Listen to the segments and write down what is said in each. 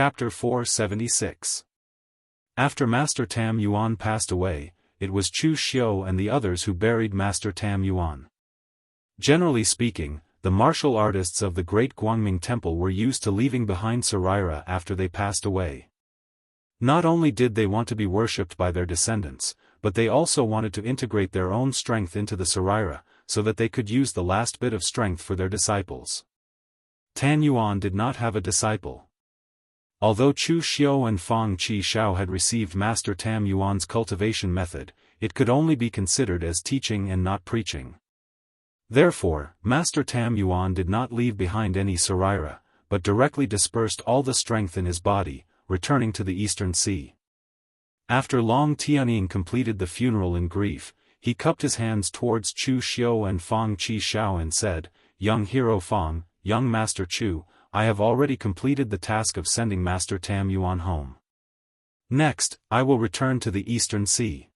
Chapter 476. After Master Tam Yuan passed away, it was Chu Xiu and the others who buried Master Tam Yuan. Generally speaking, the martial artists of the Great Guangming Temple were used to leaving behind Saraira after they passed away. Not only did they want to be worshipped by their descendants, but they also wanted to integrate their own strength into the Saraira, so that they could use the last bit of strength for their disciples. Tan Yuan did not have a disciple. Although Chu Xiu and Fang Qi Shao had received Master Tam Yuan's cultivation method, it could only be considered as teaching and not preaching. Therefore, Master Tam Yuan did not leave behind any Saraira, but directly dispersed all the strength in his body, returning to the Eastern Sea. After Long Tianying completed the funeral in grief, he cupped his hands towards Chu Xiu and Fang Qi Shao and said, "Young hero Fang, young Master Chu, I have already completed the task of sending Master Tam Yuan home. Next, I will return to the Eastern Sea.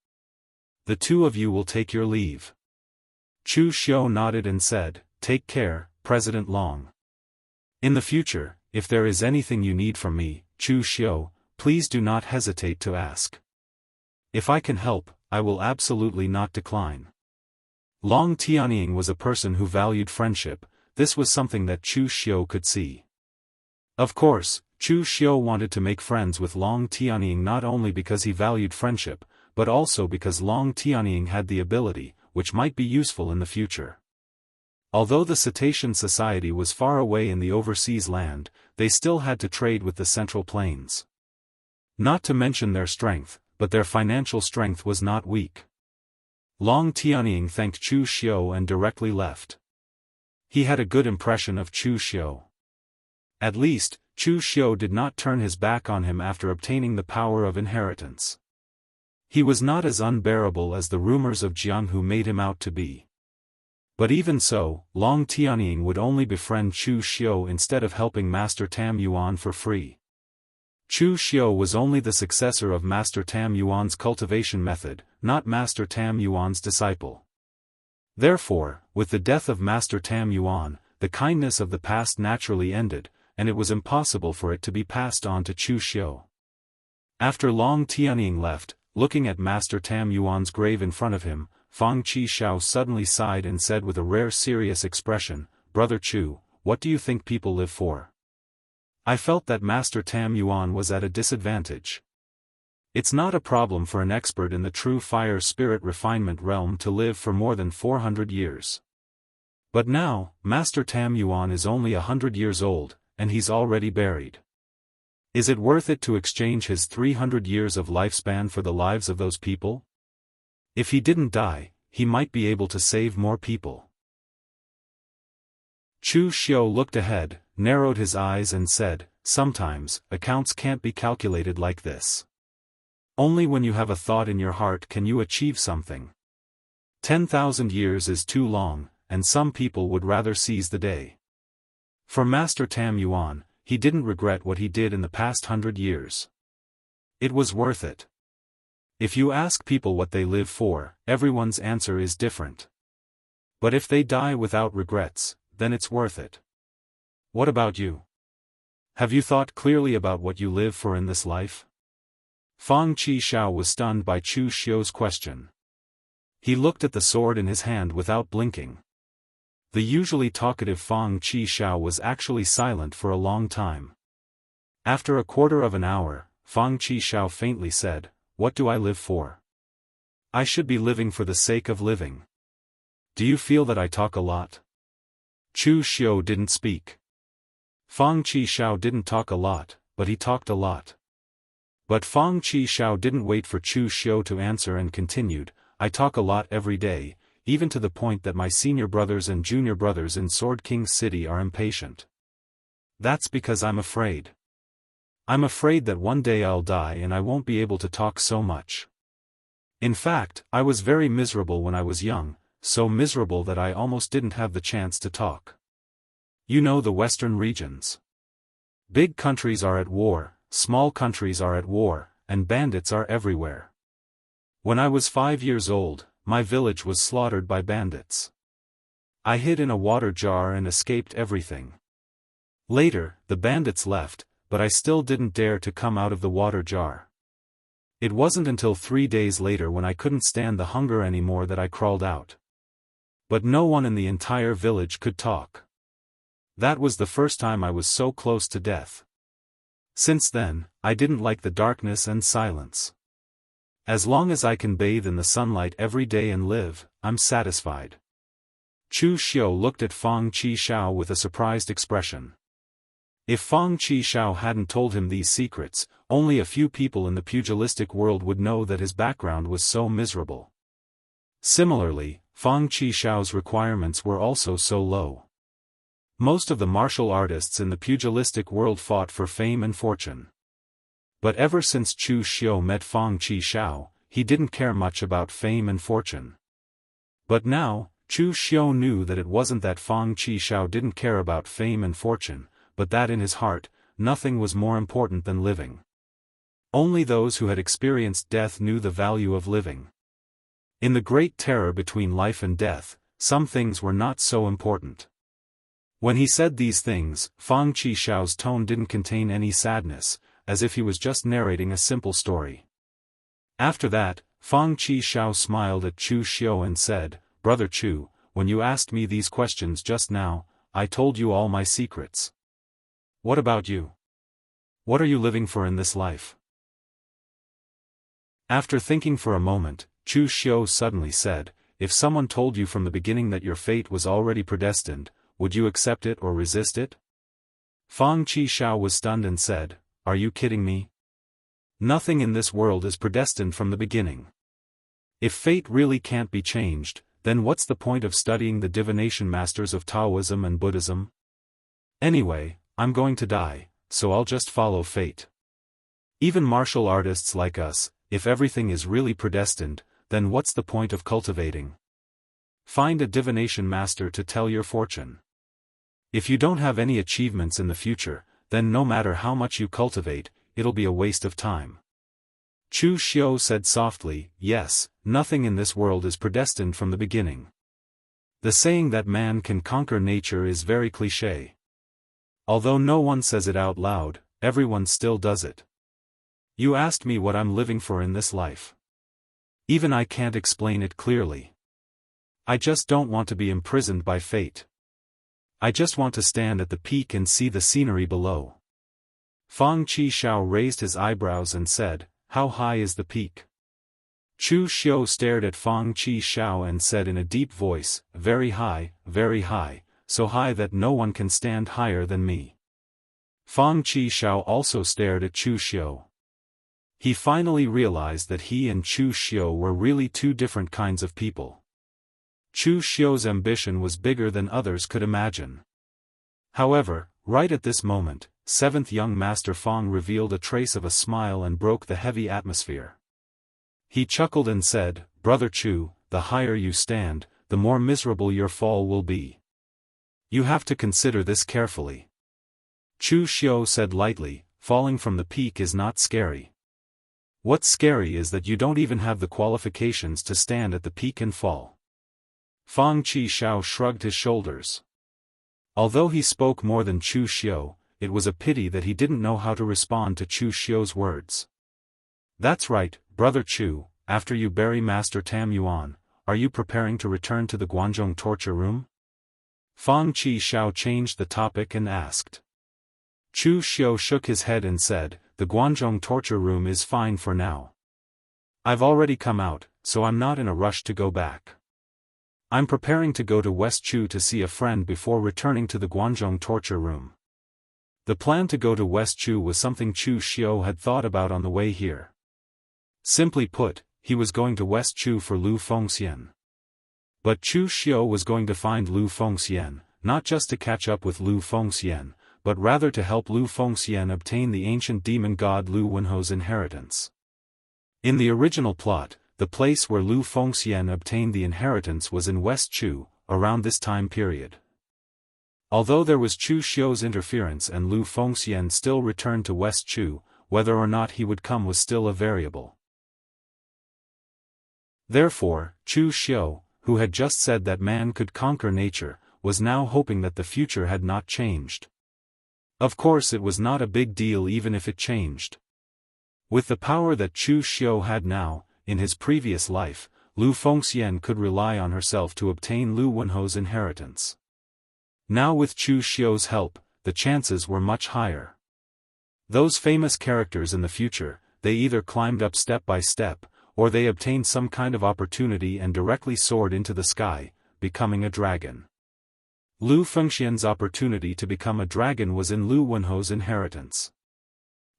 The two of you will take your leave." Chu Xiu nodded and said, "Take care, President Long. In the future, if there is anything you need from me, Chu Xiu, please do not hesitate to ask. If I can help, I will absolutely not decline." Long Tianying was a person who valued friendship. This was something that Chu Xiu could see. Of course, Chu Xiu wanted to make friends with Long Tianying not only because he valued friendship, but also because Long Tianying had the ability, which might be useful in the future. Although the Cetacean Society was far away in the overseas land, they still had to trade with the Central Plains. Not to mention their strength, but their financial strength was not weak. Long Tianying thanked Chu Xiu and directly left. He had a good impression of Chu Xiu. At least, Chu Xiu did not turn his back on him after obtaining the power of inheritance. He was not as unbearable as the rumors of Jianghu made him out to be. But even so, Long Tianying would only befriend Chu Xiu instead of helping Master Tam Yuan for free. Chu Xiu was only the successor of Master Tam Yuan's cultivation method, not Master Tam Yuan's disciple. Therefore, with the death of Master Tam Yuan, the kindness of the past naturally ended, and it was impossible for it to be passed on to Chu Xiu. After Long Tianying left, looking at Master Tam Yuan's grave in front of him, Fang Qi Shao suddenly sighed and said with a rare serious expression, "Brother Chu, what do you think people live for?" I felt that Master Tam Yuan was at a disadvantage. It's not a problem for an expert in the true fire spirit refinement realm to live for more than 400 years. But now, Master Tam Yuan is only 100 years old, and he's already buried. Is it worth it to exchange his 300 years of lifespan for the lives of those people? If he didn't die, he might be able to save more people. Chu Xiu looked ahead, narrowed his eyes and said, "Sometimes, accounts can't be calculated like this. Only when you have a thought in your heart can you achieve something. 10,000 years is too long, and some people would rather seize the day." For Master Tam Yuan, he didn't regret what he did in the past 100 years. It was worth it. If you ask people what they live for, everyone's answer is different. But if they die without regrets, then it's worth it. What about you? Have you thought clearly about what you live for in this life? Fang Qi Shao was stunned by Chu Xiu's question. He looked at the sword in his hand without blinking. The usually talkative Fang Qi Shao was actually silent for a long time. After a quarter of an hour, Fang Qi Shao faintly said, "What do I live for? I should be living for the sake of living. Do you feel that I talk a lot?" Chu Xiu didn't speak. Fang Qi Shao didn't talk a lot, but he talked a lot. But Fang Qi Shao didn't wait for Chu Xiu to answer and continued, "I talk a lot every day, even to the point that my senior brothers and junior brothers in Sword King's city are impatient. That's because I'm afraid. I'm afraid that one day I'll die and I won't be able to talk so much. In fact, I was very miserable when I was young, so miserable that I almost didn't have the chance to talk. You know the Western regions. Big countries are at war, small countries are at war, and bandits are everywhere. When I was 5 years old, my village was slaughtered by bandits. I hid in a water jar and escaped everything. Later, the bandits left, but I still didn't dare to come out of the water jar. It wasn't until 3 days later when I couldn't stand the hunger anymore that I crawled out. But no one in the entire village could talk. That was the first time I was so close to death. Since then, I didn't like the darkness and silence. As long as I can bathe in the sunlight every day and live, I'm satisfied. Chu Xiu looked at Fang Qishao with a surprised expression. If Fang Qishao hadn't told him these secrets, only a few people in the pugilistic world would know that his background was so miserable. Similarly, Fang Qishao's requirements were also so low. Most of the martial artists in the pugilistic world fought for fame and fortune. But ever since Chu Xiu met Fang Qishao, he didn't care much about fame and fortune. But now, Chu Xiu knew that it wasn't that Fang Qishao didn't care about fame and fortune, but that in his heart, nothing was more important than living. Only those who had experienced death knew the value of living. In the great terror between life and death, some things were not so important. When he said these things, Fang Qishao's tone didn't contain any sadness, as if he was just narrating a simple story. After that, Fang Qishao smiled at Chu Xiu and said, "Brother Chu, when you asked me these questions just now, I told you all my secrets. What about you? What are you living for in this life?" After thinking for a moment, Chu Xiu suddenly said, "If someone told you from the beginning that your fate was already predestined, would you accept it or resist it?" Fang Qishao was stunned and said, "Are you kidding me? Nothing in this world is predestined from the beginning. If fate really can't be changed, then what's the point of studying the divination masters of Taoism and Buddhism? Anyway, I'm going to die, so I'll just follow fate. Even martial artists like us, if everything is really predestined, then what's the point of cultivating? Find a divination master to tell your fortune. If you don't have any achievements in the future, then no matter how much you cultivate, it'll be a waste of time." Chu Xiu said softly, "Yes, nothing in this world is predestined from the beginning. The saying that man can conquer nature is very cliché. Although no one says it out loud, everyone still does it. You asked me what I'm living for in this life. Even I can't explain it clearly. I just don't want to be imprisoned by fate. I just want to stand at the peak and see the scenery below." Fang Qishao raised his eyebrows and said, "How high is the peak?" Chu Xiu stared at Fang Qishao and said in a deep voice, very high, so high that no one can stand higher than me." Fang Qishao also stared at Chu Xiu. He finally realized that he and Chu Xiu were really two different kinds of people. Chu Xiu's ambition was bigger than others could imagine. However, right at this moment, 7th young Master Fang revealed a trace of a smile and broke the heavy atmosphere. He chuckled and said, "Brother Chu, the higher you stand, the more miserable your fall will be. You have to consider this carefully." Chu Xiu said lightly, "Falling from the peak is not scary. What's scary is that you don't even have the qualifications to stand at the peak and fall." Fang Qishao shrugged his shoulders. Although he spoke more than Chu Xiu, it was a pity that he didn't know how to respond to Chu Xiu's words. "That's right, Brother Chu, after you bury Master Tam Yuan, are you preparing to return to the Guanzhong torture room?" Fang Qishao changed the topic and asked. Chu Xiu shook his head and said, "The Guanzhong torture room is fine for now. I've already come out, so I'm not in a rush to go back. I'm preparing to go to West Chu to see a friend before returning to the Guanzhong torture room." The plan to go to West Chu was something Chu Xiu had thought about on the way here. Simply put, he was going to West Chu for Lu Fengxian. But Chu Xiu was going to find Lu Fengxian, not just to catch up with Lu Fengxian, but rather to help Lu Fengxian obtain the ancient demon god Lu Wenho's inheritance. In the original plot, the place where Lu Fengxian obtained the inheritance was in West Chu, around this time period. Although there was Chu Xiu's interference and Lu Fengxian still returned to West Chu, whether or not he would come was still a variable. Therefore, Chu Xiu, who had just said that man could conquer nature, was now hoping that the future had not changed. Of course it was not a big deal even if it changed. With the power that Chu Xiu had now, in his previous life, Lu Fengxian could rely on herself to obtain Lu Wenho's inheritance. Now with Chu Xiu's help, the chances were much higher. Those famous characters in the future, they either climbed up step by step, or they obtained some kind of opportunity and directly soared into the sky, becoming a dragon. Lu Fengxian's opportunity to become a dragon was in Lu Wenho's inheritance.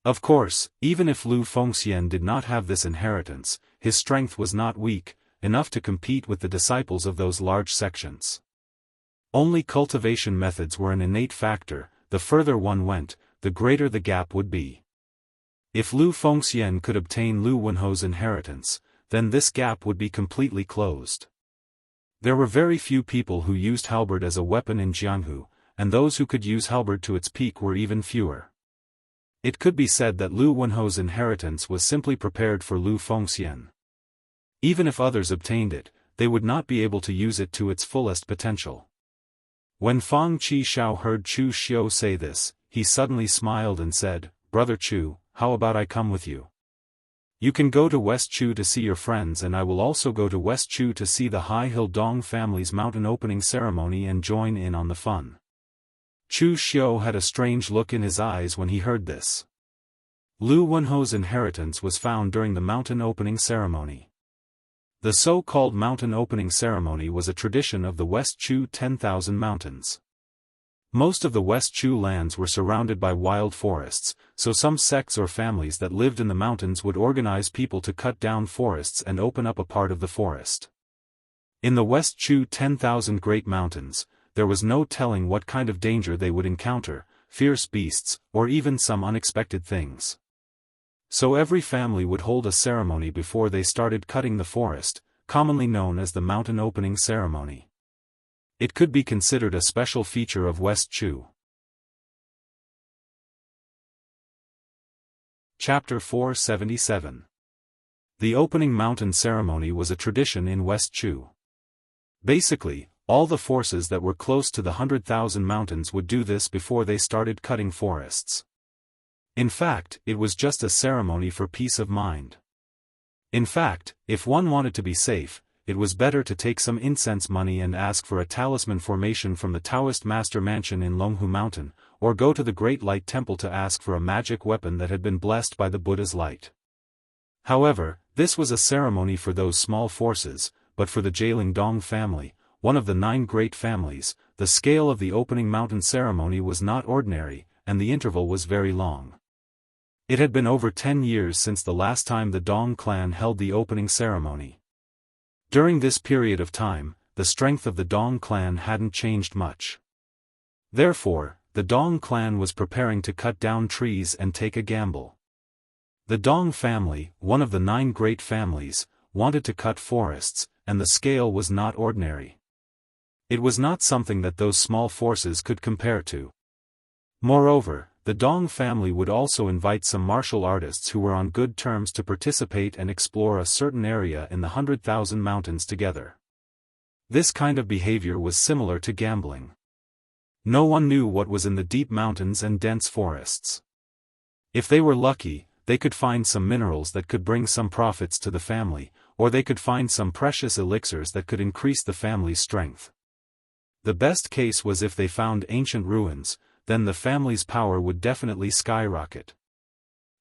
Of course, even if Lu Fengxian did not have this inheritance, his strength was not weak enough to compete with the disciples of those large sections. Only cultivation methods were an innate factor. The further one went, the greater the gap would be. If Lu Fengxian could obtain Lu Wenho's inheritance, then this gap would be completely closed. There were very few people who used halberd as a weapon in Jianghu, and those who could use halberd to its peak were even fewer. It could be said that Lu Wenho's inheritance was simply prepared for Lu Fengxian. Even if others obtained it, they would not be able to use it to its fullest potential. When Fang Qishao heard Chu Xiu say this, he suddenly smiled and said, "Brother Chu, how about I come with you? You can go to West Chu to see your friends and I will also go to West Chu to see the High Hill Dong family's mountain opening ceremony and join in on the fun." Chu Xiu had a strange look in his eyes when he heard this. Lu Wenho's inheritance was found during the mountain opening ceremony. The so-called mountain opening ceremony was a tradition of the West Chu 10,000 mountains. Most of the West Chu lands were surrounded by wild forests, so some sects or families that lived in the mountains would organize people to cut down forests and open up a part of the forest. In the West Chu 10,000 Great Mountains, there was no telling what kind of danger they would encounter, fierce beasts, or even some unexpected things. So every family would hold a ceremony before they started cutting the forest, commonly known as the mountain opening ceremony. It could be considered a special feature of West Chu. Chapter 477. The opening mountain ceremony was a tradition in West Chu. Basically, all the forces that were close to the 100,000 mountains would do this before they started cutting forests. In fact, it was just a ceremony for peace of mind. In fact, if one wanted to be safe, it was better to take some incense money and ask for a talisman formation from the Daoist master mansion in Longhu Mountain, or go to the Great Light Temple to ask for a magic weapon that had been blessed by the Buddha's light. However, this was a ceremony for those small forces, but for the Jianghu Dong family, one of the 9 great families, the scale of the opening mountain ceremony was not ordinary, and the interval was very long. It had been over 10 years since the last time the Dong clan held the opening ceremony. During this period of time, the strength of the Dong clan hadn't changed much. Therefore, the Dong clan was preparing to cut down trees and take a gamble. The Dong family, one of the 9 great families, wanted to cut forests, and the scale was not ordinary. It was not something that those small forces could compare to. Moreover, the Dong family would also invite some martial artists who were on good terms to participate and explore a certain area in the 100,000 mountains together. This kind of behavior was similar to gambling. No one knew what was in the deep mountains and dense forests. If they were lucky, they could find some minerals that could bring some profits to the family, or they could find some precious elixirs that could increase the family's strength. The best case was if they found ancient ruins, then the family's power would definitely skyrocket.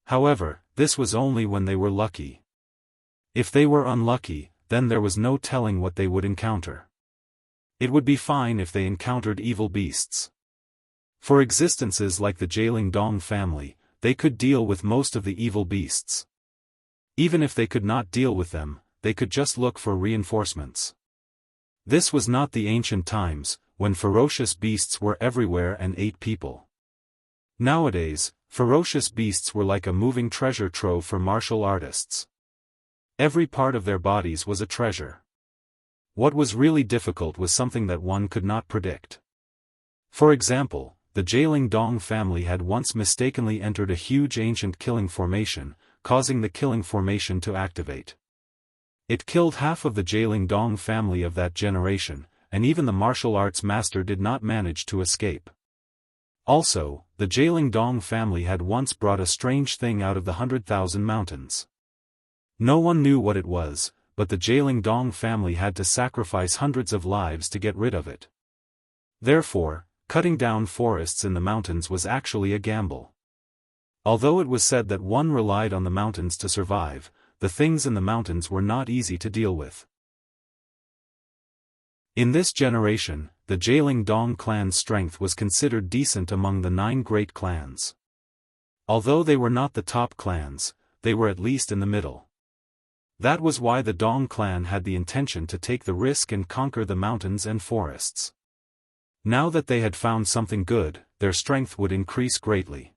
However, this was only when they were lucky. If they were unlucky, then there was no telling what they would encounter. It would be fine if they encountered evil beasts. For existences like the Jianghu Dong family, they could deal with most of the evil beasts. Even if they could not deal with them, they could just look for reinforcements. This was not the ancient times, when ferocious beasts were everywhere and ate people. Nowadays, ferocious beasts were like a moving treasure trove for martial artists. Every part of their bodies was a treasure. What was really difficult was something that one could not predict. For example, the Jianghu Dong family had once mistakenly entered a huge ancient killing formation, causing the killing formation to activate. It killed half of the Jianghu Dong family of that generation, and even the martial arts master did not manage to escape. Also, the the Jianghu Dong family had once brought a strange thing out of the 100,000 mountains. No one knew what it was, but the Jianghu Dong family had to sacrifice hundreds of lives to get rid of it. Therefore, cutting down forests in the mountains was actually a gamble. Although it was said that one relied on the mountains to survive, the things in the mountains were not easy to deal with. In this generation, the Jianghu Dong clan's strength was considered decent among the 9 great clans. Although they were not the top clans, they were at least in the middle. That was why the Dong clan had the intention to take the risk and conquer the mountains and forests. Now that they had found something good, their strength would increase greatly.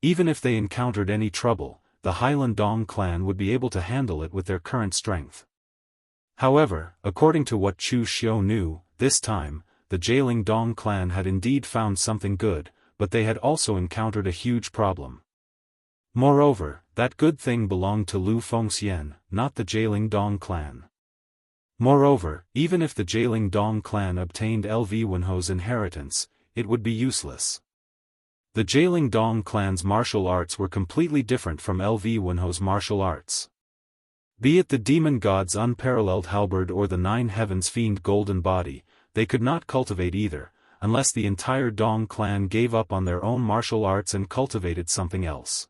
Even if they encountered any trouble, the Highland Dong clan would be able to handle it with their current strength. However, according to what Chu Xiu knew, this time, the Jianghu Dong clan had indeed found something good, but they had also encountered a huge problem. Moreover, that good thing belonged to Lu Fengxian, not the Jianghu Dong clan. Moreover, even if the Jianghu Dong clan obtained LV Wenho's inheritance, it would be useless. The Jianghu Dong clan's martial arts were completely different from LV Wenho's martial arts. Be it the demon god's unparalleled halberd or the 9 heavens fiend golden body, they could not cultivate either, unless the entire Dong clan gave up on their own martial arts and cultivated something else.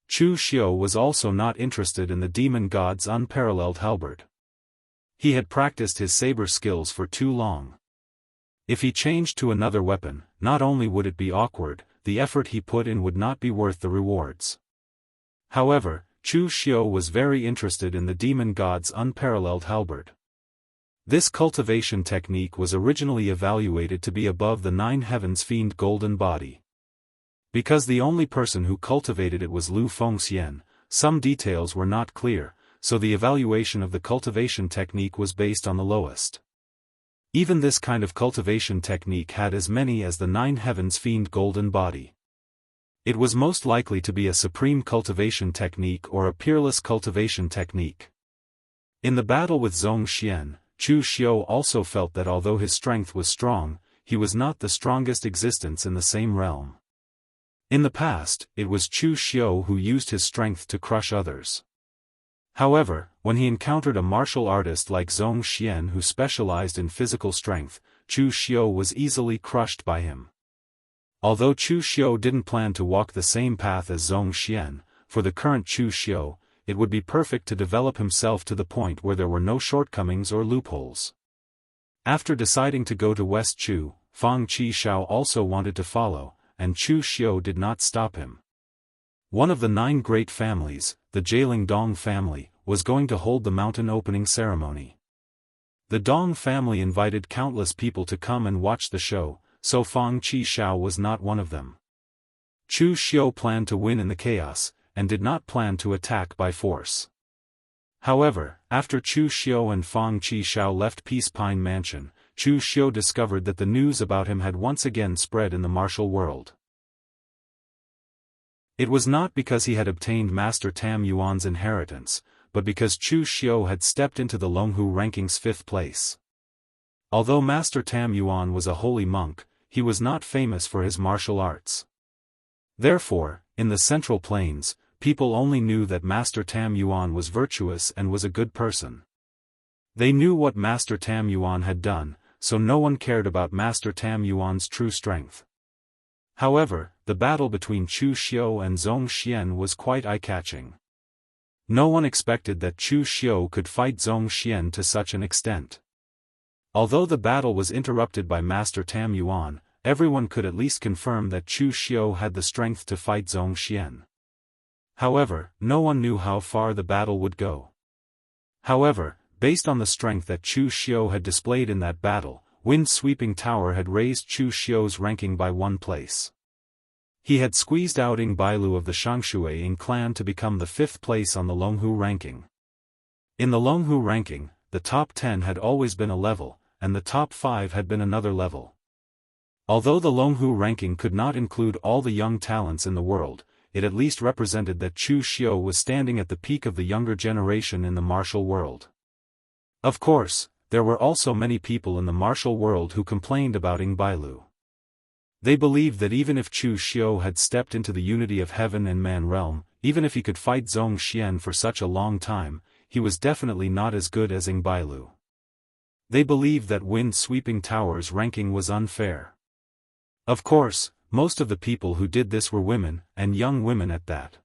Chu Xiu was also not interested in the demon god's unparalleled halberd. He had practiced his saber skills for too long. If he changed to another weapon, not only would it be awkward, the effort he put in would not be worth the rewards. However, Chu Xiu was very interested in the demon god's unparalleled halberd. This cultivation technique was originally evaluated to be above the 9 heavens fiend golden body. Because the only person who cultivated it was Lu Fengxian, some details were not clear, so the evaluation of the cultivation technique was based on the lowest. Even this kind of cultivation technique had as many as the 9 heavens fiend golden body. It was most likely to be a supreme cultivation technique or a peerless cultivation technique. In the battle with Zhong Xian, Chu Xiu also felt that although his strength was strong, he was not the strongest existence in the same realm. In the past, it was Chu Xiu who used his strength to crush others. However, when he encountered a martial artist like Zhong Xian who specialized in physical strength, Chu Xiu was easily crushed by him. Although Chu Xiu didn't plan to walk the same path as Zhong Xian, for the current Chu Xiu, it would be perfect to develop himself to the point where there were no shortcomings or loopholes. After deciding to go to West Chu, Fang Qishao also wanted to follow, and Chu Xiu did not stop him. One of the 9 great families, the Jianghu Dong family, was going to hold the mountain opening ceremony. The Dong family invited countless people to come and watch the show, so Fang Qishao was not one of them. Chu Xiu planned to win in the chaos, and did not plan to attack by force. However, after Chu Xiu and Fang Qishao left Peace Pine Mansion, Chu Xiu discovered that the news about him had once again spread in the martial world. It was not because he had obtained Master Tam Yuan's inheritance, but because Chu Xiu had stepped into the Longhou ranking's 5th place. Although Master Tam Yuan was a holy monk, he was not famous for his martial arts. Therefore, in the Central Plains, people only knew that Master Tam Yuan was virtuous and was a good person. They knew what Master Tam Yuan had done, so no one cared about Master Tam Yuan's true strength. However, the battle between Chu Xiu and Zhong Xian was quite eye-catching. No one expected that Chu Xiu could fight Zhong Xian to such an extent. Although the battle was interrupted by Master Tam Yuan, everyone could at least confirm that Chu Xiu had the strength to fight Zhong Xian. However, no one knew how far the battle would go. However, based on the strength that Chu Xiu had displayed in that battle, Wind-Sweeping Tower had raised Chu Xiu's ranking by 1 place. He had squeezed out Ing Bailu of the Shangshui clan to become the 5th place on the Longhou ranking. In the Longhou ranking, the top 10 had always been a level, and the top 5 had been another level. Although the Longhou ranking could not include all the young talents in the world, it at least represented that Chu Xiu was standing at the peak of the younger generation in the martial world. Of course, there were also many people in the martial world who complained about Ing Bailu. They believed that even if Chu Xiu had stepped into the unity of heaven and man realm, even if he could fight Zhong Xian for such a long time, he was definitely not as good as Ing Bailu. They believed that Wind-Sweeping Tower's ranking was unfair. Of course, most of the people who did this were women, and young women at that.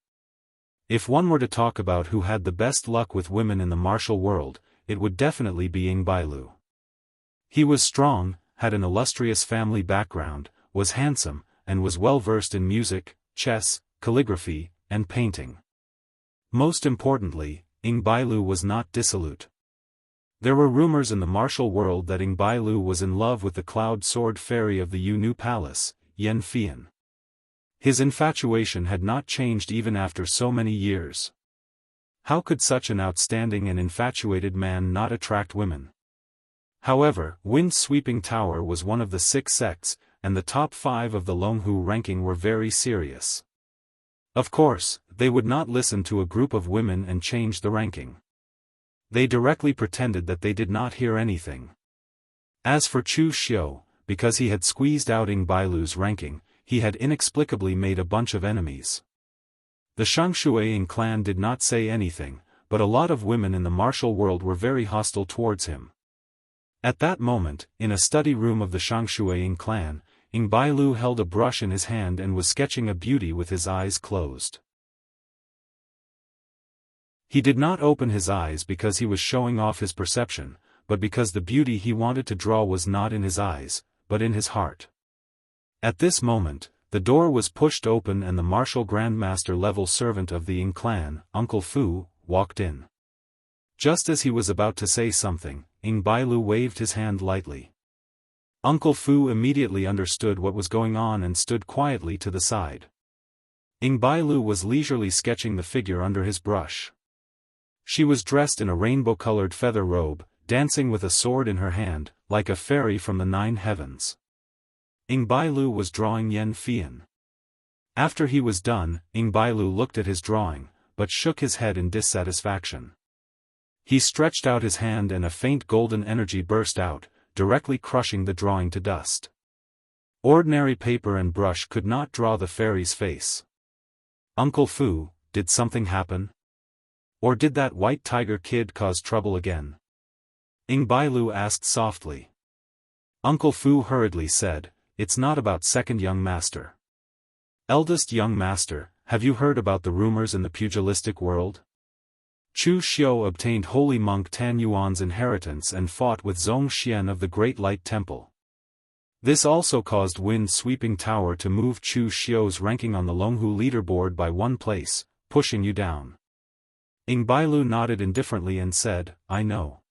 If one were to talk about who had the best luck with women in the martial world, it would definitely be Ing Bailu. He was strong, had an illustrious family background, was handsome, and was well versed in music, chess, calligraphy, and painting. Most importantly, Ing Bailu was not dissolute. There were rumors in the martial world that Ing Bailu was in love with the cloud sword fairy of the Yu Palace, Yan Fian. His infatuation had not changed even after so many years. How could such an outstanding and infatuated man not attract women? However, Wind-Sweeping Tower was one of the 6 sects, and the top 5 of the Longhu ranking were very serious. Of course, they would not listen to a group of women and change the ranking. They directly pretended that they did not hear anything. As for Chu Xiu, because he had squeezed out Ing Bailu's ranking, he had inexplicably made a bunch of enemies. The Xianxia clan did not say anything, but a lot of women in the martial world were very hostile towards him. At that moment, in a study room of the Xianxia clan, Ing Bailu held a brush in his hand and was sketching a beauty with his eyes closed. He did not open his eyes because he was showing off his perception, but because the beauty he wanted to draw was not in his eyes, but in his heart. At this moment, the door was pushed open and the martial grandmaster level servant of the Ing clan, Uncle Fu, walked in. Just as he was about to say something, Ing Bailu waved his hand lightly. Uncle Fu immediately understood what was going on and stood quietly to the side. Ing Bailu was leisurely sketching the figure under his brush. She was dressed in a rainbow-colored feather robe, dancing with a sword in her hand, like a fairy from the 9 heavens. Ing Bailu was drawing Yan Fian. After he was done, Ing Bailu looked at his drawing, but shook his head in dissatisfaction. He stretched out his hand and a faint golden energy burst out, directly crushing the drawing to dust. Ordinary paper and brush could not draw the fairy's face. Uncle Fu, did something happen? Or did that white tiger kid cause trouble again? Ing Bailu asked softly. Uncle Fu hurriedly said, "It's not about second young master. Eldest young master, have you heard about the rumors in the pugilistic world? Chu Xiu obtained holy monk Tan Yuan's inheritance and fought with Zhong Xian of the Great Light Temple. This also caused Wind-Sweeping Tower to move Chu Xiu's ranking on the Longhu leaderboard by 1 place, pushing you down." Ing Bailu nodded indifferently and said, "I know."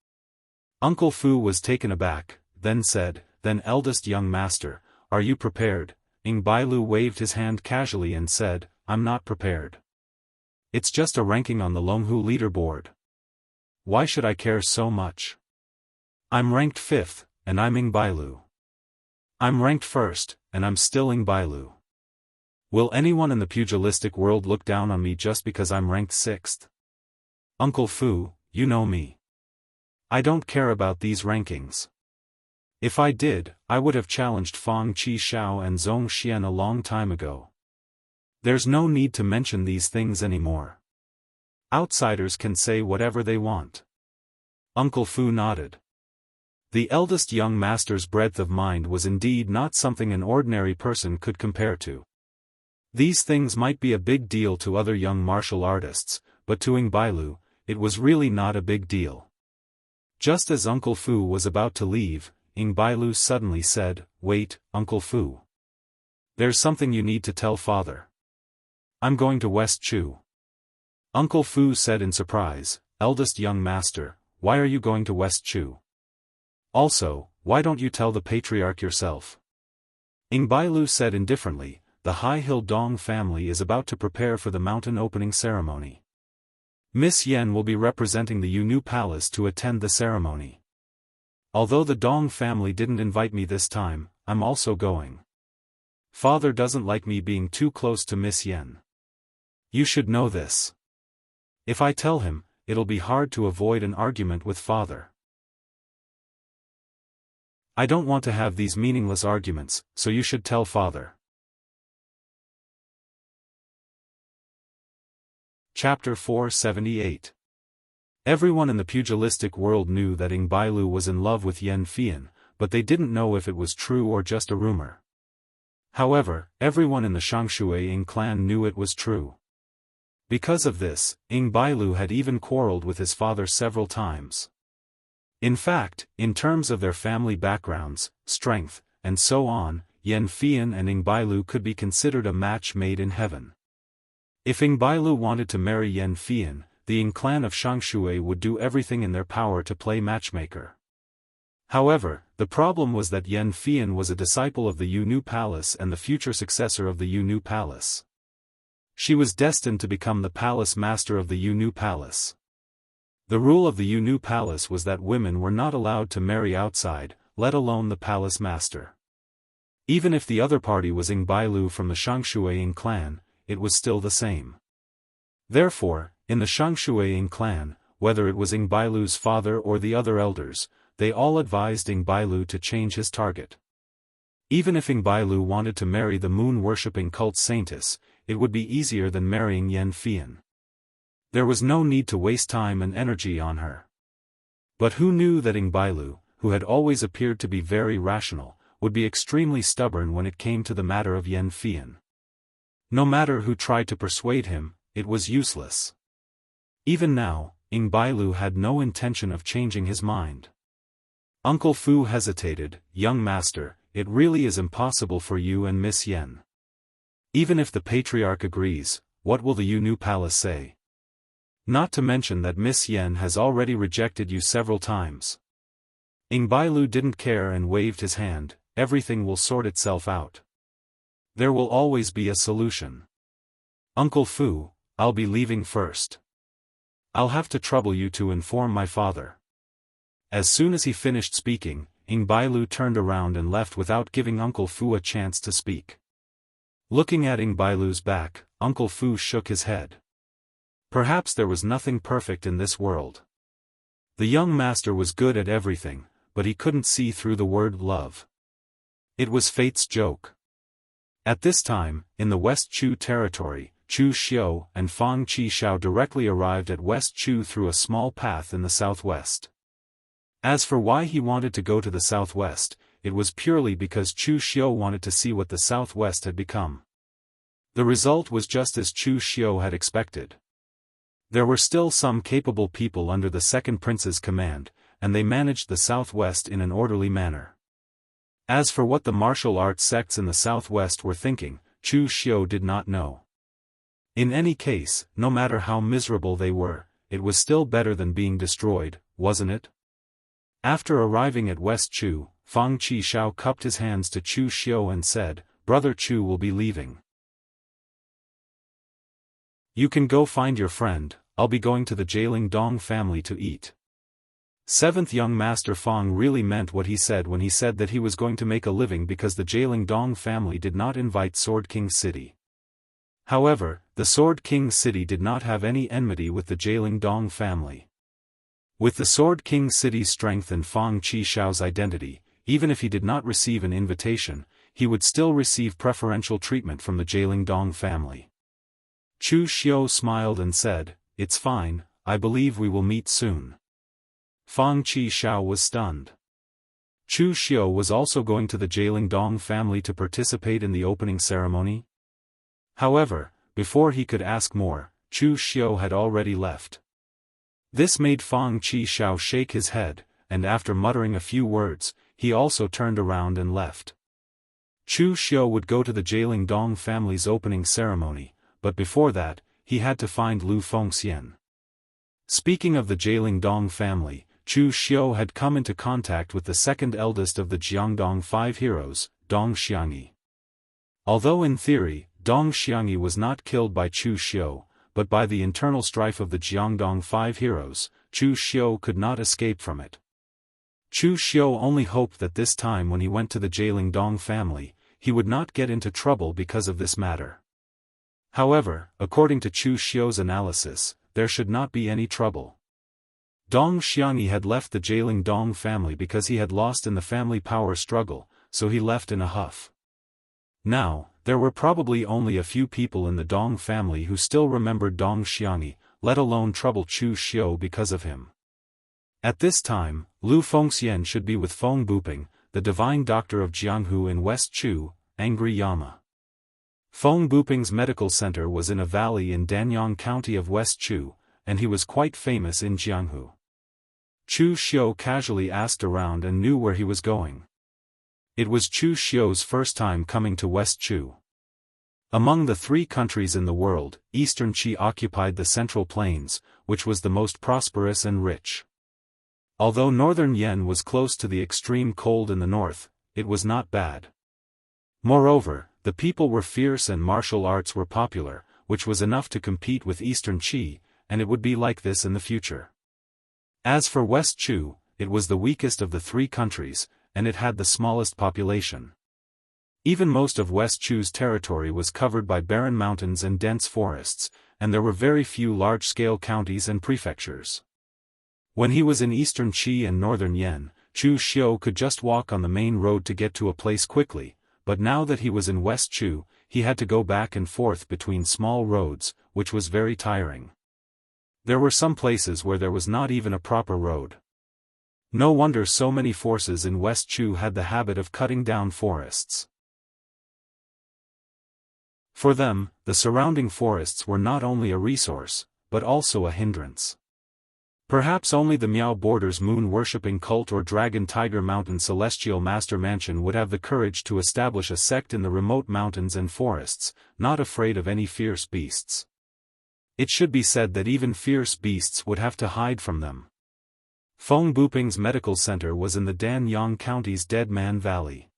Uncle Fu was taken aback, then said, "Then eldest young master, are you prepared?" Ing Bailu waved his hand casually and said, "I'm not prepared. It's just a ranking on the Longhu leaderboard. Why should I care so much? I'm ranked 5th, and I'm Ing Bailu. I'm ranked 1st, and I'm still Ing Bailu. Will anyone in the pugilistic world look down on me just because I'm ranked 6th? Uncle Fu, you know me. I don't care about these rankings. If I did, I would have challenged Fang Qishao and Zhong Xian a long time ago. There's no need to mention these things anymore. Outsiders can say whatever they want." Uncle Fu nodded. The eldest young master's breadth of mind was indeed not something an ordinary person could compare to. These things might be a big deal to other young martial artists, but to Ing Bailu, it was really not a big deal. Just as Uncle Fu was about to leave, Ing Bailu suddenly said, "Wait, Uncle Fu. There's something you need to tell father. I'm going to West Chu." Uncle Fu said in surprise, "Eldest young master, why are you going to West Chu? Also, why don't you tell the patriarch yourself?" Ing Bailu said indifferently, "The High Hill Dong family is about to prepare for the mountain opening ceremony. Miss Yen will be representing the Yu Palace to attend the ceremony. Although the Dong family didn't invite me this time, I'm also going. Father doesn't like me being too close to Miss Yen. You should know this. If I tell him, it'll be hard to avoid an argument with father. I don't want to have these meaningless arguments, so you should tell father. Chapter 478. Everyone in the pugilistic world knew that Ing Bailu was in love with Yan Fian, but they didn't know if it was true or just a rumor. However, everyone in the Xianxia clan knew it was true. Because of this, Ing Bailu had even quarreled with his father several times. In fact, in terms of their family backgrounds, strength, and so on, Yan Fian and Ing Bailu could be considered a match made in heaven. If Ing Bailu wanted to marry Yan Fian, the Ing clan of Xianxia would do everything in their power to play matchmaker. However, the problem was that Yan Fian was a disciple of the Yu Palace and the future successor of the Yu Palace. She was destined to become the palace master of the Yu Palace. The rule of the Yu Palace was that women were not allowed to marry outside, let alone the palace master. Even if the other party was Ing Bailu from the Xianxia clan, it was still the same. Therefore, in the Xianxia clan, whether it was Ing Bailu's father or the other elders, they all advised Ing Bailu to change his target. Even if Ing Bailu wanted to marry the moon-worshipping cult saintess, it would be easier than marrying Yan Fian. There was no need to waste time and energy on her. But who knew that Ing Bailu, who had always appeared to be very rational, would be extremely stubborn when it came to the matter of Yan Fian. No matter who tried to persuade him, it was useless. Even now, Ing Bailu had no intention of changing his mind. Uncle Fu hesitated. Young master, it really is impossible for you and Miss Yen. Even if the patriarch agrees, what will the Yu Palace say? Not to mention that Miss Yen has already rejected you several times. Ing Bailu didn't care and waved his hand. Everything will sort itself out. There will always be a solution. Uncle Fu, I'll be leaving first. I'll have to trouble you to inform my father. As soon as he finished speaking, Ing Bailu turned around and left without giving Uncle Fu a chance to speak. Looking at Ing Bailu's back, Uncle Fu shook his head. Perhaps there was nothing perfect in this world. The young master was good at everything, but he couldn't see through the word love. It was fate's joke. At this time, in the West Chu territory, Chu Xiu and Fang Qishao directly arrived at West Chu through a small path in the southwest. As for why he wanted to go to the southwest, it was purely because Chu Xiu wanted to see what the southwest had become. The result was just as Chu Xiu had expected. There were still some capable people under the second prince's command, and they managed the southwest in an orderly manner. As for what the martial arts sects in the southwest were thinking, Chu Xiu did not know. In any case, no matter how miserable they were, it was still better than being destroyed, wasn't it? After arriving at West Chu, Fang Qishao cupped his hands to Chu Xiu and said, "Brother Chu will be leaving. You can go find your friend, I'll be going to the Jialing Dong family to eat." Seventh young master Fang really meant what he said when he said that he was going to make a living because the Jialing Dong family did not invite Sword King City. However, the Sword King City did not have any enmity with the Jialing Dong family. With the Sword King City's strength and Fang Qishao's identity, even if he did not receive an invitation, he would still receive preferential treatment from the Jialing Dong family. Chu Xiu smiled and said, "It's fine, I believe we will meet soon." Fang Qishao was stunned. Chu Xiu was also going to the Jialing Dong family to participate in the opening ceremony? However, before he could ask more, Chu Xiu had already left. This made Fang Qishao shake his head, and after muttering a few words, he also turned around and left. Chu Xiu would go to the Jialing Dong family's opening ceremony, but before that, he had to find Lu Fengxian. Speaking of the Jialing Dong family, Chu Xiu had come into contact with the second eldest of the Jiangdong five heroes, Dong Xiangyi. Although in theory, Dong Xiangyi was not killed by Chu Xiu, but by the internal strife of the Jiangdong five heroes, Chu Xiu could not escape from it. Chu Xiu only hoped that this time when he went to the Jialing Dong family, he would not get into trouble because of this matter. However, according to Chu Xiu's analysis, there should not be any trouble. Dong Xiangyi had left the jailing Dong family because he had lost in the family power struggle, so he left in a huff. Now, there were probably only a few people in the Dong family who still remembered Dong Xiangyi, let alone trouble Chu Xiu because of him. At this time, Lu Fengxian should be with Feng Buping, the divine doctor of Jianghu in West Chu, Angry Yama. Feng Buping's medical center was in a valley in Danyang County of West Chu, and he was quite famous in Jianghu. Chu Xiu casually asked around and knew where he was going. It was Chu Xiu's first time coming to West Chu. Among the 3 countries in the world, Eastern Qi occupied the Central Plains, which was the most prosperous and rich. Although Northern Yan was close to the extreme cold in the north, it was not bad. Moreover, the people were fierce and martial arts were popular, which was enough to compete with Eastern Qi, and it would be like this in the future. As for West Chu, it was the weakest of the 3 countries, and it had the smallest population. Even most of West Chu's territory was covered by barren mountains and dense forests, and there were very few large-scale counties and prefectures. When he was in Eastern Qi and Northern Yan, Chu Xiu could just walk on the main road to get to a place quickly, but now that he was in West Chu, he had to go back and forth between small roads, which was very tiring. There were some places where there was not even a proper road. No wonder so many forces in West Chu had the habit of cutting down forests. For them, the surrounding forests were not only a resource, but also a hindrance. Perhaps only the Miao Borders moon-worshipping cult or Dragon Tiger Mountain Celestial Master Mansion would have the courage to establish a sect in the remote mountains and forests, not afraid of any fierce beasts. It should be said that even fierce beasts would have to hide from them. Feng Buping's medical center was in the Danyang County's Dead Man Valley.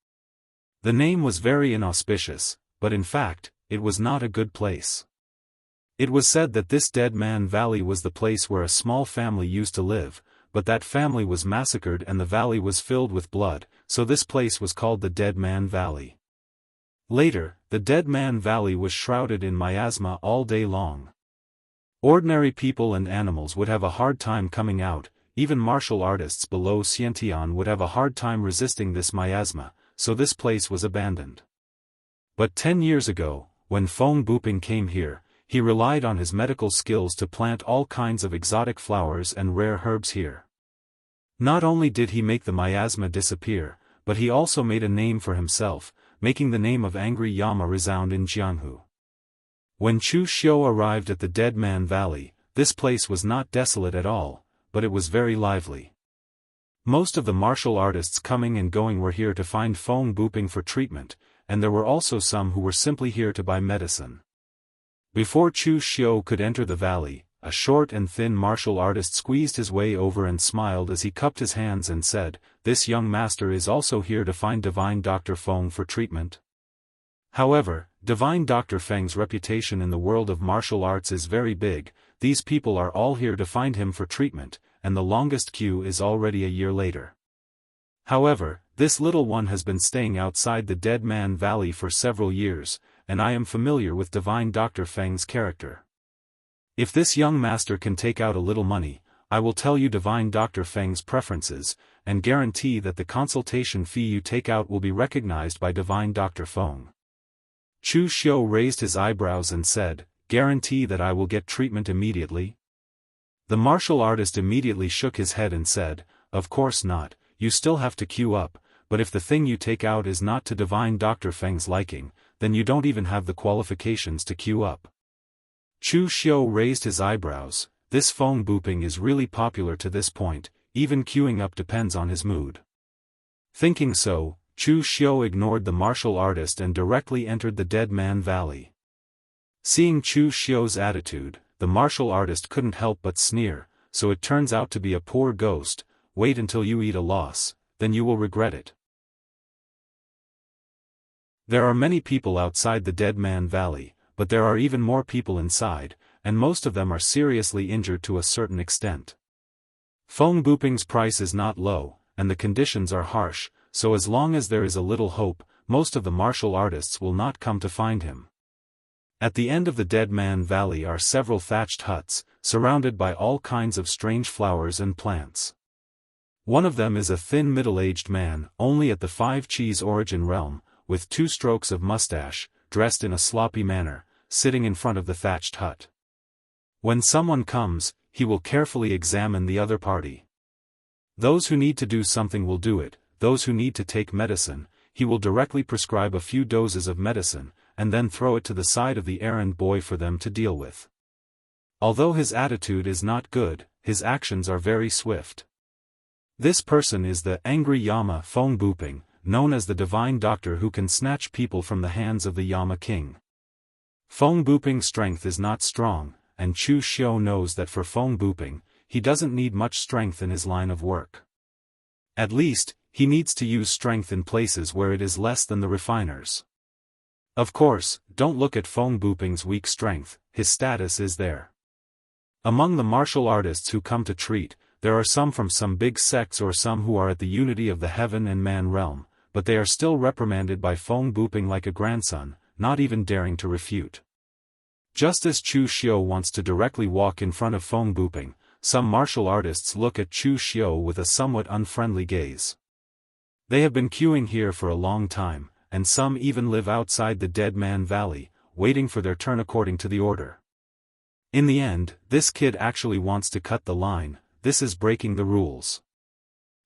The name was very inauspicious, but in fact, it was not a good place. It was said that this Dead Man Valley was the place where a small family used to live, but that family was massacred and the valley was filled with blood, so this place was called the Dead Man Valley. Later, the Dead Man Valley was shrouded in miasma all day long. Ordinary people and animals would have a hard time coming out, even martial artists below Xiantian would have a hard time resisting this miasma, so this place was abandoned. But 10 years ago, when Feng Buping came here, he relied on his medical skills to plant all kinds of exotic flowers and rare herbs here. Not only did he make the miasma disappear, but he also made a name for himself, making the name of Angry Yama resound in Jianghu. When Chu Xiu arrived at the Dead Man Valley, this place was not desolate at all, but it was very lively. Most of the martial artists coming and going were here to find Feng Buping for treatment, and there were also some who were simply here to buy medicine. Before Chu Xiu could enter the valley, a short and thin martial artist squeezed his way over and smiled as he cupped his hands and said, "This young master is also here to find Divine Dr. Feng for treatment." However, Divine Dr. Feng's reputation in the world of martial arts is very big. These people are all here to find him for treatment, and the longest queue is already a year later. However, this little one has been staying outside the Dead Man Valley for several years, and I am familiar with Divine Dr. Feng's character. If this young master can take out a little money, I will tell you Divine Dr. Feng's preferences, and guarantee that the consultation fee you take out will be recognized by Divine Dr. Feng. Chu Xiu raised his eyebrows and said, "Guarantee that I will get treatment immediately?" The martial artist immediately shook his head and said, "Of course not, you still have to queue up, but if the thing you take out is not to Divine Dr. Feng's liking, then you don't even have the qualifications to queue up." Chu Xiu raised his eyebrows. This Feng Buping is really popular to this point, even queuing up depends on his mood. Thinking so, Chu Xiu ignored the martial artist and directly entered the Dead Man Valley. Seeing Chu Xiu's attitude, the martial artist couldn't help but sneer, "So it turns out to be a poor ghost. Wait until you eat a loss, then you will regret it." There are many people outside the Dead Man Valley, but there are even more people inside, and most of them are seriously injured to a certain extent. Feng Buping's price is not low, and the conditions are harsh, so as long as there is a little hope, most of the martial artists will not come to find him. At the end of the Dead Man Valley are several thatched huts, surrounded by all kinds of strange flowers and plants. One of them is a thin middle-aged man, only at the 5 Chi's origin realm, with 2 strokes of mustache, dressed in a sloppy manner, sitting in front of the thatched hut. When someone comes, he will carefully examine the other party. Those who need to do something will do it, those who need to take medicine, he will directly prescribe a few doses of medicine, and then throw it to the side of the errand boy for them to deal with. Although his attitude is not good, his actions are very swift. This person is the angry Yama Feng Buping, known as the divine doctor who can snatch people from the hands of the Yama king. Feng Buping's strength is not strong, and Chu Xiu knows that for Feng Buping, he doesn't need much strength in his line of work. At least, he needs to use strength in places where it is less than the refiners. Of course, don't look at Feng Buping's weak strength, his status is there. Among the martial artists who come to treat, there are some from some big sects or some who are at the unity of the heaven and man realm, but they are still reprimanded by Feng Buping like a grandson, not even daring to refute. Just as Chu Xiu wants to directly walk in front of Feng Buping, some martial artists look at Chu Xiu with a somewhat unfriendly gaze. They have been queuing here for a long time, and some even live outside the Dead Man Valley, waiting for their turn according to the order. In the end, this kid actually wants to cut the line. This is breaking the rules.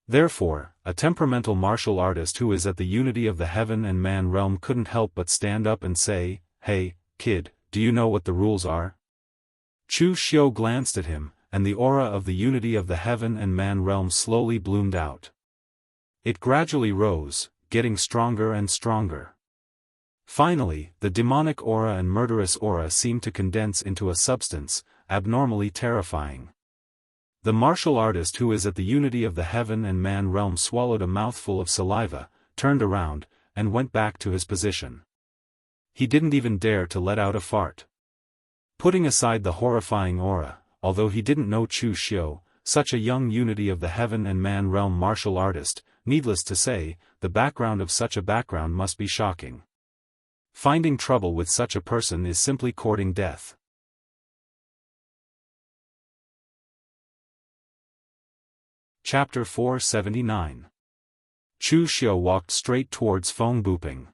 Therefore, a temperamental martial artist who is at the unity of the heaven and man realm couldn't help but stand up and say, "Hey, kid, do you know what the rules are?" Chu Xiu glanced at him, and the aura of the unity of the heaven and man realm slowly bloomed out. It gradually rose, getting stronger and stronger. Finally, the demonic aura and murderous aura seemed to condense into a substance, abnormally terrifying. The martial artist who is at the unity of the heaven and man realm swallowed a mouthful of saliva, turned around, and went back to his position. He didn't even dare to let out a fart. Putting aside the horrifying aura, although he didn't know Chu Xiu, such a young unity of the heaven and man realm martial artist, needless to say, the background of such a background must be shocking. Finding trouble with such a person is simply courting death. Chapter 479. Chu Xiu walked straight towards Feng Buping.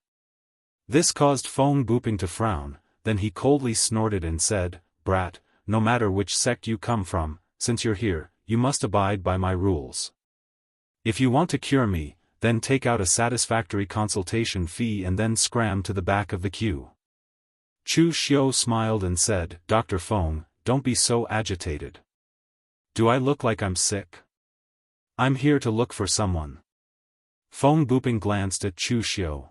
This caused Feng Buping to frown, then he coldly snorted and said, "Brat, no matter which sect you come from, since you're here, you must abide by my rules. If you want to cure me, then take out a satisfactory consultation fee and then scram to the back of the queue." Chu Xiu smiled and said, "Dr. Feng, don't be so agitated. Do I look like I'm sick? I'm here to look for someone." Feng Buping glanced at Chu Xiu.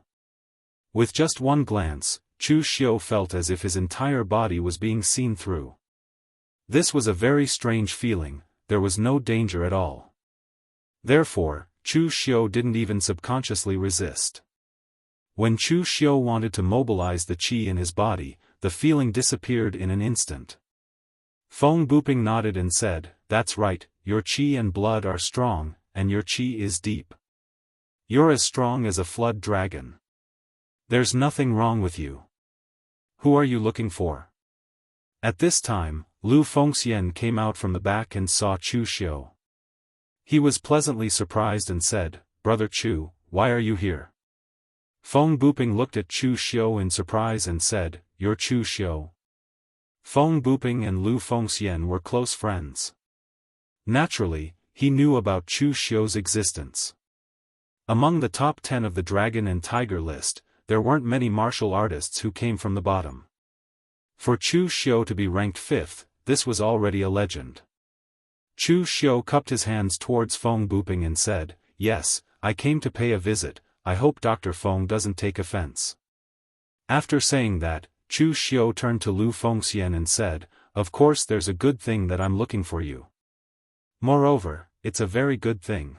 With just one glance, Chu Xiu felt as if his entire body was being seen through. This was a very strange feeling, there was no danger at all. Therefore, Chu Xiu didn't even subconsciously resist. When Chu Xiu wanted to mobilize the qi in his body, the feeling disappeared in an instant. Feng Buping nodded and said, "That's right, your qi and blood are strong, and your qi is deep. You're as strong as a flood dragon. There's nothing wrong with you. Who are you looking for?" At this time, Lu Fengxian came out from the back and saw Chu Xiu. He was pleasantly surprised and said, "Brother Chu, why are you here?" Feng Buping looked at Chu Xiu in surprise and said, "You're Chu Xiu." Feng Buping and Lu Fengxian were close friends. Naturally, he knew about Chu Xiu's existence. Among the top 10 of the Dragon and Tiger list, there weren't many martial artists who came from the bottom. For Chu Xiu to be ranked 5th, this was already a legend. Chu Xiu cupped his hands towards Feng Buping and said, "Yes, I came to pay a visit, I hope Dr. Feng doesn't take offense." After saying that, Chu Xiu turned to Lu Fengxian and said, "Of course there's a good thing that I'm looking for you. Moreover, it's a very good thing."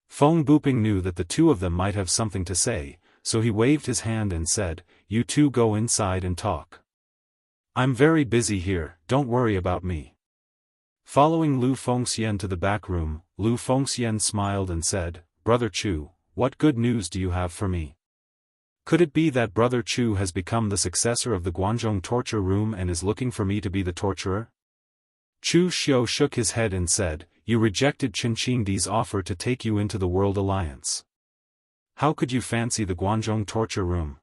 Feng Buping knew that the two of them might have something to say, so he waved his hand and said, "You two go inside and talk. I'm very busy here, don't worry about me." Following Lu Fengxian to the back room, Lu Fengxian smiled and said, "Brother Chu, what good news do you have for me? Could it be that Brother Chu has become the successor of the Guanzhong torture room and is looking for me to be the torturer?" Chu Xiu shook his head and said, "You rejected Qinqingdi's offer to take you into the World Alliance. How could you fancy the Guanzhong torture room?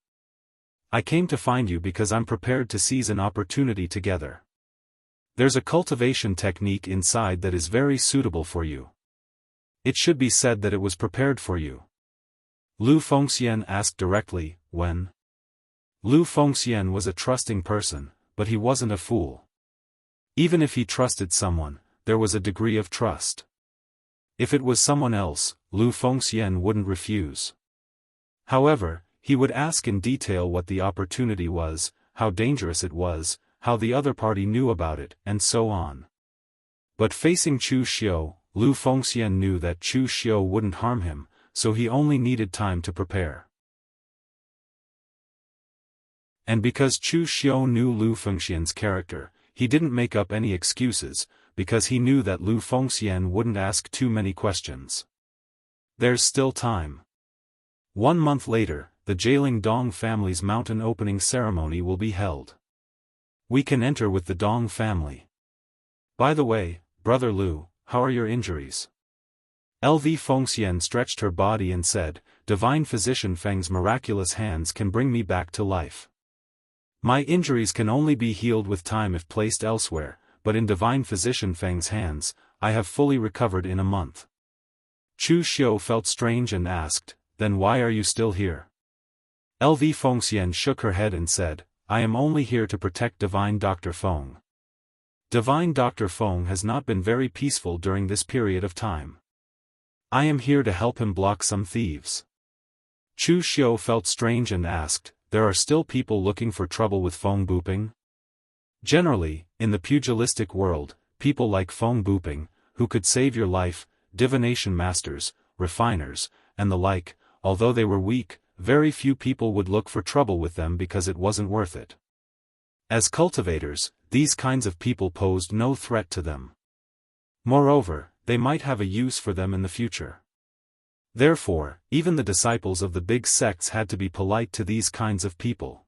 I came to find you because I'm prepared to seize an opportunity together. There's a cultivation technique inside that is very suitable for you. It should be said that it was prepared for you." Lu Fengxian asked directly, "When?" Lu Fengxian was a trusting person, but he wasn't a fool. Even if he trusted someone, there was a degree of trust. If it was someone else, Lu Fengxian wouldn't refuse. However, he would ask in detail what the opportunity was, how dangerous it was, how the other party knew about it, and so on. But facing Chu Xiu, Lu Fengxian knew that Chu Xiu wouldn't harm him, so he only needed time to prepare. And because Chu Xiu knew Lu Fengxian's character, he didn't make up any excuses, because he knew that Lu Fengxian wouldn't ask too many questions. There's still time. 1 month later, the Jialing Dong family's mountain opening ceremony will be held. We can enter with the Dong family. By the way, Brother Lu, how are your injuries? LV Fengxian stretched her body and said, "Divine Physician Feng's miraculous hands can bring me back to life. My injuries can only be healed with time if placed elsewhere, but in Divine Physician Feng's hands, I have fully recovered in a month." Chu Xiu felt strange and asked, "Then why are you still here?" LV Fengxian shook her head and said, "I am only here to protect Divine Dr. Feng. Divine Dr. Feng has not been very peaceful during this period of time. I am here to help him block some thieves." Chu Xiu felt strange and asked, "There are still people looking for trouble with Feng Buping?" Generally, in the pugilistic world, people like Feng Buping, who could save your life, divination masters, refiners, and the like, although they were weak, very few people would look for trouble with them because it wasn't worth it. As cultivators, these kinds of people posed no threat to them. Moreover, they might have a use for them in the future. Therefore, even the disciples of the big sects had to be polite to these kinds of people.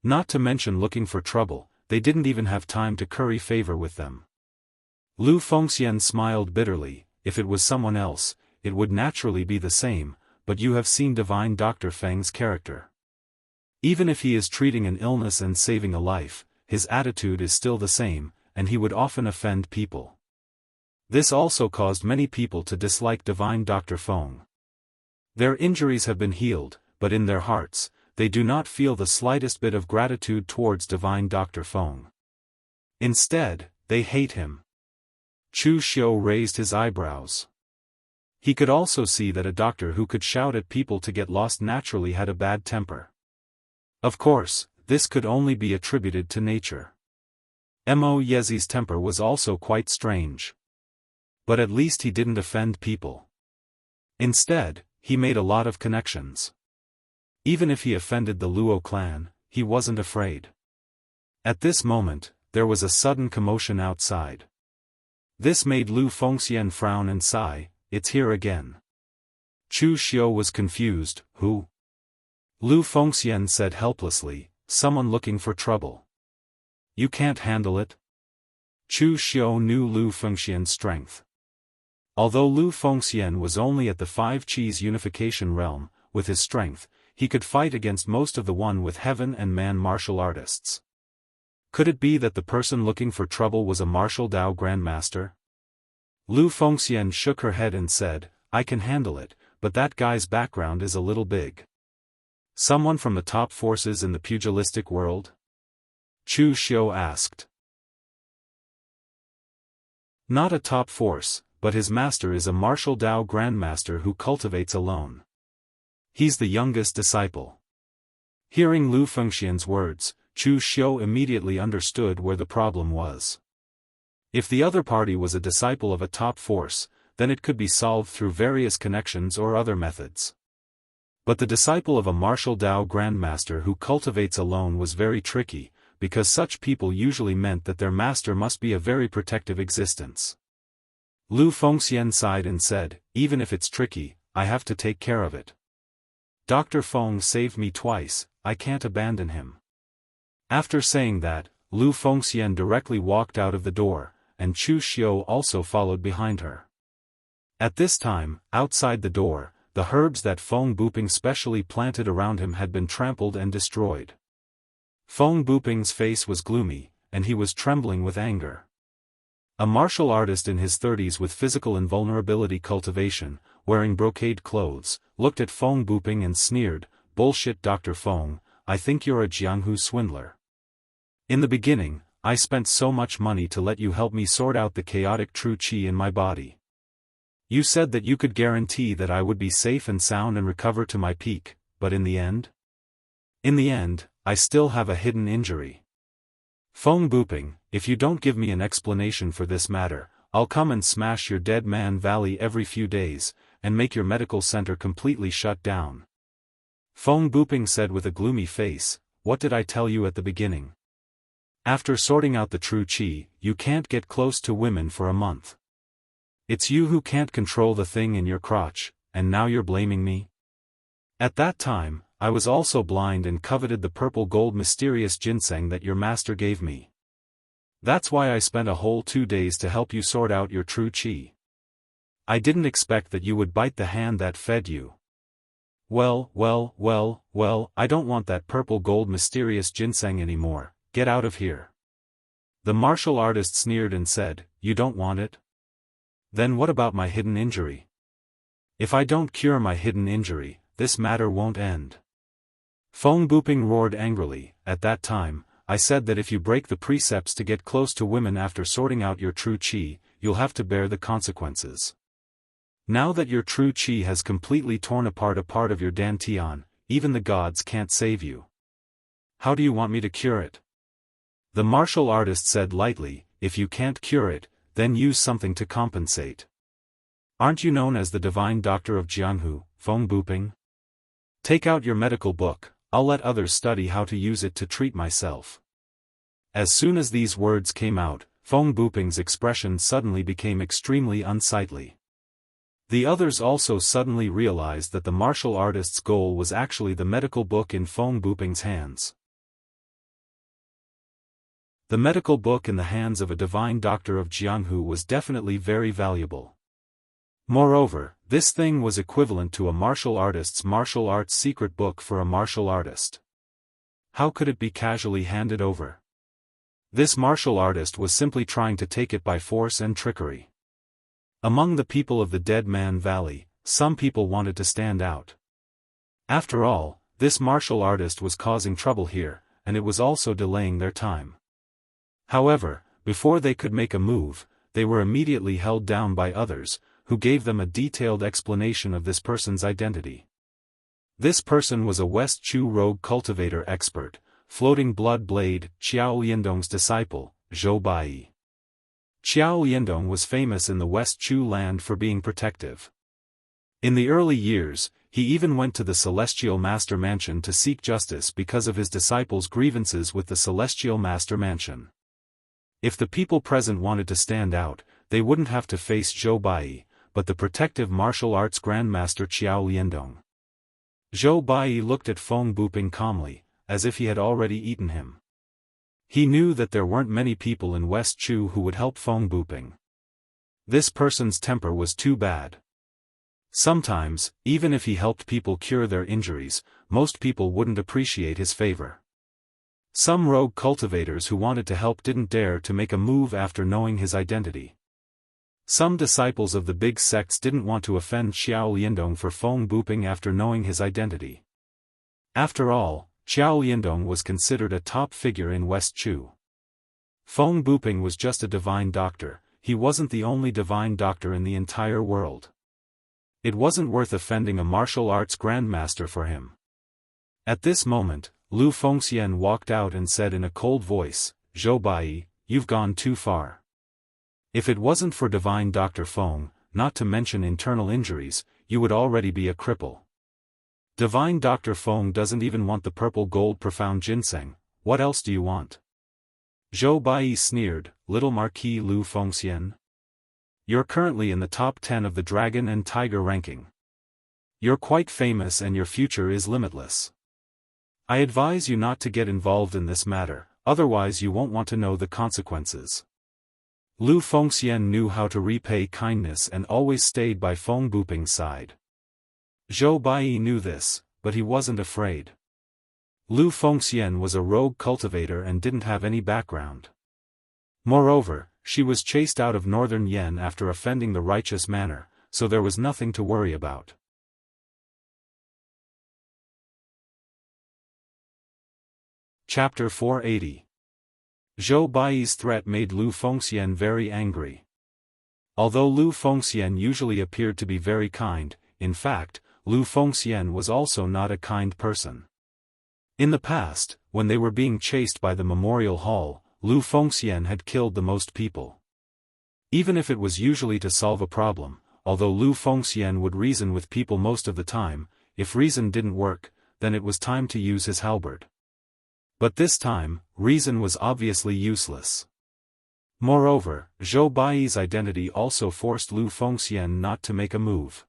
Not to mention looking for trouble, they didn't even have time to curry favor with them. Lu Fengxian smiled bitterly. If it was someone else, it would naturally be the same, but you have seen Divine Dr. Feng's character. Even if he is treating an illness and saving a life, his attitude is still the same, and he would often offend people. This also caused many people to dislike Divine Dr. Feng. Their injuries have been healed, but in their hearts, they do not feel the slightest bit of gratitude towards Divine Dr. Feng. Instead, they hate him. Chu Xiu raised his eyebrows. He could also see that a doctor who could shout at people to get lost naturally had a bad temper. Of course, this could only be attributed to nature. Mo Yezi's temper was also quite strange. But at least he didn't offend people. Instead, he made a lot of connections. Even if he offended the Luo clan, he wasn't afraid. At this moment, there was a sudden commotion outside. This made Lu Fengxian frown and sigh, "It's here again." Chu Xiu was confused, "Who?" Lu Fengxian said helplessly, "Someone looking for trouble. You can't handle it?" Chu Xiu knew Lu Fengxian's strength. Although Lu Fengxian was only at the 5 Qis unification realm, with his strength, he could fight against most of the one with heaven and man martial artists. Could it be that the person looking for trouble was a martial Dao grandmaster? Lu Fengxian shook her head and said, "I can handle it, but that guy's background is a little big." "Someone from the top forces in the pugilistic world?" Chu Xiu asked. "Not a top force, but his master is a martial Dao grandmaster who cultivates alone. He's the youngest disciple." Hearing Lu Fengxian's words, Chu Xiu immediately understood where the problem was. If the other party was a disciple of a top force, then it could be solved through various connections or other methods. But the disciple of a martial Dao grandmaster who cultivates alone was very tricky, because such people usually meant that their master must be a very protective existence. Lu Fengxian sighed and said, "Even if it's tricky, I have to take care of it. Dr. Feng saved me twice, I can't abandon him." After saying that, Lu Fengxian directly walked out of the door, and Chu Xiu also followed behind her. At this time, outside the door, the herbs that Feng Buping specially planted around him had been trampled and destroyed. Feng Buping's face was gloomy, and he was trembling with anger. A martial artist in his 30s with physical invulnerability cultivation, wearing brocade clothes, looked at Feng Buping and sneered, "Bullshit, Dr. Feng, I think you're a Jianghu swindler. In the beginning, I spent so much money to let you help me sort out the chaotic true qi in my body. You said that you could guarantee that I would be safe and sound and recover to my peak, but in the end? In the end, I still have a hidden injury. Feng Buping, if you don't give me an explanation for this matter, I'll come and smash your Dead Man Valley every few days, and make your medical center completely shut down." Feng Buping said with a gloomy face, "What did I tell you at the beginning? After sorting out the true qi, you can't get close to women for a month. It's you who can't control the thing in your crotch, and now you're blaming me? At that time, I was also blind and coveted the purple gold mysterious ginseng that your master gave me. That's why I spent a whole 2 days to help you sort out your true qi. I didn't expect that you would bite the hand that fed you. Well, I don't want that purple gold mysterious ginseng anymore, get out of here." The martial artist sneered and said, "You don't want it? Then what about my hidden injury? If I don't cure my hidden injury, this matter won't end." Feng Buping roared angrily, "At that time, I said that if you break the precepts to get close to women after sorting out your true qi, you'll have to bear the consequences. Now that your true qi has completely torn apart a part of your dantian, even the gods can't save you. How do you want me to cure it?" The martial artist said lightly, "If you can't cure it, then use something to compensate. Aren't you known as the divine doctor of Jianghu, Feng Buping? Take out your medical book, I'll let others study how to use it to treat myself." As soon as these words came out, Feng Buping's expression suddenly became extremely unsightly. The others also suddenly realized that the martial artist's goal was actually the medical book in Feng Buping's hands. The medical book in the hands of a divine doctor of Jianghu was definitely very valuable. Moreover, this thing was equivalent to a martial artist's martial arts secret book for a martial artist. How could it be casually handed over? This martial artist was simply trying to take it by force and trickery. Among the people of the Dead Man Valley, some people wanted to stand out. After all, this martial artist was causing trouble here, and it was also delaying their time. However, before they could make a move, they were immediately held down by others, who gave them a detailed explanation of this person's identity. This person was a West Chu rogue cultivator expert, Floating Blood Blade, Qiao Liandong's disciple, Zhou Bai. Qiao Liandong was famous in the West Chu land for being protective. In the early years, he even went to the Celestial Master Mansion to seek justice because of his disciples' grievances with the Celestial Master Mansion. If the people present wanted to stand out, they wouldn't have to face Zhou Bai, but the protective martial arts grandmaster Qiao Liandong. Zhou Bai looked at Feng Buping calmly, as if he had already eaten him. He knew that there weren't many people in West Chu who would help Feng Buping. This person's temper was too bad. Sometimes, even if he helped people cure their injuries, most people wouldn't appreciate his favor. Some rogue cultivators who wanted to help didn't dare to make a move after knowing his identity. Some disciples of the big sects didn't want to offend Qiao Liandong for Feng Buping after knowing his identity. After all, Qiao Liandong was considered a top figure in West Chu. Feng Buping was just a divine doctor, he wasn't the only divine doctor in the entire world. It wasn't worth offending a martial arts grandmaster for him. At this moment, Lu Fengxian walked out and said in a cold voice, "Zhou Bai, you've gone too far. If it wasn't for divine Dr. Feng, not to mention internal injuries, you would already be a cripple. Divine Dr. Feng doesn't even want the purple gold profound ginseng, what else do you want?" Zhou Bai sneered, "Little Marquis Lu Fengxian. You're currently in the top 10 of the Dragon and Tiger ranking. You're quite famous and your future is limitless. I advise you not to get involved in this matter, otherwise you won't want to know the consequences." Lu Fengxian knew how to repay kindness and always stayed by Feng Buping's side. Zhou Baiyi knew this, but he wasn't afraid. Lu Fengxian was a rogue cultivator and didn't have any background. Moreover, she was chased out of northern Yen after offending the righteous manor, so there was nothing to worry about. Chapter 480. Zhou Baiyi's threat made Lu Fengxian very angry. Although Lu Fengxian usually appeared to be very kind, in fact, Lu Fengxian was also not a kind person. In the past, when they were being chased by the memorial hall, Lu Fengxian had killed the most people. Even if it was usually to solve a problem, although Lu Fengxian would reason with people most of the time, if reason didn't work, then it was time to use his halberd. But this time, reason was obviously useless. Moreover, Zhou Baiyi's identity also forced Lu Fengxian not to make a move.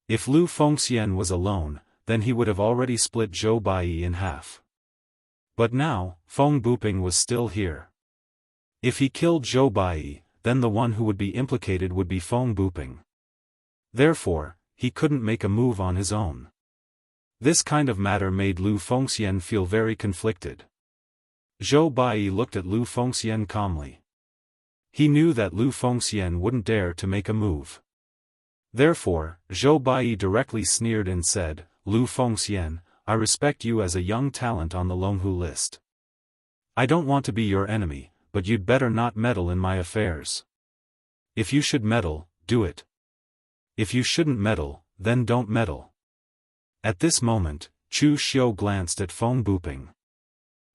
If Lu Fengxian was alone, then he would have already split Zhou Baiyi in half. But now, Feng Buping was still here. If he killed Zhou Baiyi, then the one who would be implicated would be Feng Buping. Therefore, he couldn't make a move on his own. This kind of matter made Lu Fengxian feel very conflicted. Zhou Baiyi looked at Lu Fengxian calmly. He knew that Lu Fengxian wouldn't dare to make a move. Therefore, Zhou Baiyi directly sneered and said, "Lu Fengxian, I respect you as a young talent on the Longhu list. I don't want to be your enemy, but you'd better not meddle in my affairs. If you should meddle, do it. If you shouldn't meddle, then don't meddle." At this moment, Chu Xiu glanced at Feng Buping.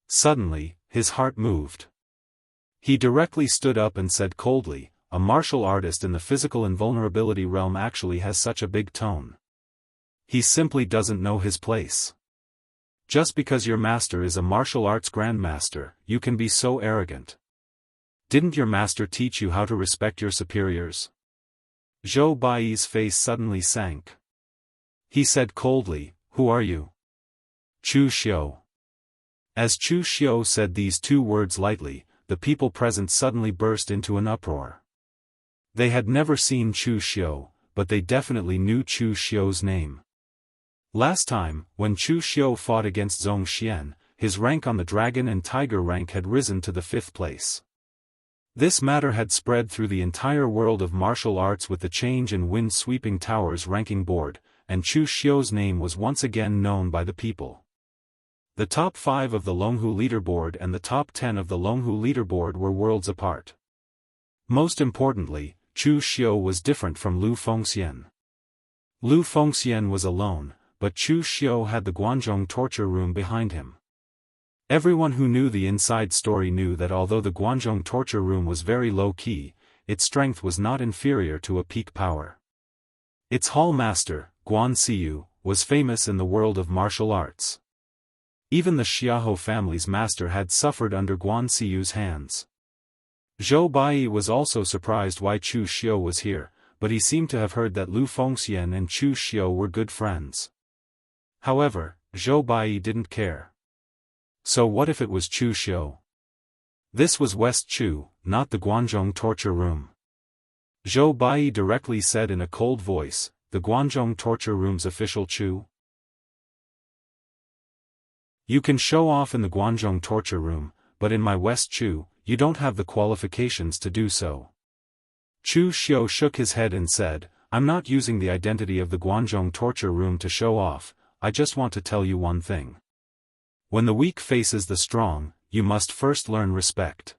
Suddenly, his heart moved. He directly stood up and said coldly, "A martial artist in the physical invulnerability realm actually has such a big tone. He simply doesn't know his place. Just because your master is a martial arts grandmaster, you can be so arrogant. Didn't your master teach you how to respect your superiors?" Zhou Baiyi's face suddenly sank. He said coldly, "Who are you?" "Chu Xiu." As Chu Xiu said these two words lightly, the people present suddenly burst into an uproar. They had never seen Chu Xiu, but they definitely knew Chu Xiu's name. Last time, when Chu Xiu fought against Zhong Xian, his rank on the dragon and tiger rank had risen to the 5th place. This matter had spread through the entire world of martial arts with the change in wind-sweeping towers ranking board, and Chu Xiu's name was once again known by the people. The top 5 of the Longhu leaderboard and the top 10 of the Longhu leaderboard were worlds apart. Most importantly, Chu Xiu was different from Lu Fengxian. Lu Fengxian was alone, but Chu Xiu had the Guanzhong torture room behind him. Everyone who knew the inside story knew that although the Guanzhong torture room was very low-key, its strength was not inferior to a peak power. Its hall master, Guan Siyu, was famous in the world of martial arts. Even the Xiahou family's master had suffered under Guan Siyu's hands. Zhou Baiyi was also surprised why Chu Xiu was here, but he seemed to have heard that Lu Fengxian and Chu Xiu were good friends. However, Zhou Baiyi didn't care. So what if it was Chu Xiu? This was West Chu, not the Guanzhong torture room. Zhou Baiyi directly said in a cold voice, "The Guanzhong torture room's official Chu? You can show off in the Guanzhong torture room, but in my West Chu, you don't have the qualifications to do so." Chu Xiu shook his head and said, "I'm not using the identity of the Guanzhong torture room to show off, I just want to tell you one thing. When the weak faces the strong, you must first learn respect.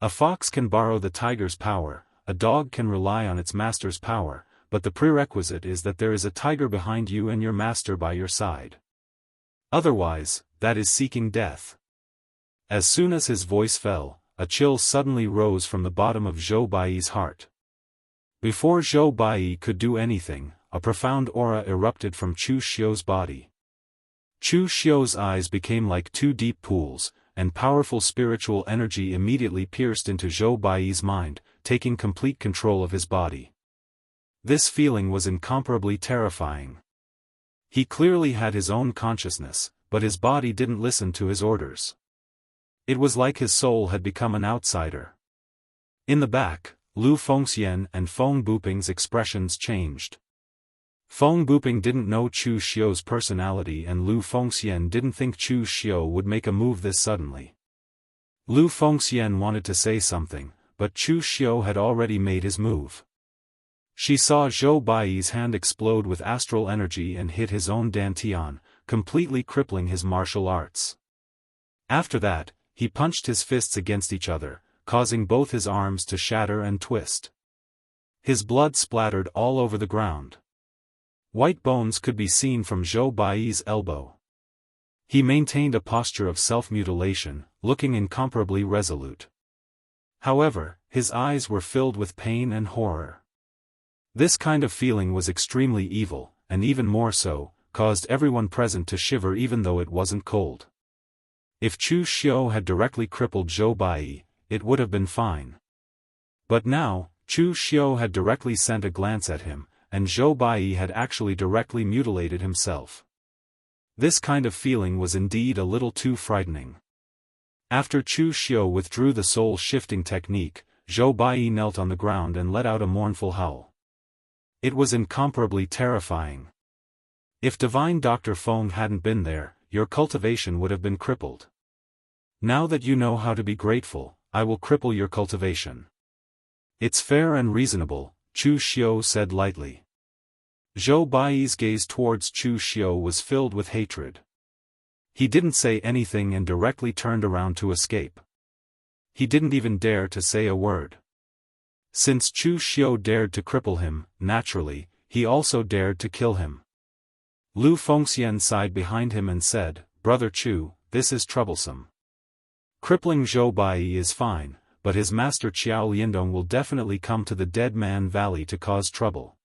A fox can borrow the tiger's power, a dog can rely on its master's power, but the prerequisite is that there is a tiger behind you and your master by your side. Otherwise, that is seeking death." As soon as his voice fell, a chill suddenly rose from the bottom of Zhou Baiyi's heart. Before Zhou Baiyi could do anything, a profound aura erupted from Chu Xiu's body. Chu Xiu's eyes became like two deep pools, and powerful spiritual energy immediately pierced into Zhou Baiyi's mind, taking complete control of his body. This feeling was incomparably terrifying. He clearly had his own consciousness, but his body didn't listen to his orders. It was like his soul had become an outsider. In the back, Lu Fengxian and Feng Buping's expressions changed. Feng Buping didn't know Chu Xiu's personality and Lu Fengxian didn't think Chu Xiu would make a move this suddenly. Lu Fengxian wanted to say something, but Chu Xiu had already made his move. She saw Zhou Baiyi's hand explode with astral energy and hit his own dantian, completely crippling his martial arts. After that, he punched his fists against each other, causing both his arms to shatter and twist. His blood splattered all over the ground. White bones could be seen from Zhou Baiyi's elbow. He maintained a posture of self-mutilation, looking incomparably resolute. However, his eyes were filled with pain and horror. This kind of feeling was extremely evil, and even more so, caused everyone present to shiver even though it wasn't cold. If Chu Xiu had directly crippled Zhou Baiyi, it would have been fine. But now, Chu Xiu had directly sent a glance at him, and Zhou Baiyi had actually directly mutilated himself. This kind of feeling was indeed a little too frightening. After Chu Xiu withdrew the soul-shifting technique, Zhou Baiyi knelt on the ground and let out a mournful howl. It was incomparably terrifying. If Divine Dr. Feng hadn't been there, your cultivation would have been crippled. Now that you know how to be grateful, I will cripple your cultivation. It's fair and reasonable, Chu Xiu said lightly. Zhou Baiyi's gaze towards Chu Xiu was filled with hatred. He didn't say anything and directly turned around to escape. He didn't even dare to say a word. Since Chu Xiu dared to cripple him, naturally, he also dared to kill him. Lu Fengxian sighed behind him and said, "Brother Chu, this is troublesome. Crippling Zhou Baiyi is fine, but his master Qiao Liandong will definitely come to the Dead Man Valley to cause trouble.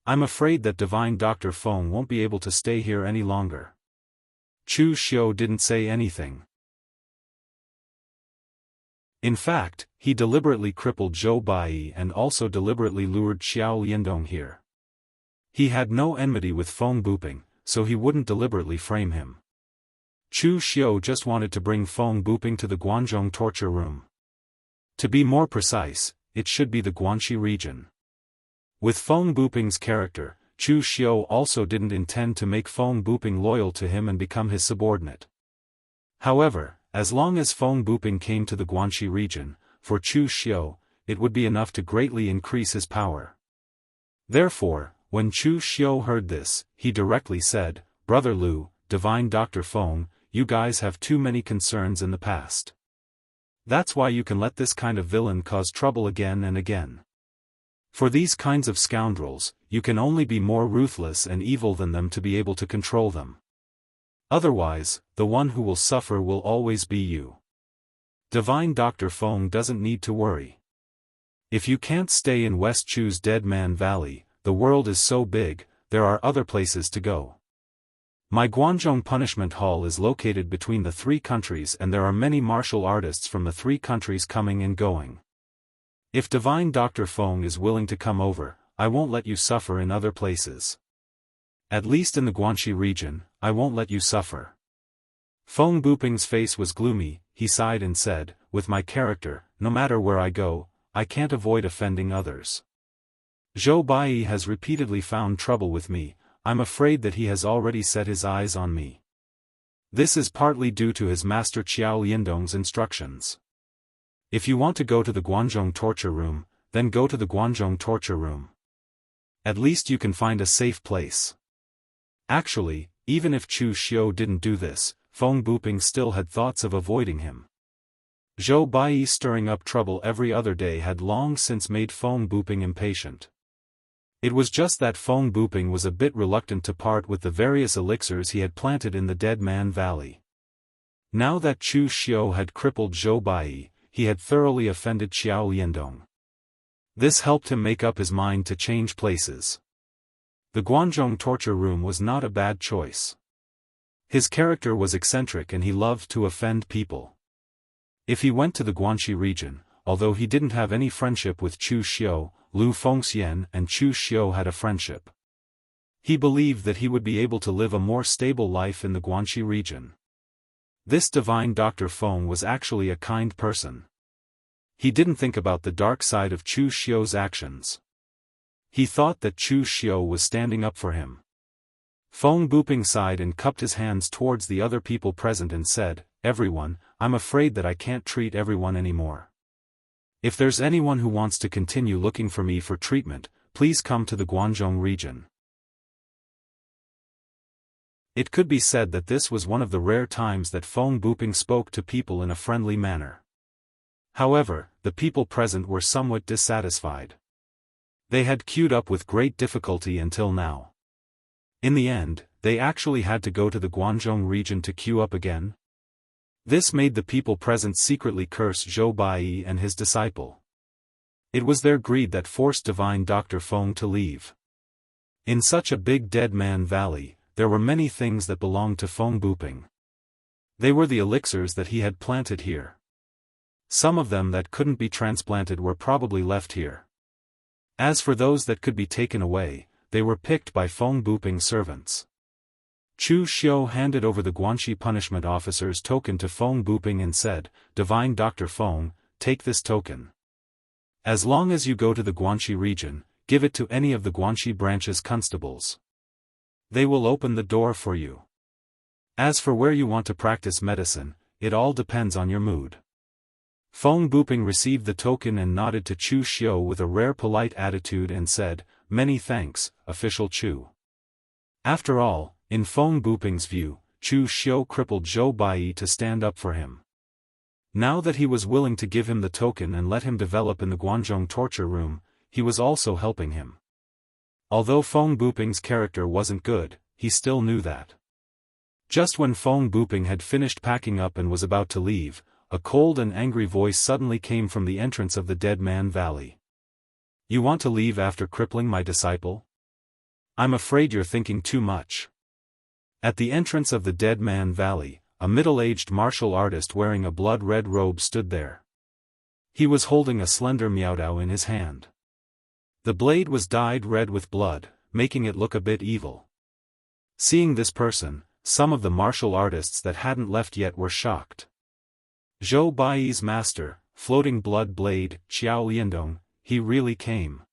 I'm afraid that Divine Dr. Feng won't be able to stay here any longer." Chu Xiu didn't say anything. In fact, he deliberately crippled Zhou Baiyi and also deliberately lured Qiao Liandong here. He had no enmity with Feng Buping, so he wouldn't deliberately frame him. Chu Xiu just wanted to bring Feng Buping to the Guanzhong torture room. To be more precise, it should be the Guanxi region. With Feng Buping's character, Chu Xiu also didn't intend to make Feng Buping loyal to him and become his subordinate. However, as long as Feng Buping came to the Guanxi region, for Chu Xiu, it would be enough to greatly increase his power. Therefore, when Chu Xiu heard this, he directly said, "Brother Lu, Divine Dr. Feng, you guys have too many concerns in the past. That's why you can let this kind of villain cause trouble again and again. For these kinds of scoundrels, you can only be more ruthless and evil than them to be able to control them. Otherwise, the one who will suffer will always be you. Divine Dr. Feng doesn't need to worry. If you can't stay in West Chu's Dead Man Valley, the world is so big, there are other places to go. My Guanzhong Punishment Hall is located between the three countries and there are many martial artists from the three countries coming and going. If Divine Dr. Feng is willing to come over, I won't let you suffer in other places. At least in the Guanxi region, I won't let you suffer." Feng Buping's face was gloomy. He sighed and said, "With my character, no matter where I go, I can't avoid offending others. Zhou Baiyi has repeatedly found trouble with me. I'm afraid that he has already set his eyes on me. This is partly due to his master Qiao Liandong's instructions. If you want to go to the Guanzhong torture room, then go to the Guanzhong torture room. At least you can find a safe place." Actually, even if Chu Xiu didn't do this, Feng Buping still had thoughts of avoiding him. Zhou Baiyi stirring up trouble every other day had long since made Feng Buping impatient. It was just that Feng Buping was a bit reluctant to part with the various elixirs he had planted in the Dead Man Valley. Now that Chu Xiu had crippled Zhou Baiyi, he had thoroughly offended Qiao Liandong. This helped him make up his mind to change places. The Guanzhong torture room was not a bad choice. His character was eccentric and he loved to offend people. If he went to the Guanxi region, although he didn't have any friendship with Chu Xiu, Lu Fengxian and Chu Xiu had a friendship. He believed that he would be able to live a more stable life in the Guanxi region. This Divine Dr. Feng was actually a kind person. He didn't think about the dark side of Chu Xiu's actions. He thought that Chu Xiu was standing up for him. Feng Buping sighed and cupped his hands towards the other people present and said, "Everyone, I'm afraid that I can't treat everyone anymore. If there's anyone who wants to continue looking for me for treatment, please come to the Guangzhou region." It could be said that this was one of the rare times that Feng Buping spoke to people in a friendly manner. However, the people present were somewhat dissatisfied. They had queued up with great difficulty until now. In the end, they actually had to go to the Guangzhou region to queue up again. This made the people present secretly curse Zhou Baiyi and his disciple. It was their greed that forced divine Dr. Feng to leave. In such a big dead man valley, there were many things that belonged to Feng Buping. They were the elixirs that he had planted here. Some of them that couldn't be transplanted were probably left here. As for those that could be taken away, they were picked by Feng Buping's servants. Chu Xiu handed over the Guanxi punishment officer's token to Feng Buping and said, "Divine Dr. Feng, take this token. As long as you go to the Guanxi region, give it to any of the Guanxi branch's constables. They will open the door for you. As for where you want to practice medicine, it all depends on your mood." Feng Buping received the token and nodded to Chu Xiu with a rare polite attitude and said, "Many thanks, Official Chu." After all, in Feng Buping's view, Chu Xiu crippled Zhou Baiyi to stand up for him. Now that he was willing to give him the token and let him develop in the Guangzhou torture room, he was also helping him. Although Feng Buping's character wasn't good, he still knew that. Just when Feng Buping had finished packing up and was about to leave, a cold and angry voice suddenly came from the entrance of the Dead Man Valley. "You want to leave after crippling my disciple? I'm afraid you're thinking too much." At the entrance of the Dead Man Valley, a middle-aged martial artist wearing a blood-red robe stood there. He was holding a slender miaodao in his hand. The blade was dyed red with blood, making it look a bit evil. Seeing this person, some of the martial artists that hadn't left yet were shocked. Zhou Baiyi's master, floating blood blade, Xiao Liandong, he really came.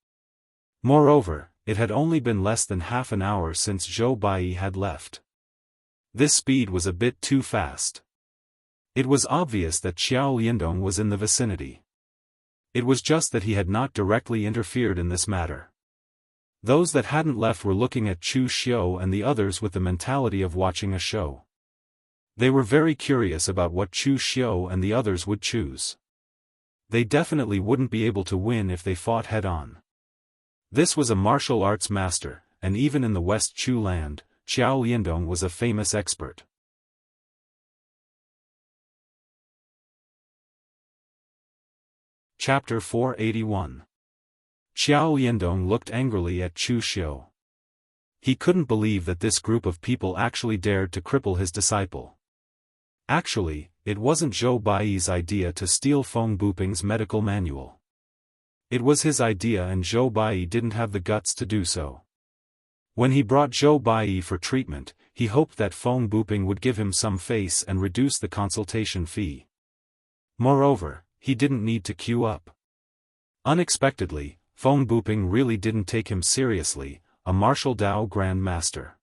Moreover, it had only been less than half an hour since Zhou Baiyi had left. This speed was a bit too fast. It was obvious that Xiao Liandong was in the vicinity. It was just that he had not directly interfered in this matter. Those that hadn't left were looking at Chu Xiu and the others with the mentality of watching a show. They were very curious about what Chu Xiu and the others would choose. They definitely wouldn't be able to win if they fought head-on. This was a martial arts master, and even in the West Chu land, Xiao Liandong was a famous expert. Chapter 481. Xiao Liandong looked angrily at Chu Xiu. He couldn't believe that this group of people actually dared to cripple his disciple. Actually, it wasn't Zhou Baiyi's idea to steal Feng Buping's medical manual. It was his idea and Zhou Baiyi didn't have the guts to do so. When he brought Zhou Baiyi for treatment, he hoped that Feng Buping would give him some face and reduce the consultation fee. Moreover, he didn't need to queue up. Unexpectedly, Feng Buping really didn't take him seriously, a martial Dao Grand Master.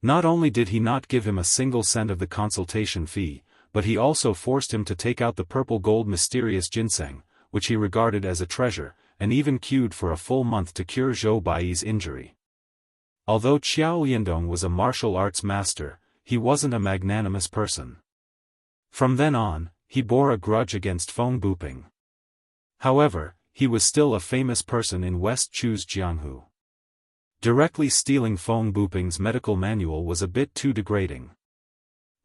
Not only did he not give him a single cent of the consultation fee, but he also forced him to take out the purple gold mysterious ginseng, which he regarded as a treasure, and even queued for a full month to cure Zhou Baiyi's injury. Although Xiao Liandong was a martial arts master, he wasn't a magnanimous person. From then on, he bore a grudge against Feng Buping. However, he was still a famous person in West Chu's Jianghu. Directly stealing Feng Buping's medical manual was a bit too degrading.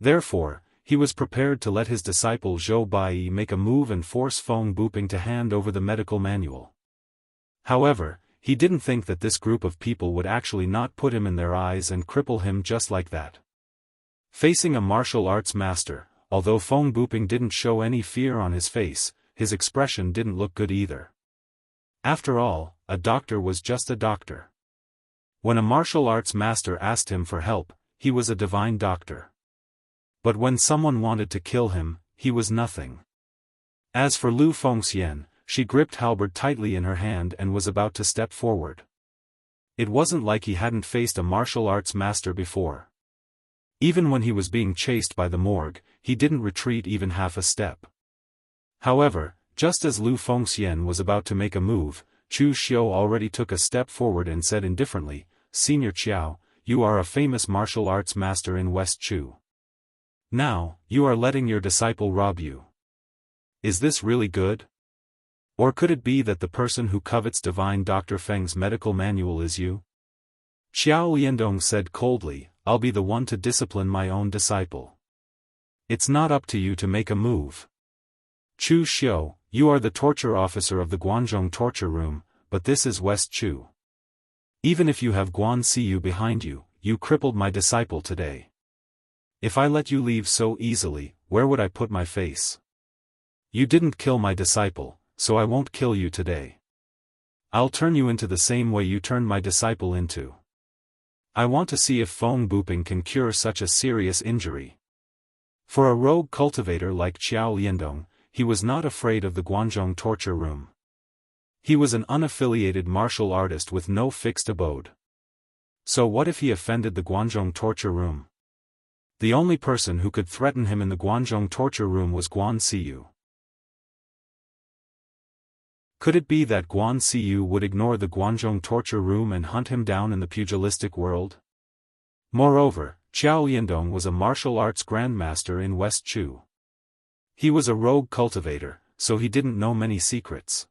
Therefore, he was prepared to let his disciple Zhou Baiyi make a move and force Feng Buping to hand over the medical manual. However, he didn't think that this group of people would actually not put him in their eyes and cripple him just like that. Facing a martial arts master, although Feng Buping didn't show any fear on his face, his expression didn't look good either. After all, a doctor was just a doctor. When a martial arts master asked him for help, he was a divine doctor. But when someone wanted to kill him, he was nothing. As for Lu Fengxian, she gripped halberd tightly in her hand and was about to step forward. It wasn't like he hadn't faced a martial arts master before. Even when he was being chased by the morgue, he didn't retreat even half a step. However, just as Lu Fengxian was about to make a move, Chu Xiu already took a step forward and said indifferently, "Senior Qiao, you are a famous martial arts master in West Chu. Now, you are letting your disciple rob you. Is this really good? Or could it be that the person who covets divine Dr. Feng's medical manual is you?" Xiao Liandong said coldly, "I'll be the one to discipline my own disciple. It's not up to you to make a move. Chu Xiu, you are the torture officer of the Guanzhong torture room, but this is West Chu. Even if you have Guan Siyu behind you, you crippled my disciple today. If I let you leave so easily, where would I put my face? You didn't kill my disciple, so I won't kill you today. I'll turn you into the same way you turned my disciple into. I want to see if Feng Buping can cure such a serious injury." For a rogue cultivator like Qiao Liandong, he was not afraid of the Guanzhong torture room. He was an unaffiliated martial artist with no fixed abode. So what if he offended the Guanzhong torture room? The only person who could threaten him in the Guanzhong torture room was Guan Siyu. Could it be that Guan Siyu would ignore the Guanzhong torture room and hunt him down in the pugilistic world? Moreover, Qiao Liandong was a martial arts grandmaster in West Chu. He was a rogue cultivator, so he didn't know many secrets.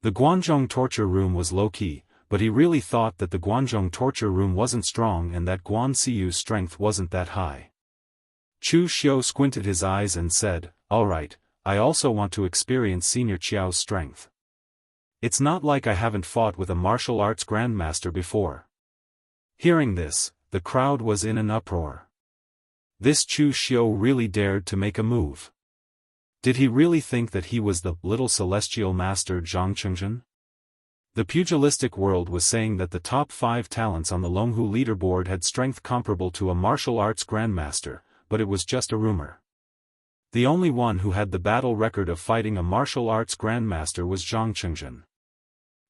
The Guanzhong torture room was low-key, but he really thought that the Guanzhong torture room wasn't strong and that Guan Siyu's strength wasn't that high. Chu Xiu squinted his eyes and said, "All right, I also want to experience Senior Qiao's strength. It's not like I haven't fought with a martial arts grandmaster before." Hearing this, the crowd was in an uproar. This Chu Xiu really dared to make a move. Did he really think that he was the little celestial master Zhang Chengzhen? The pugilistic world was saying that the top 5 talents on the Longhu leaderboard had strength comparable to a martial arts grandmaster, but it was just a rumor. The only one who had the battle record of fighting a martial arts grandmaster was Zhang Chengzhen.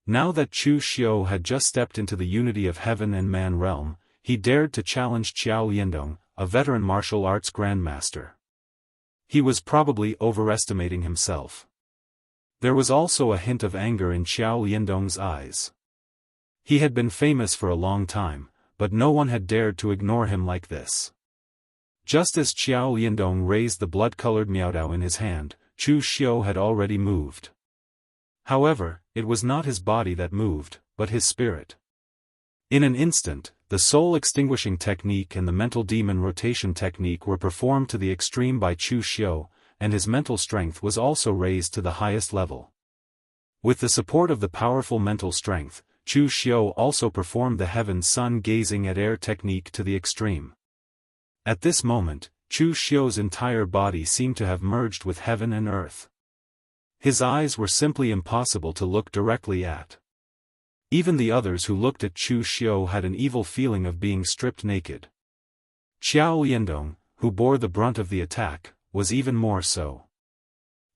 Now that Chu Xiu had just stepped into the unity of heaven and man realm, he dared to challenge Qiao Liandong, a veteran martial arts grandmaster. He was probably overestimating himself. There was also a hint of anger in Qiao Liandong's eyes. He had been famous for a long time, but no one had dared to ignore him like this. Just as Qiao Liandong raised the blood-colored miaodao in his hand, Chu Xiu had already moved. However, it was not his body that moved, but his spirit. In an instant, the soul-extinguishing technique and the mental demon rotation technique were performed to the extreme by Chu Xiu, and his mental strength was also raised to the highest level. With the support of the powerful mental strength, Chu Xiu also performed the heaven-sun gazing at air technique to the extreme. At this moment, Chu Xiu's entire body seemed to have merged with heaven and earth. His eyes were simply impossible to look directly at. Even the others who looked at Chu Xiu had an evil feeling of being stripped naked. Qiao Liandong, who bore the brunt of the attack, was even more so.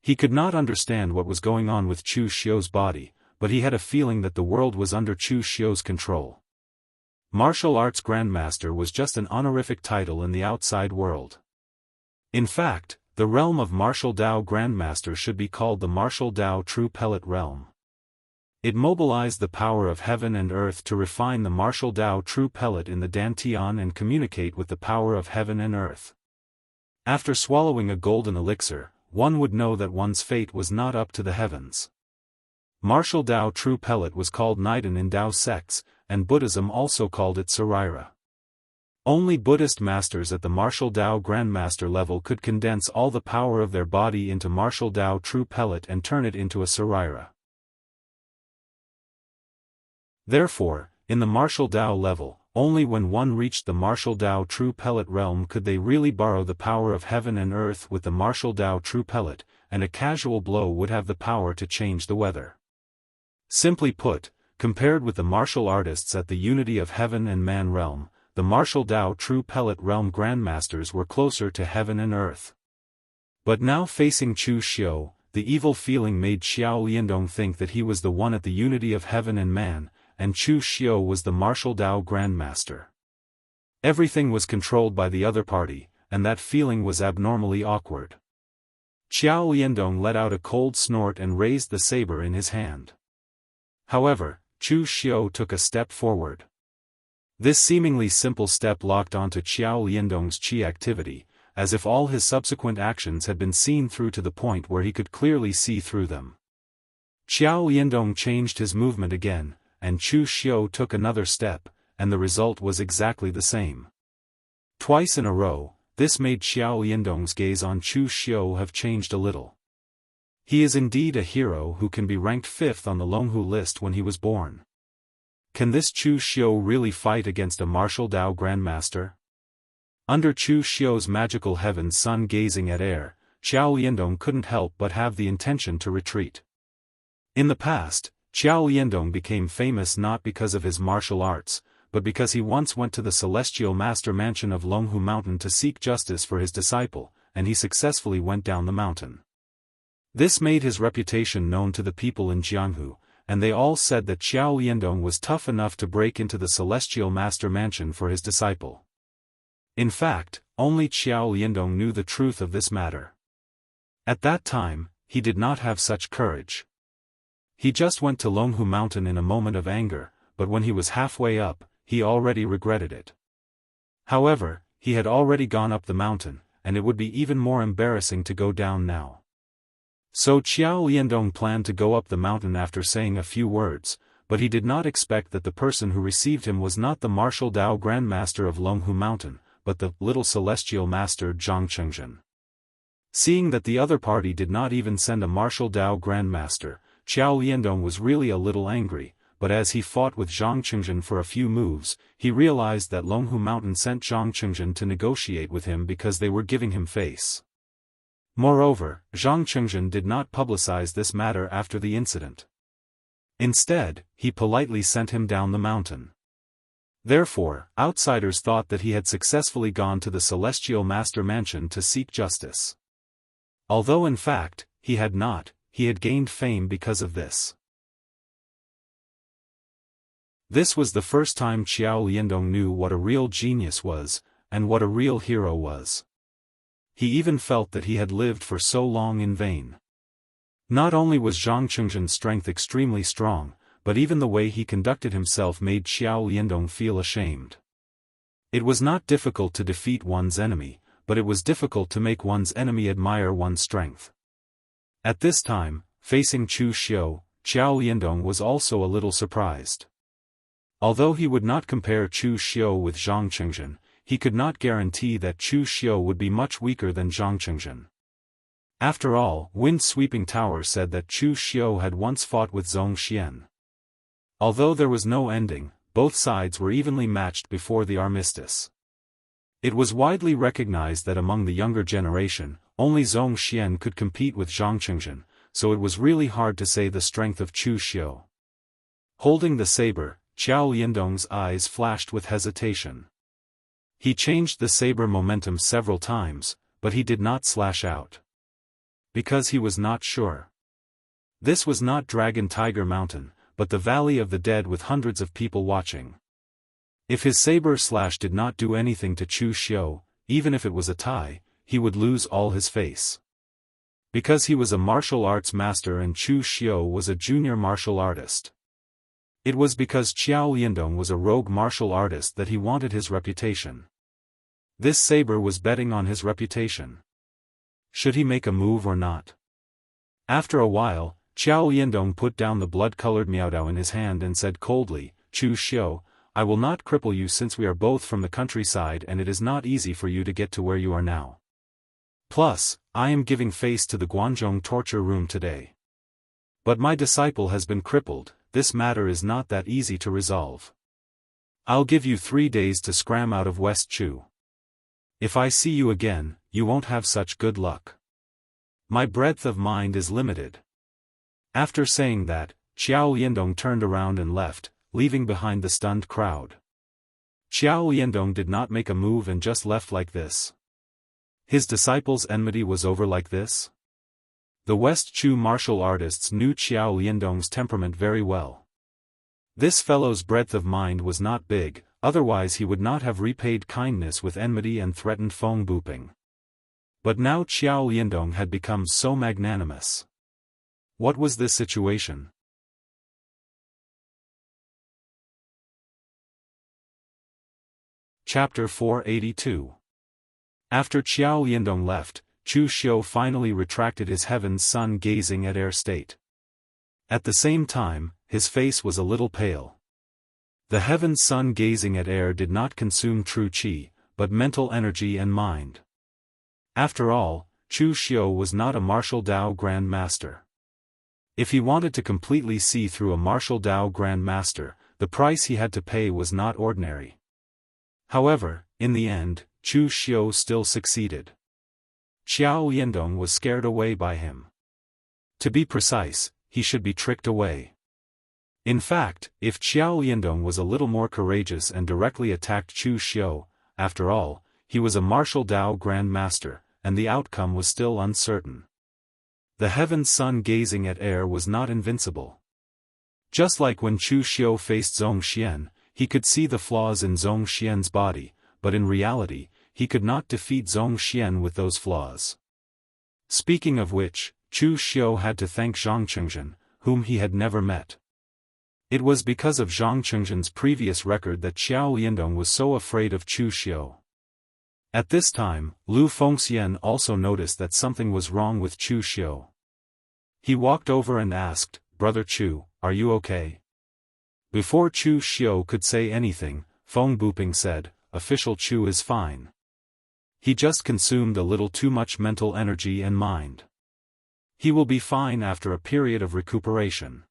He could not understand what was going on with Chu Xiu's body, but he had a feeling that the world was under Chu Xiu's control. Martial Arts Grandmaster was just an honorific title in the outside world. In fact, the realm of Martial Dao Grandmaster should be called the Martial Dao True Pellet Realm. It mobilized the power of heaven and earth to refine the Martial Dao True Pellet in the Dantian and communicate with the power of heaven and earth. After swallowing a golden elixir, one would know that one's fate was not up to the heavens. Martial Dao True Pellet was called Niden in Dao sects, and Buddhism also called it Sarira. Only Buddhist masters at the Martial Dao Grandmaster level could condense all the power of their body into Martial Dao True Pellet and turn it into a Sarira. Therefore, in the Martial Dao level, only when one reached the Martial Dao True Pellet realm could they really borrow the power of heaven and earth with the Martial Dao True Pellet, and a casual blow would have the power to change the weather. Simply put, compared with the martial artists at the unity of heaven and man realm, the Martial Dao True Pellet realm grandmasters were closer to heaven and earth. But now facing Chu Xiu, the evil feeling made Xiao Liandong think that he was the one at the unity of heaven and man, and Chu Xiu was the martial Dao Grandmaster. Everything was controlled by the other party, and that feeling was abnormally awkward. Xiao Liandong let out a cold snort and raised the saber in his hand. However, Chu Xiu took a step forward. This seemingly simple step locked onto Xiao Liandong's qi activity, as if all his subsequent actions had been seen through to the point where he could clearly see through them. Xiao Liandong changed his movement again, and Chu Xiu took another step, and the result was exactly the same. Twice in a row, this made Xiao Liandong's gaze on Chu Xiu have changed a little. He is indeed a hero who can be ranked 5th on the Longhu list when he was born. Can this Chu Xiu really fight against a martial Dao Grandmaster? Under Chu Xiu's magical heaven sun gazing at air, Xiao Liandong couldn't help but have the intention to retreat. In the past, Xiao Liandong became famous not because of his martial arts, but because he once went to the celestial master mansion of Longhu Mountain to seek justice for his disciple, and he successfully went down the mountain. This made his reputation known to the people in Jianghu, and they all said that Xiao Liandong was tough enough to break into the celestial master mansion for his disciple. In fact, only Xiao Liandong knew the truth of this matter. At that time, he did not have such courage. He just went to Longhu Mountain in a moment of anger, but when he was halfway up, he already regretted it. However, he had already gone up the mountain, and it would be even more embarrassing to go down now. So Xiao Liandong planned to go up the mountain after saying a few words, but he did not expect that the person who received him was not the martial Dao Grandmaster of Longhu Mountain, but the little celestial master Zhang. Seeing that the other party did not even send a martial Dao Grandmaster, Xiao Liandong was really a little angry, but as he fought with Zhang for a few moves, he realized that Longhu Mountain sent Zhang to negotiate with him because they were giving him face. Moreover, Zhang did not publicize this matter after the incident. Instead, he politely sent him down the mountain. Therefore, outsiders thought that he had successfully gone to the Celestial Master Mansion to seek justice. Although in fact, he had not, he had gained fame because of this. This was the first time Xiao Liandong knew what a real genius was, and what a real hero was. He even felt that he had lived for so long in vain. Not only was Zhang strength extremely strong, but even the way he conducted himself made Xiao Liandong feel ashamed. It was not difficult to defeat one's enemy, but it was difficult to make one's enemy admire one's strength. At this time, facing Chu Xiu, Xiao Liandong was also a little surprised. Although he would not compare Chu Xiu with Zhang, he could not guarantee that Chu Xiu would be much weaker than Zhang. After all, Wind-Sweeping Tower said that Chu Xiu had once fought with Zhong Xian. Although there was no ending, both sides were evenly matched before the armistice. It was widely recognized that among the younger generation, only Zhong Xian could compete with Zhang, so it was really hard to say the strength of Chu Xiu. Holding the saber, Xiao Liandong's eyes flashed with hesitation. He changed the saber momentum several times, but he did not slash out. Because he was not sure. This was not Dragon Tiger Mountain, but the Valley of the Dead with hundreds of people watching. If his saber slash did not do anything to Chu Xiu, even if it was a tie, he would lose all his face. Because he was a martial arts master and Chu Xiu was a junior martial artist. It was because Xiao Liandong was a rogue martial artist that he wanted his reputation. This saber was betting on his reputation. Should he make a move or not? After a while, Xiao Liandong put down the blood-colored Miaodao in his hand and said coldly, "Chu Xiu, I will not cripple you since we are both from the countryside and it is not easy for you to get to where you are now. Plus, I am giving face to the Guanzhong torture room today. But my disciple has been crippled, this matter is not that easy to resolve. I'll give you 3 days to scram out of West Chu. If I see you again, you won't have such good luck. My breadth of mind is limited." After saying that, Xiao Liandong turned around and left, leaving behind the stunned crowd. Xiao Liandong did not make a move and just left like this. His disciple's enmity was over like this? The West Chu martial artists knew Qiao Liandong's temperament very well. This fellow's breadth of mind was not big, otherwise he would not have repaid kindness with enmity and threatened Feng Buping. But now Qiao Liandong had become so magnanimous. What was this situation? Chapter 482. After Qiao Liandong left, Chu Xiu finally retracted his heaven's sun gazing at air state. At the same time, his face was a little pale. The heaven's sun gazing at air did not consume true qi, but mental energy and mind. After all, Chu Xiu was not a martial Dao Grand Master. If he wanted to completely see through a martial Dao Grand Master, the price he had to pay was not ordinary. However, in the end, Chu Xiu still succeeded. Qiao Liandong was scared away by him. To be precise, he should be tricked away. In fact, if Qiao Liandong was a little more courageous and directly attacked Chu Xiu, after all, he was a martial Dao Grand Master, and the outcome was still uncertain. The heaven's sun gazing at air was not invincible. Just like when Chu Xiu faced Zhong Xian, he could see the flaws in Zhong Xian's body, but in reality, he could not defeat Zhong Xian with those flaws. Speaking of which, Chu Xiu had to thank Zhang Chengzhen, whom he had never met. It was because of Zhang Chengzhen's previous record that Qiao Liandong was so afraid of Chu Xiu. At this time, Lu Fengxian also noticed that something was wrong with Chu Xiu. He walked over and asked, "Brother Chu, are you okay?" Before Chu Xiu could say anything, Feng Buping said, "Official Chu is fine. He just consumed a little too much mental energy and mind. He will be fine after a period of recuperation."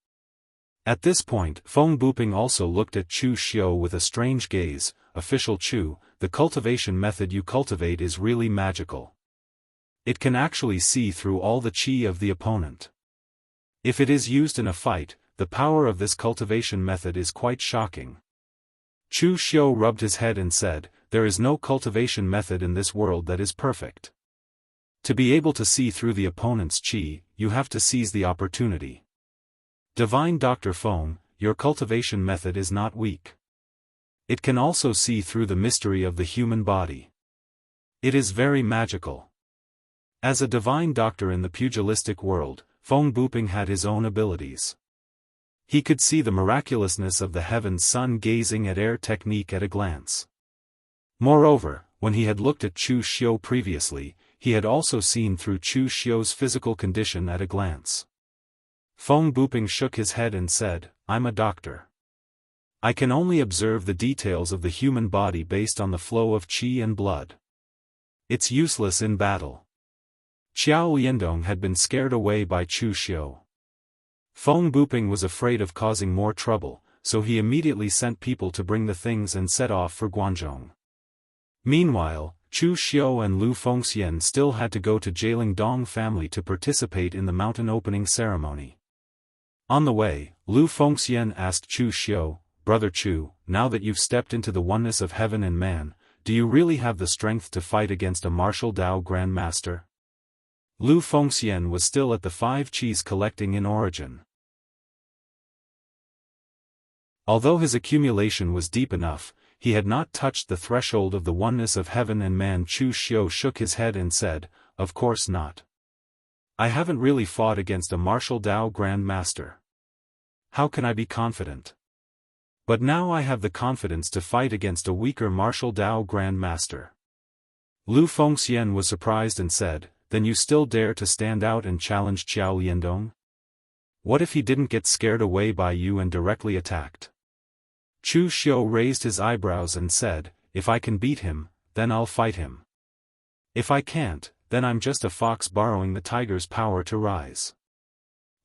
At this point, Feng Buping also looked at Chu Xiu with a strange gaze. "Official Chu, the cultivation method you cultivate is really magical. It can actually see through all the qi of the opponent. If it is used in a fight, the power of this cultivation method is quite shocking." Chu Xiu rubbed his head and said, "There is no cultivation method in this world that is perfect. To be able to see through the opponent's qi, you have to seize the opportunity. Divine Dr. Feng, your cultivation method is not weak. It can also see through the mystery of the human body. It is very magical." As a divine doctor in the pugilistic world, Feng Buping had his own abilities. He could see the miraculousness of the heaven's sun gazing at air technique at a glance. Moreover, when he had looked at Chu Xiu previously, he had also seen through Chu Xiu's physical condition at a glance. Feng Buping shook his head and said, "I'm a doctor. I can only observe the details of the human body based on the flow of qi and blood. It's useless in battle." Qiao Liandong had been scared away by Chu Xiu. Feng Buping was afraid of causing more trouble, so he immediately sent people to bring the things and set off for Guangzhong. Meanwhile, Chu Xiu and Lu Fengxian still had to go to Jialing Dong family to participate in the mountain opening ceremony. On the way, Lu Fengxian asked Chu Xiu, "Brother Chu, now that you've stepped into the oneness of heaven and man, do you really have the strength to fight against a martial Dao Grand Master?" Lu Fengxian was still at the 5 qis collecting in origin. Although his accumulation was deep enough, he had not touched the threshold of the oneness of heaven and man. Chu Xiu shook his head and said, "Of course not. I haven't really fought against a martial Dao Grand Master. How can I be confident? But now I have the confidence to fight against a weaker martial Dao Grand Master." Lu Fengxian was surprised and said, "Then you still dare to stand out and challenge Qiao Liandong? What if he didn't get scared away by you and directly attacked?" Chu Xiu raised his eyebrows and said, "If I can beat him, then I'll fight him. If I can't, then I'm just a fox borrowing the tiger's power to rise."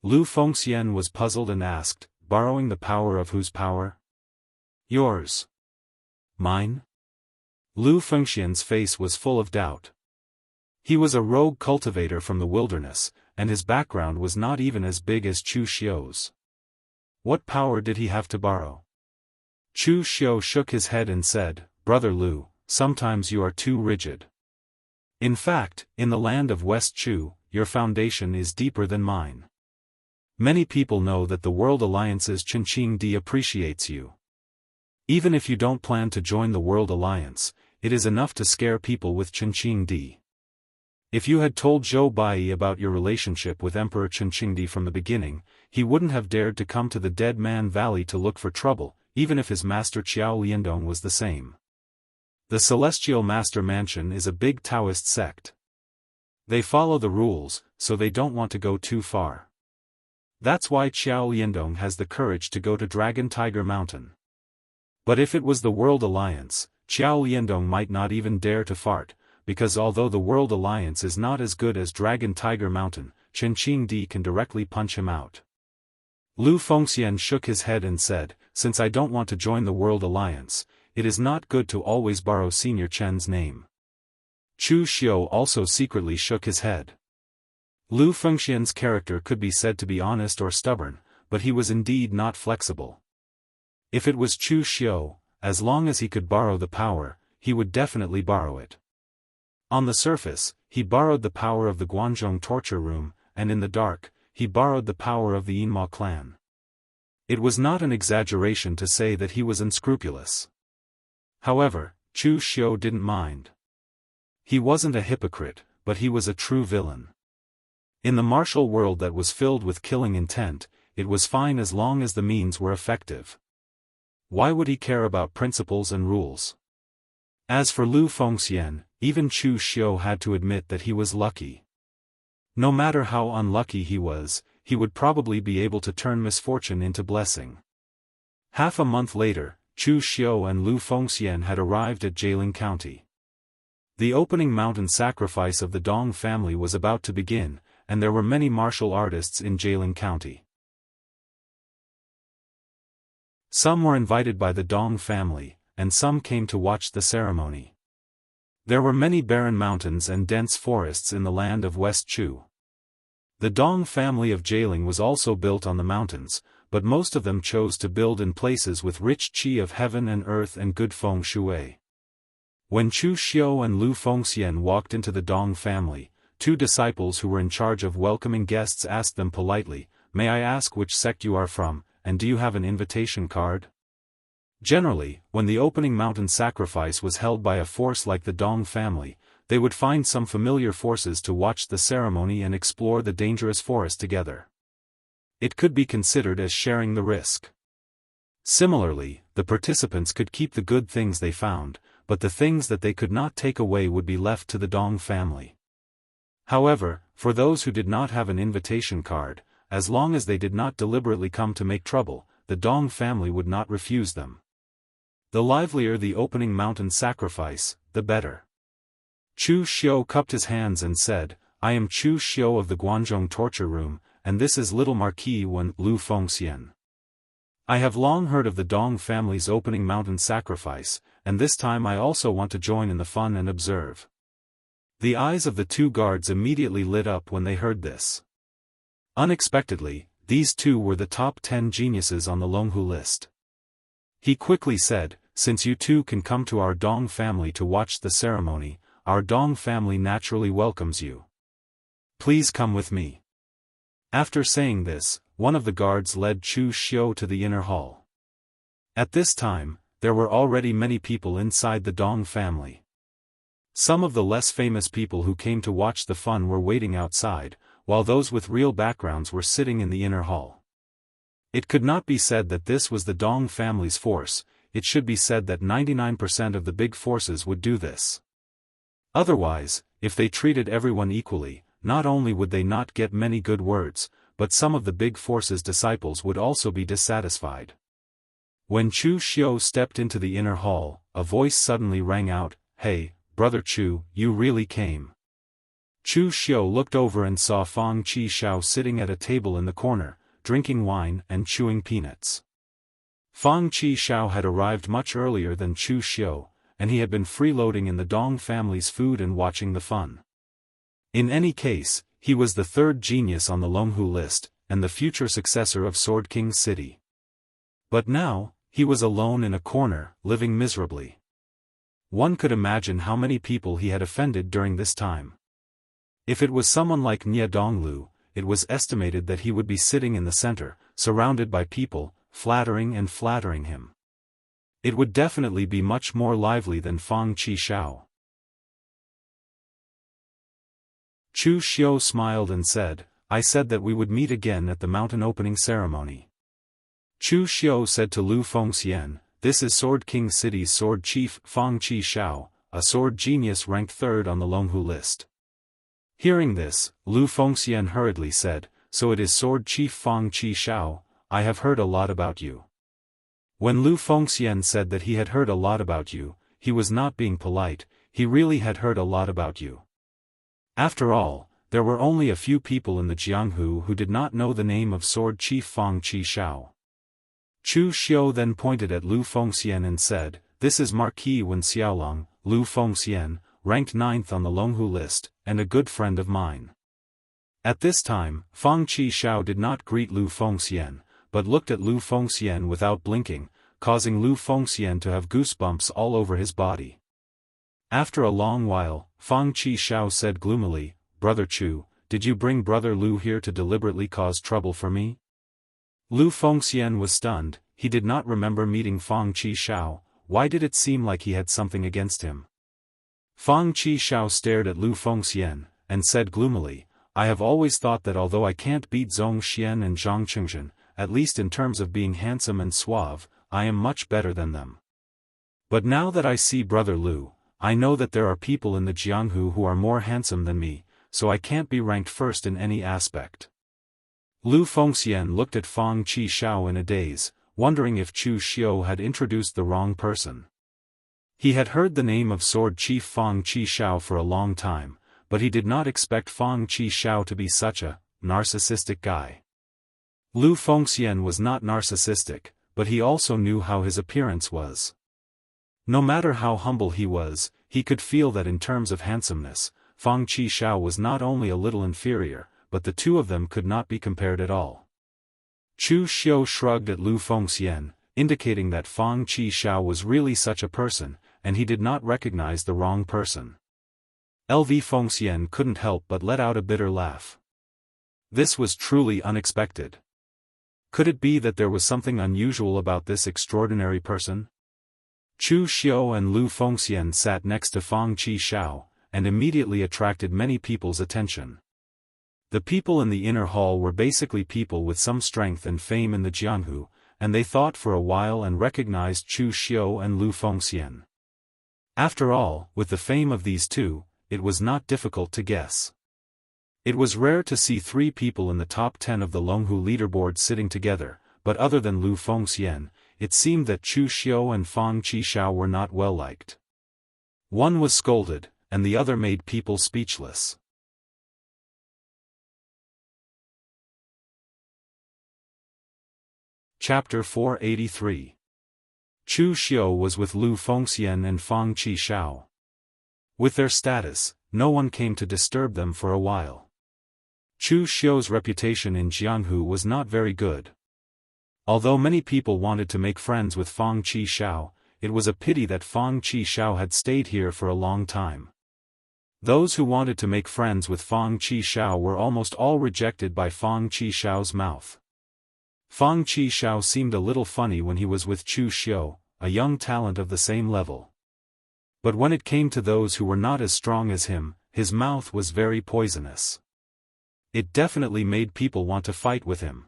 Lu Fengxian was puzzled and asked, "Borrowing the power of whose power?" "Yours." "Mine?" Lu Fengxian's face was full of doubt. He was a rogue cultivator from the wilderness, and his background was not even as big as Chu Xiu's. What power did he have to borrow? Chu Xiu shook his head and said, "Brother Lu, sometimes you are too rigid. In fact, in the land of West Chu, your foundation is deeper than mine. Many people know that the World Alliance's Qingqing appreciates you. Even if you don't plan to join the World Alliance, it is enough to scare people with Qingqing. If you had told Zhou Bai about your relationship with Emperor Qingqing from the beginning, he wouldn't have dared to come to the Dead Man Valley to look for trouble, even if his master Qiao Liandong was the same. The Celestial Master Mansion is a big Daoist sect. They follow the rules, so they don't want to go too far. That's why Qiao Liandong has the courage to go to Dragon Tiger Mountain. But if it was the World Alliance, Qiao Liandong might not even dare to fart, because although the World Alliance is not as good as Dragon Tiger Mountain, Qingqing can directly punch him out. Lu Fengxian shook his head and said, since I don't want to join the World Alliance, it is not good to always borrow Senior Chen's name. Chu Xiu also secretly shook his head. Lu Fengxian's character could be said to be honest or stubborn, but he was indeed not flexible. If it was Chu Xiu, as long as he could borrow the power, he would definitely borrow it. On the surface, he borrowed the power of the Guanzhong torture room, and in the dark, he borrowed the power of the Yinma clan. It was not an exaggeration to say that he was unscrupulous. However, Chu Xiu didn't mind. He wasn't a hypocrite, but he was a true villain. In the martial world that was filled with killing intent, it was fine as long as the means were effective. Why would he care about principles and rules? As for Lu Fengxian, even Chu Xiu had to admit that he was lucky. No matter how unlucky he was, he would probably be able to turn misfortune into blessing. Half a month later, Chu Xiu and Lu Fengxian had arrived at Jianghu County. The opening mountain sacrifice of the Dong family was about to begin, and there were many martial artists in Jianghu County. Some were invited by the Dong family, and some came to watch the ceremony. There were many barren mountains and dense forests in the land of West Chu. The Dong family of Jianghu was also built on the mountains, but most of them chose to build in places with rich qi of heaven and earth and good feng shui. When Chu Xiu and Lu Fengxian walked into the Dong family, two disciples who were in charge of welcoming guests asked them politely, "May I ask which sect you are from, and do you have an invitation card?" Generally, when the opening mountain sacrifice was held by a force like the Dong family, they would find some familiar forces to watch the ceremony and explore the dangerous forest together. It could be considered as sharing the risk. Similarly, the participants could keep the good things they found, but the things that they could not take away would be left to the Dong family. However, for those who did not have an invitation card, as long as they did not deliberately come to make trouble, the Dong family would not refuse them. The livelier the opening mountain sacrifice, the better. Chu Xiu cupped his hands and said, "I am Chu Xiu of the Guanzhong torture room, and this is little Marquis Wen Lu Fengxian. I have long heard of the Dong family's opening mountain sacrifice, and this time I also want to join in the fun and observe." The eyes of the two guards immediately lit up when they heard this. Unexpectedly, these two were the top 10 geniuses on the Longhu list. He quickly said, "Since you two can come to our Dong family to watch the ceremony, our Dong family naturally welcomes you. Please come with me." After saying this, one of the guards led Chu Xiu to the inner hall. At this time, there were already many people inside the Dong family. Some of the less famous people who came to watch the fun were waiting outside, while those with real backgrounds were sitting in the inner hall. It could not be said that this was the Dong family's force, it should be said that 99% of the big forces would do this. Otherwise, if they treated everyone equally, not only would they not get many good words, but some of the big force's disciples would also be dissatisfied. When Chu Xiu stepped into the inner hall, a voice suddenly rang out, "Hey, Brother Chu, you really came." Chu Xiu looked over and saw Fang Qi Shao sitting at a table in the corner, drinking wine and chewing peanuts. Fang Qi Shao had arrived much earlier than Chu Xiu, and he had been freeloading in the Dong family's food and watching the fun. In any case, he was the third genius on the Longhu list, and the future successor of Sword King City. But now, he was alone in a corner, living miserably. One could imagine how many people he had offended during this time. If it was someone like Nie Donglu, it was estimated that he would be sitting in the center, surrounded by people, flattering him. It would definitely be much more lively than Fang Qishao. Chu Xiu smiled and said, I said that we would meet again at the mountain opening ceremony. Chu Xiu said to Lu Fengxian, this is Sword King City's sword chief Fang Qishao, a sword genius ranked 3rd on the Longhu list. Hearing this, Lu Fengxian hurriedly said, so it is sword chief Fang Qishao, I have heard a lot about you. When Lu Fengxian said that he had heard a lot about you, he was not being polite, he really had heard a lot about you. After all, there were only a few people in the Jianghu who did not know the name of sword chief Fang Qishao. Chu Xiu then pointed at Lu Fengxian and said, this is Marquis Wen Xiaolong, Lu Fengxian, ranked 9th on the Longhu list, and a good friend of mine. At this time, Fang Qishao did not greet Lu Fengxian, but looked at Lu Fengxian without blinking, causing Lu Fengxian to have goosebumps all over his body. After a long while, Fang Qishao said gloomily, Brother Chu, did you bring Brother Lu here to deliberately cause trouble for me? Lu Fengxian was stunned, he did not remember meeting Fang Qishao, why did it seem like he had something against him? Fang Qishao stared at Lu Fengxian, and said gloomily, I have always thought that although I can't beat Zhong Xian and Zhang Qingzhen, at least in terms of being handsome and suave, I am much better than them. But now that I see Brother Lu, I know that there are people in the Jianghu who are more handsome than me, so I can't be ranked first in any aspect. Lu Fengxian looked at Fang Qishao in a daze, wondering if Chu Xiu had introduced the wrong person. He had heard the name of Sword Chief Fang Qishao for a long time, but he did not expect Fang Qishao to be such a narcissistic guy. Lu Fengxian was not narcissistic, but he also knew how his appearance was. No matter how humble he was, he could feel that in terms of handsomeness, Fang Qishao was not only a little inferior, but the two of them could not be compared at all. Chu Xiu shrugged at Lu Fengxian, indicating that Fang Qishao was really such a person, and he did not recognize the wrong person. LV Fengxian couldn't help but let out a bitter laugh. This was truly unexpected. Could it be that there was something unusual about this extraordinary person? Chu Xiu and Lu Fengxian sat next to Fang Qishao, and immediately attracted many people's attention. The people in the inner hall were basically people with some strength and fame in the Jianghu, and they thought for a while and recognized Chu Xiu and Lu Fengxian. After all, with the fame of these two, it was not difficult to guess. It was rare to see 3 people in the top 10 of the Longhu leaderboard sitting together, but other than Lu Fengxian, it seemed that Chu Xiu and Fang Qishao were not well liked. One was scolded, and the other made people speechless. Chapter 483. Chu Xiu was with Lu Fengxian and Fang Qishao. With their status, no one came to disturb them for a while. Chu Xiu's reputation in Jianghu was not very good. Although many people wanted to make friends with Fang Qishao, it was a pity that Fang Qishao had stayed here for a long time. Those who wanted to make friends with Fang Qishao were almost all rejected by Fang Qishao's mouth. Fang Qishao seemed a little funny when he was with Chu Xiu, a young talent of the same level. But when it came to those who were not as strong as him, his mouth was very poisonous. It definitely made people want to fight with him.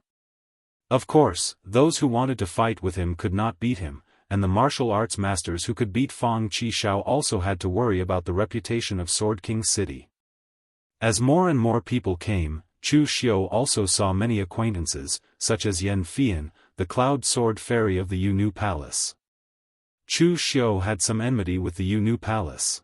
Of course, those who wanted to fight with him could not beat him, and the martial arts masters who could beat Fang Qishao also had to worry about the reputation of Sword King City. As more and more people came, Chu Xiu also saw many acquaintances, such as Yan Fian, the Cloud Sword Fairy of the Yunu Palace. Chu Xiu had some enmity with the Yunu Palace.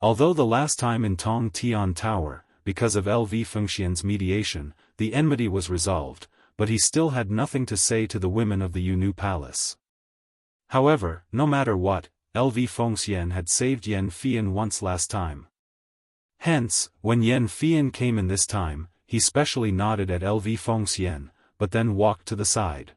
Although the last time in Tong Tian Tower, because of LV Fengxian's mediation, the enmity was resolved, but he still had nothing to say to the women of the Yunu Palace. However, no matter what, LV Fengxian had saved Yan Fian once last time. Hence, when Yan Fian came in this time, he specially nodded at LV Fengxian, but then walked to the side.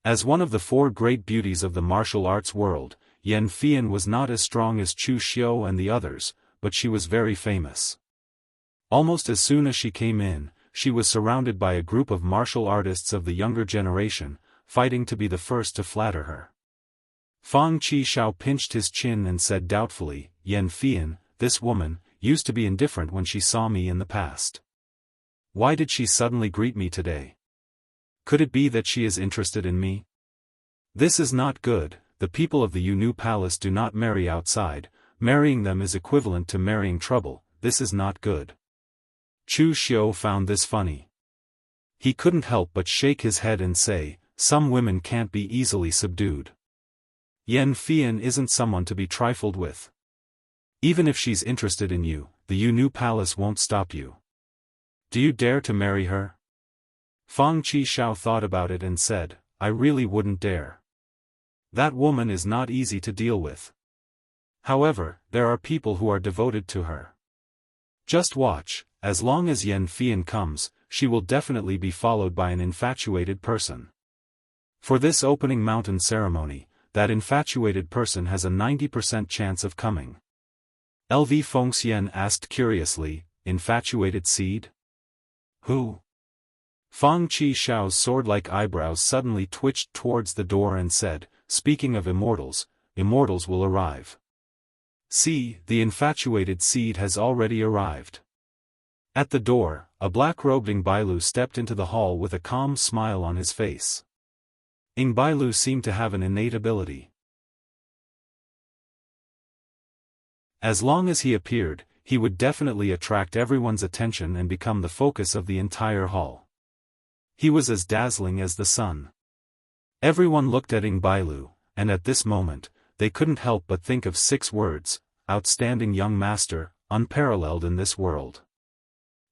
As one of the 4 great beauties of the martial arts world, Yan Fian was not as strong as Chu Xiu and the others, but she was very famous. Almost as soon as she came in, she was surrounded by a group of martial artists of the younger generation, fighting to be the first to flatter her. Fang Qishao pinched his chin and said doubtfully, Yan Fian, this woman, used to be indifferent when she saw me in the past. Why did she suddenly greet me today? Could it be that she is interested in me? This is not good. The people of the Yunu Palace do not marry outside. Marrying them is equivalent to marrying trouble. This is not good. Chu Xiu found this funny. He couldn't help but shake his head and say, some women can't be easily subdued. Yan Fian isn't someone to be trifled with. Even if she's interested in you, the Yunu Palace won't stop you. Do you dare to marry her? Fang Qishao thought about it and said, I really wouldn't dare. That woman is not easy to deal with. However, there are people who are devoted to her. Just watch, as long as Yan Fian comes, she will definitely be followed by an infatuated person. For this opening mountain ceremony, that infatuated person has a 90% chance of coming. LV Fengxian asked curiously, infatuated seed? Who? Fang Qishao's sword-like eyebrows suddenly twitched towards the door and said, speaking of immortals, immortals will arrive. See, the infatuated seed has already arrived. At the door, a black-robed Ingbailu stepped into the hall with a calm smile on his face. Ingbailu seemed to have an innate ability. As long as he appeared, he would definitely attract everyone's attention and become the focus of the entire hall. He was as dazzling as the sun. Everyone looked at Ingbailu, and at this moment, they couldn't help but think of 6 words, outstanding young master, unparalleled in this world.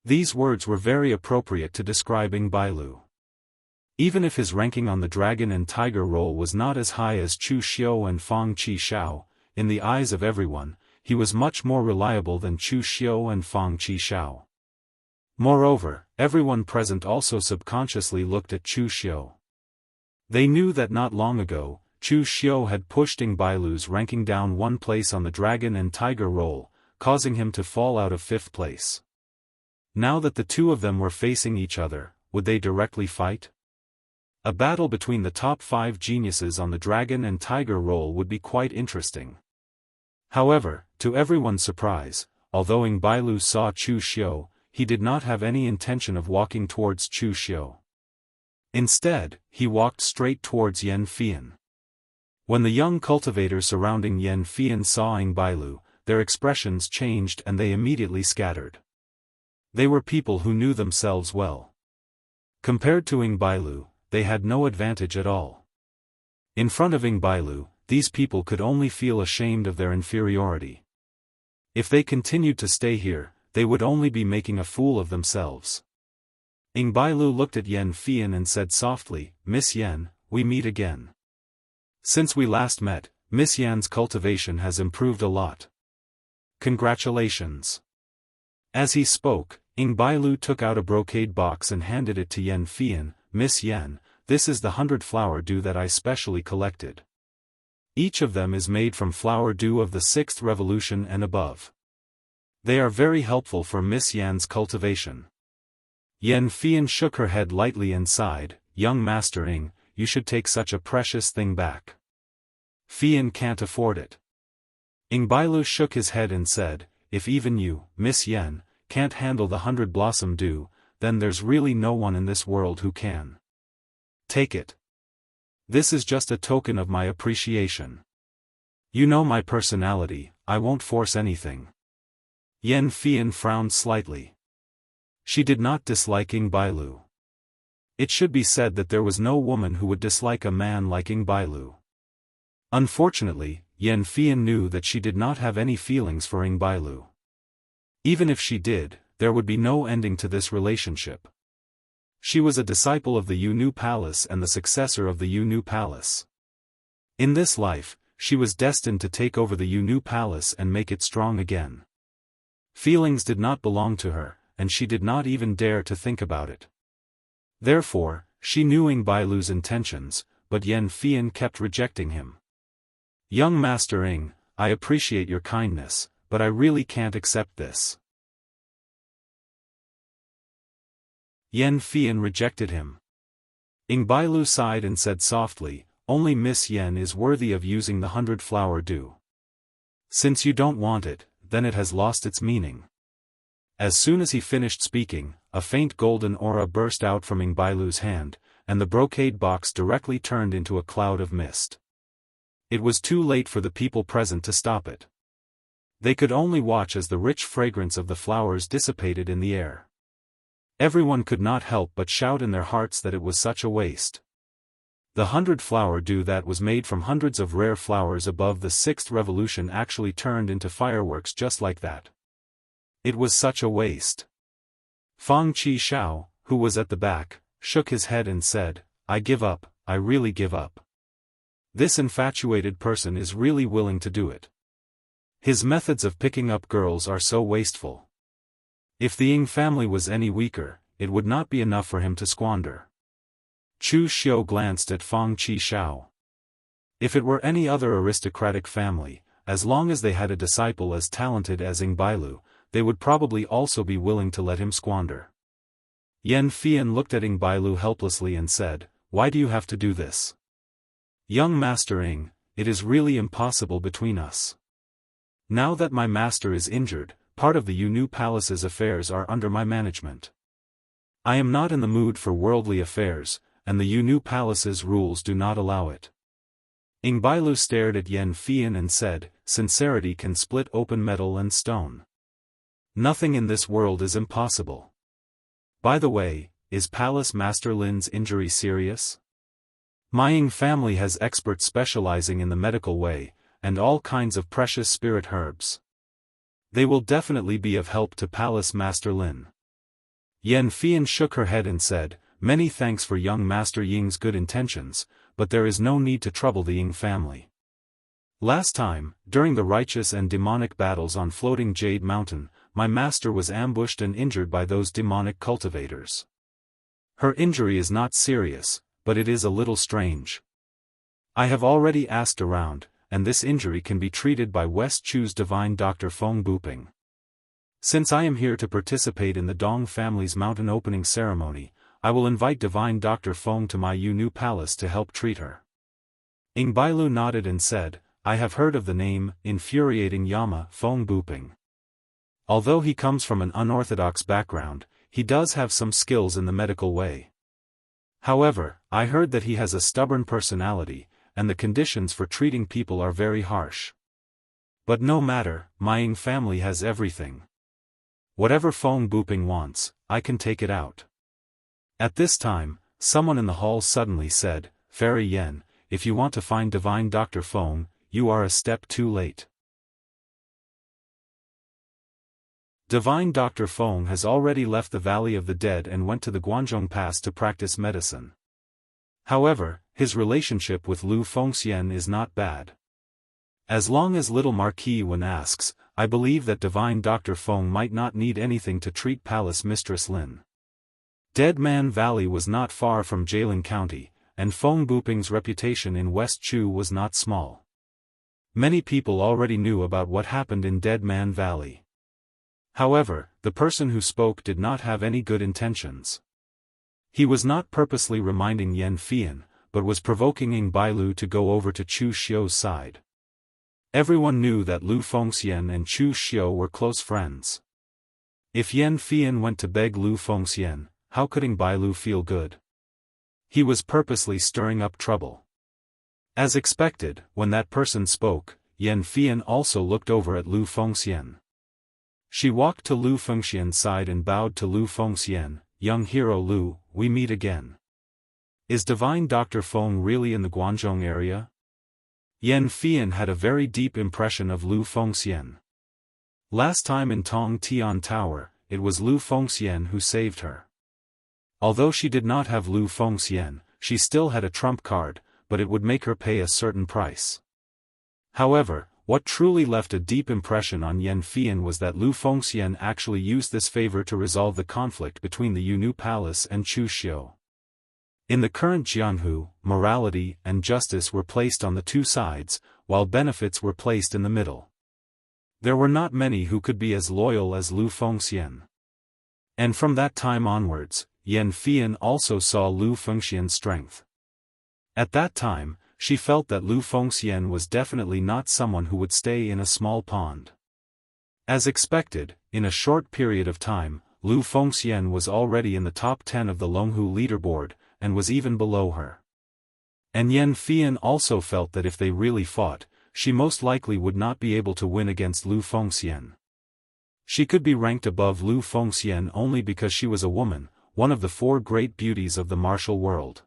These words were very appropriate to describe Ingbailu. Even if his ranking on the dragon and tiger roll was not as high as Chu Xiu and Fang Qishao, in the eyes of everyone, he was much more reliable than Chu Xiu and Fang Qishao. Moreover, everyone present also subconsciously looked at Chu Xiu. They knew that not long ago, Chu Xiu had pushed Ingbailu's ranking down 1 place on the dragon and tiger roll, causing him to fall out of 5th place. Now that the two of them were facing each other, would they directly fight? A battle between the top 5 geniuses on the dragon and tiger roll would be quite interesting. However, to everyone's surprise, although Ingbailu saw Chu Xiu, he did not have any intention of walking towards Chu Xiu. Instead, he walked straight towards Yan Fian. When the young cultivators surrounding Yan Fian saw Ingbailu, their expressions changed and they immediately scattered. They were people who knew themselves well. Compared to Ingbailu, they had no advantage at all. In front of Ingbailu, these people could only feel ashamed of their inferiority. If they continued to stay here, they would only be making a fool of themselves. Ingbailu looked at Yan Fian and said softly, Miss Yan, we meet again. Since we last met, Miss Yan's cultivation has improved a lot. Congratulations. As he spoke, Ingbailu took out a brocade box and handed it to Yan Fian. Miss Yan, this is the 100 flower dew that I specially collected. Each of them is made from flower dew of the 6th revolution and above. They are very helpful for Miss Yan's cultivation. Yan Fian shook her head lightly and sighed, young Master Ing, you should take such a precious thing back. Fian can't afford it. Ingbailu shook his head and said, if even you, Miss Yan, can't handle the 100 blossom dew, then there's really no one in this world who can. Take it. This is just a token of my appreciation. You know my personality, I won't force anything. Yan Fian frowned slightly. She did not dislike Ingbailu. It should be said that there was no woman who would dislike a man like Ingbailu. Unfortunately, Yan Fian knew that she did not have any feelings for Ingbailu. Even if she did, there would be no ending to this relationship. She was a disciple of the Yunu Palace and the successor of the Yunu Palace. In this life, she was destined to take over the Yunu Palace and make it strong again. Feelings did not belong to her, and she did not even dare to think about it. Therefore, she knew Ingbailu's intentions, but Yan Fian kept rejecting him. Young Master Ing, I appreciate your kindness, but I really can't accept this. Yan Fian rejected him. Ing Bailu sighed and said softly, "Only Miss Yen is worthy of using the 100-flower dew. Since you don't want it, then it has lost its meaning." As soon as he finished speaking, a faint golden aura burst out from Ing Bailu's hand, and the brocade box directly turned into a cloud of mist. It was too late for the people present to stop it. They could only watch as the rich fragrance of the flowers dissipated in the air. Everyone could not help but shout in their hearts that it was such a waste. The 100-flower dew that was made from hundreds of rare flowers above the 6th revolution actually turned into fireworks just like that. It was such a waste. Fang Qi Shao, who was at the back, shook his head and said, "I give up, I really give up. This infatuated person is really willing to do it. His methods of picking up girls are so wasteful. If the Ying family was any weaker, it would not be enough for him to squander." Chu Xiu glanced at Fang Qi Shao. If it were any other aristocratic family, as long as they had a disciple as talented as Ing Bailu, they would probably also be willing to let him squander. Yan Fian looked at Ing Bailu helplessly and said, "Why do you have to do this? Young Master Ing, it is really impossible between us. Now that my master is injured, part of the Yunu Palace's affairs are under my management. I am not in the mood for worldly affairs, and the Yunu Palace's rules do not allow it." Ing Bailu stared at Yan Fian and said, "Sincerity can split open metal and stone. Nothing in this world is impossible. By the way, is Palace Master Lin's injury serious? My Ying family has experts specializing in the medical way, and all kinds of precious spirit herbs. They will definitely be of help to Palace Master Lin." Yan Fian shook her head and said, "Many thanks for young Master Ying's good intentions, but there is no need to trouble the Ying family. Last time, during the righteous and demonic battles on Floating Jade Mountain, my master was ambushed and injured by those demonic cultivators. Her injury is not serious, but it is a little strange. I have already asked around, and this injury can be treated by West Chu's divine Dr. Feng Buping. Since I am here to participate in the Dong family's mountain opening ceremony, I will invite divine Dr. Feng to my Yunu Palace to help treat her." Ing Bailu nodded and said, "I have heard of the name, infuriating Yama Feng Buping. Although he comes from an unorthodox background, he does have some skills in the medical way. However, I heard that he has a stubborn personality, and the conditions for treating people are very harsh. But no matter, my Ying family has everything. Whatever Feng Buping wants, I can take it out." At this time, someone in the hall suddenly said, "Fairy Yen, if you want to find divine Dr. Feng, you are a step too late. Divine Dr. Feng has already left the Valley of the Dead and went to the Guanzhong Pass to practice medicine. However, his relationship with Lu Fengxian is not bad. As long as little Marquis Wen asks, I believe that divine Dr. Feng might not need anything to treat Palace Mistress Lin." Dead Man Valley was not far from Jilin County, and Feng Buping's reputation in West Chu was not small. Many people already knew about what happened in Dead Man Valley. However, the person who spoke did not have any good intentions. He was not purposely reminding Yan Fian, but was provoking Ing Bailu to go over to Chu Xiu's side. Everyone knew that Lu Fengxian and Chu Xiu were close friends. If Yan Fian went to beg Lu Fengxian, how could Ing Bailu feel good? He was purposely stirring up trouble. As expected, when that person spoke, Yan Fian also looked over at Lu Fengxian. She walked to Lu Fengxian's side and bowed to Lu Fengxian, "Young hero Lu, we meet again. Is divine Dr. Feng really in the Guanzhong area?" Yan Fian had a very deep impression of Lu Fengxian. Last time in Tong Tian Tower, it was Lu Fengxian who saved her. Although she did not have Lu Fengxian, she still had a trump card, but it would make her pay a certain price. However, what truly left a deep impression on Yan Fian was that Lu Fengxian actually used this favor to resolve the conflict between the Yunu Palace and Chu Xiu. In the current Jianghu, morality and justice were placed on the two sides, while benefits were placed in the middle. There were not many who could be as loyal as Lu Fengxian. And from that time onwards, Yan Fian also saw Lu Fengxian's strength. At that time, she felt that Lu Fengxian was definitely not someone who would stay in a small pond. As expected, in a short period of time, Lu Fengxian was already in the top 10 of the Longhu leaderboard, and was even below her. And Yan Fian also felt that if they really fought, she most likely would not be able to win against Lu Fengxian. She could be ranked above Lu Fengxian only because she was a woman, one of the 4 great beauties of the martial world.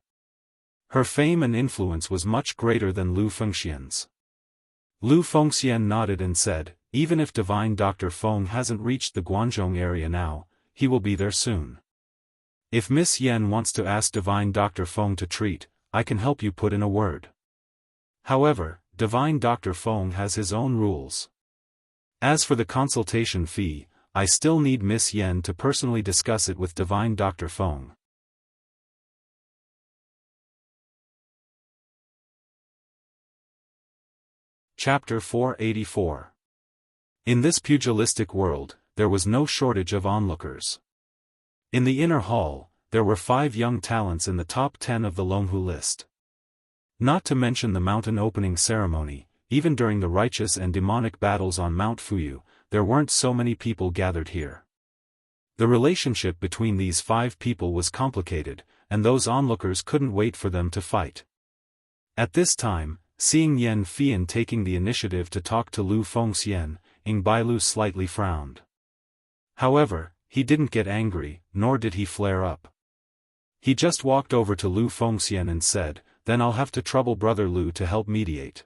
Her fame and influence was much greater than Lu Fengxian's. Lu Fengxian nodded and said, "Even if Divine Dr. Feng hasn't reached the Guanzhong area now, he will be there soon. If Miss Yen wants to ask Divine Dr. Feng to treat, I can help you put in a word. However, Divine Dr. Feng has his own rules. As for the consultation fee, I still need Miss Yen to personally discuss it with Divine Dr. Feng." Chapter 484. In this pugilistic world, there was no shortage of onlookers. In the inner hall, there were 5 young talents in the top 10 of the Longhu list. Not to mention the mountain opening ceremony, even during the righteous and demonic battles on Mount Fuyu, there weren't so many people gathered here. The relationship between these 5 people was complicated, and those onlookers couldn't wait for them to fight. At this time, seeing Yan Fian taking the initiative to talk to Lu Fengxian, Ying Bailu slightly frowned. However, he didn't get angry, nor did he flare up. He just walked over to Lu Fengxian and said, "Then I'll have to trouble Brother Lu to help mediate.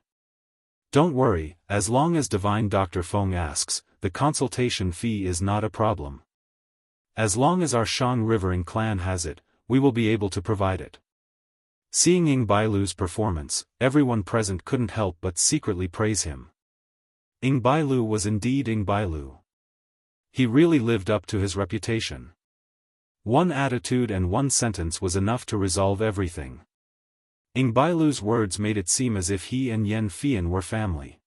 Don't worry, as long as Divine Dr. Feng asks, the consultation fee is not a problem. As long as our Shang Rivering clan has it, we will be able to provide it." Seeing Ying Bailu's performance, everyone present couldn't help but secretly praise him. Ying Bailu was indeed Ying Bailu. He really lived up to his reputation. One attitude and one sentence was enough to resolve everything. Ying Bailu's words made it seem as if he and Yan Fian were family.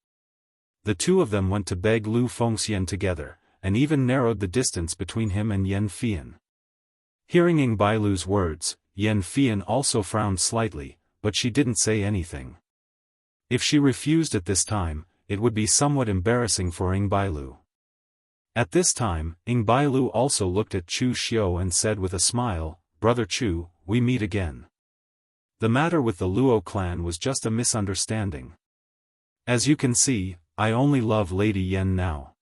The 2 of them went to beg Lu Fengxian together, and even narrowed the distance between him and Yan Fian. Hearing Ying Bailu's words, Yan Fian also frowned slightly, but she didn't say anything. If she refused at this time, it would be somewhat embarrassing for Ying Bailu. At this time, Ying Bailu also looked at Chu Xiu and said with a smile, "Brother Chu, we meet again. The matter with the Luo clan was just a misunderstanding. As you can see, I only love Lady Yen now."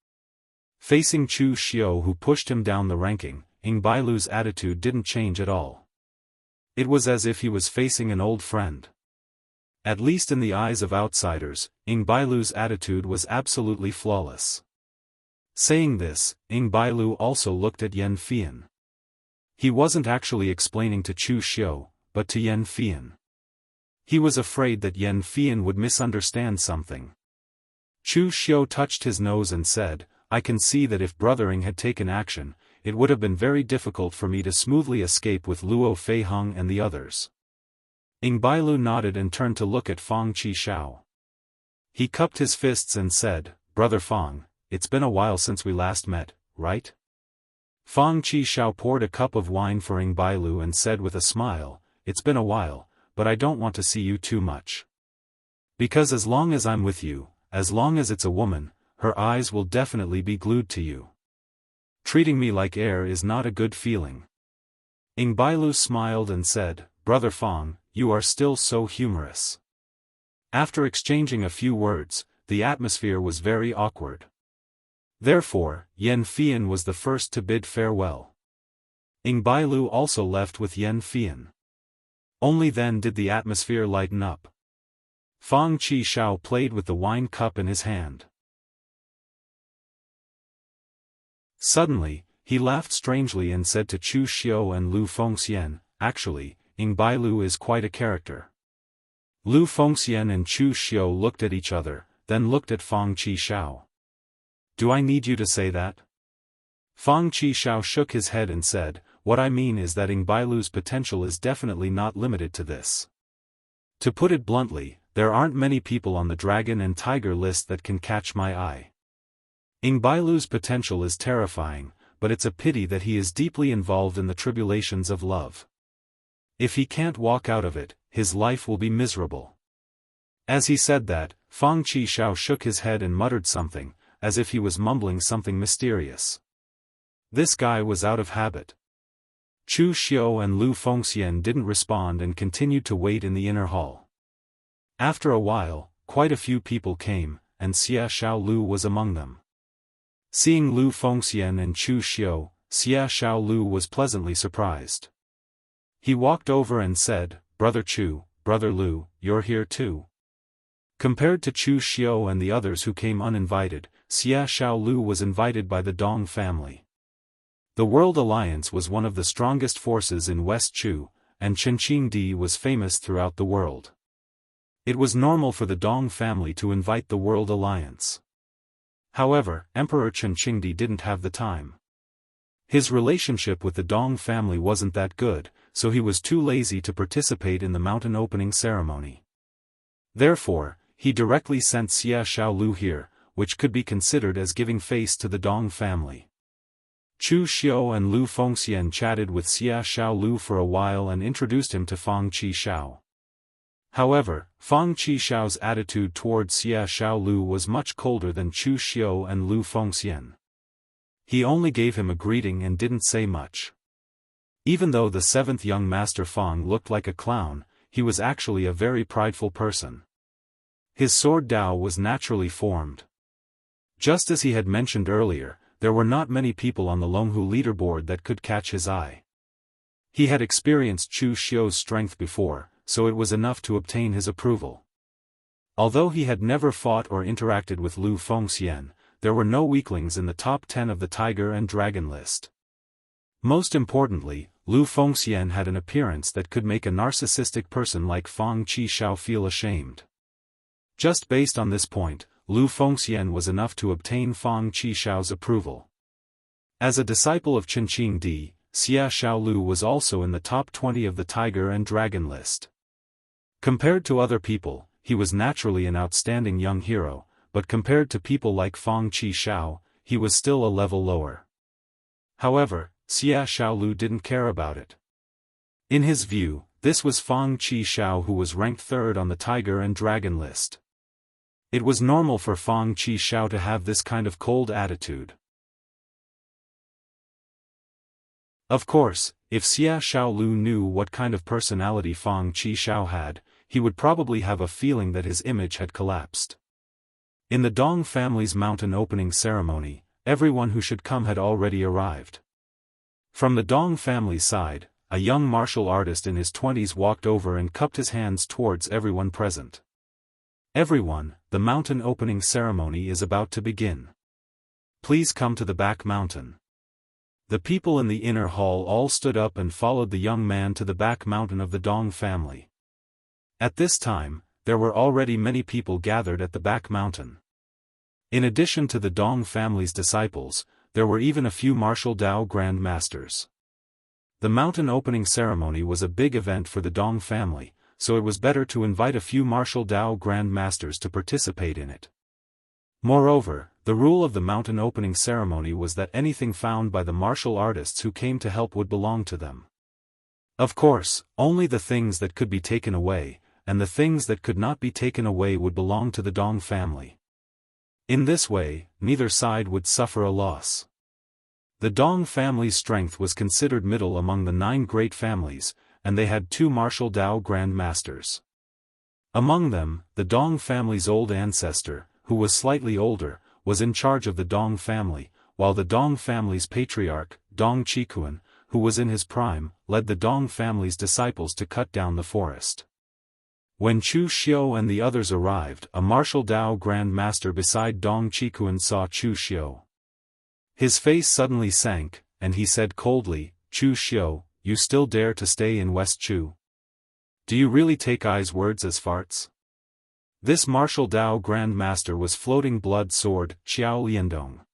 Facing Chu Xiu, who pushed him down the ranking, Ying Bailu's attitude didn't change at all. It was as if he was facing an old friend. At least in the eyes of outsiders, Ying Bailu's attitude was absolutely flawless. Saying this, Ying Bailu also looked at Yan Fian. He wasn't actually explaining to Chu Xiu, but to Yan Fian. He was afraid that Yan Fian would misunderstand something. Chu Xiu touched his nose and said, "I can see that if Brother Ying had taken action, it would have been very difficult for me to smoothly escape with Luo Feiheng and the others." Ying Bailu nodded and turned to look at Fang Qishao. He cupped his fists and said, "Brother Fang, it's been a while since we last met, right?" Fang Qishao poured a cup of wine for Ying Bailu and said with a smile, "It's been a while, but I don't want to see you too much. Because as long as I'm with you, as long as it's a woman, her eyes will definitely be glued to you. Treating me like air is not a good feeling." Ying Bailu smiled and said, "Brother Fang, you are still so humorous." After exchanging a few words, the atmosphere was very awkward. Therefore, Yan Fian was the first to bid farewell. Ying Bailu also left with Yan Fian. Only then did the atmosphere lighten up. Fang Qishao played with the wine cup in his hand. Suddenly, he laughed strangely and said to Chu Xiu and Lu Fengxian, "Actually, Ying Bailu is quite a character." Lu Fengxian and Chu Xiu looked at each other, then looked at Fang Qishao. "Do I need you to say that?" Fang Qishao shook his head and said, "What I mean is that Ying Bailu's potential is definitely not limited to this. To put it bluntly, there aren't many people on the Dragon and Tiger list that can catch my eye. Ying Bailu's potential is terrifying, but it's a pity that he is deeply involved in the tribulations of love. If he can't walk out of it, his life will be miserable." As he said that, Fang Qishao shook his head and muttered something, as if he was mumbling something mysterious. This guy was out of habit. Chu Xiu and Lu Fengxian didn't respond and continued to wait in the inner hall. After a while, quite a few people came, and Xia Xiaolu was among them. Seeing Lu Fengxian and Chu Xiu, Xia Xiaolu was pleasantly surprised. He walked over and said, "Brother Chu, Brother Lu, you're here too." Compared to Chu Xiu and the others who came uninvited, Xia Xiaolu was invited by the Dong family. The World Alliance was one of the strongest forces in West Chu, and Qinqingdi was famous throughout the world. It was normal for the Dong family to invite the World Alliance. However, Emperor Qinqingdi didn't have the time. His relationship with the Dong family wasn't that good, so he was too lazy to participate in the mountain opening ceremony. Therefore, he directly sent Xia Xiaolu here, which could be considered as giving face to the Dong family. Chu Xiu and Lu Fengxian chatted with Xia Xiaolu for a while and introduced him to Fang Qishao. However, Fang Qishao's attitude towards Xia Xiaolu was much colder than Chu Xiu and Lu Fengxian. He only gave him a greeting and didn't say much. Even though the seventh young master Fang looked like a clown, he was actually a very prideful person. His sword Dao was naturally formed. Just as he had mentioned earlier, there were not many people on the Longhu leaderboard that could catch his eye. He had experienced Chu Xiu's strength before, so it was enough to obtain his approval. Although he had never fought or interacted with Lu Fengxian, there were no weaklings in the top 10 of the Tiger and Dragon list. Most importantly, Lu Fengxian had an appearance that could make a narcissistic person like Fang Qishao feel ashamed. Just based on this point, Lu Fengxian was enough to obtain Fang Qishao's approval. As a disciple of Qinqingdi, Xia Xiaolu was also in the top 20 of the Tiger and Dragon list. Compared to other people, he was naturally an outstanding young hero, but compared to people like Fang Qishao, he was still a level lower. However, Xia Xiaolu didn't care about it. In his view, this was Fang Qishao who was ranked third on the Tiger and Dragon list. It was normal for Fang Qishao to have this kind of cold attitude. Of course, if Xia Xiaolu knew what kind of personality Fang Qishao had, he would probably have a feeling that his image had collapsed. In the Dong family's mountain opening ceremony, everyone who should come had already arrived. From the Dong family side, a young martial artist in his 20s walked over and cupped his hands towards everyone present. "Everyone, the mountain opening ceremony is about to begin. Please come to the back mountain." The people in the inner hall all stood up and followed the young man to the back mountain of the Dong family. At this time, there were already many people gathered at the back mountain. In addition to the Dong family's disciples, there were even a few martial Dao Grand Masters. The mountain opening ceremony was a big event for the Dong family, so it was better to invite a few martial Dao Grand Masters to participate in it. Moreover, the rule of the mountain opening ceremony was that anything found by the martial artists who came to help would belong to them. Of course, only the things that could be taken away, and the things that could not be taken away would belong to the Dong family. In this way, neither side would suffer a loss. The Dong family's strength was considered middle among the 9 great families, and they had 2 martial Dao Grand Masters. Among them, the Dong family's old ancestor, who was slightly older, was in charge of the Dong family, while the Dong family's patriarch, Dong Qikuan, who was in his prime, led the Dong family's disciples to cut down the forest. When Chu Xiu and the others arrived, a martial Dao Grand Master beside Dong Qikuan saw Chu Xiu. His face suddenly sank, and he said coldly, "Chu Xiu, you still dare to stay in West Chu? Do you really take I's words as farts?" This martial Dao Grand Master was Floating Blood Sword, Xiao Liandong.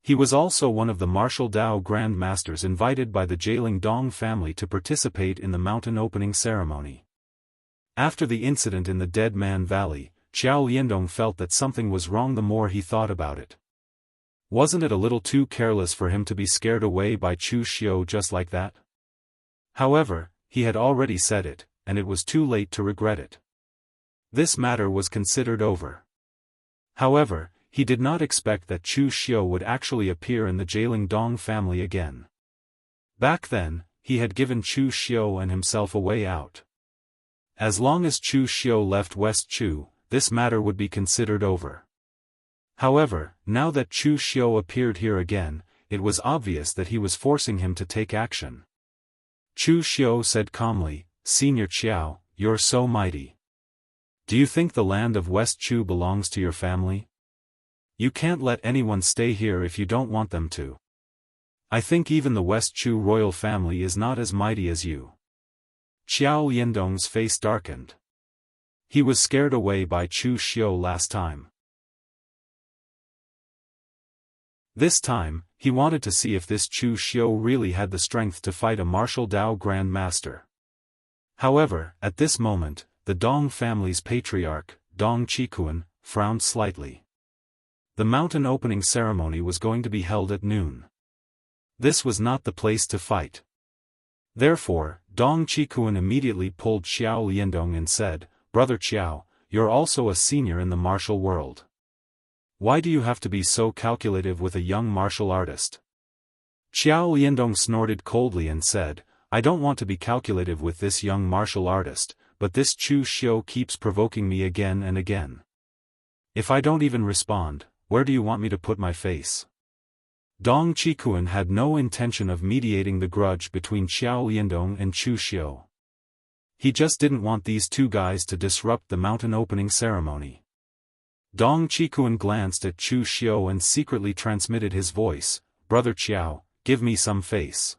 He was also one of the martial Dao Grand Masters invited by the Jailing Dong family to participate in the mountain opening ceremony. After the incident in the Dead Man Valley, Xiao Liandong felt that something was wrong the more he thought about it. Wasn't it a little too careless for him to be scared away by Chu Xiu just like that? However, he had already said it, and it was too late to regret it. This matter was considered over. However, he did not expect that Chu Xiu would actually appear in the Jailing Dong family again. Back then, he had given Chu Xiu and himself a way out. As long as Chu Xiu left West Chu, this matter would be considered over. However, now that Chu Xiu appeared here again, it was obvious that he was forcing him to take action. Chu Xiu said calmly, "Senior Qiao, you're so mighty. Do you think the land of West Chu belongs to your family? You can't let anyone stay here if you don't want them to. I think even the West Chu royal family is not as mighty as you." Qiao Liandong's face darkened. He was scared away by Chu Xiu last time. This time, he wanted to see if this Chu Xiu really had the strength to fight a martial Dao Grand Master. However, at this moment, the Dong family's patriarch, Dong Qikuan, frowned slightly. The mountain opening ceremony was going to be held at noon. This was not the place to fight. Therefore, Dong Qikuan immediately pulled Xiao Liandong and said, "Brother Qiao, you're also a senior in the martial world. Why do you have to be so calculative with a young martial artist?" Xiao Liandong snorted coldly and said, "I don't want to be calculative with this young martial artist, but this Chu Xiu keeps provoking me again and again. If I don't even respond, where do you want me to put my face?" Dong Qikuan had no intention of mediating the grudge between Xiao Liandong and Chu Xiu. He just didn't want these two guys to disrupt the mountain opening ceremony. Dong Qikuan glanced at Chu Xiu and secretly transmitted his voice, "Brother Qiao, give me some face.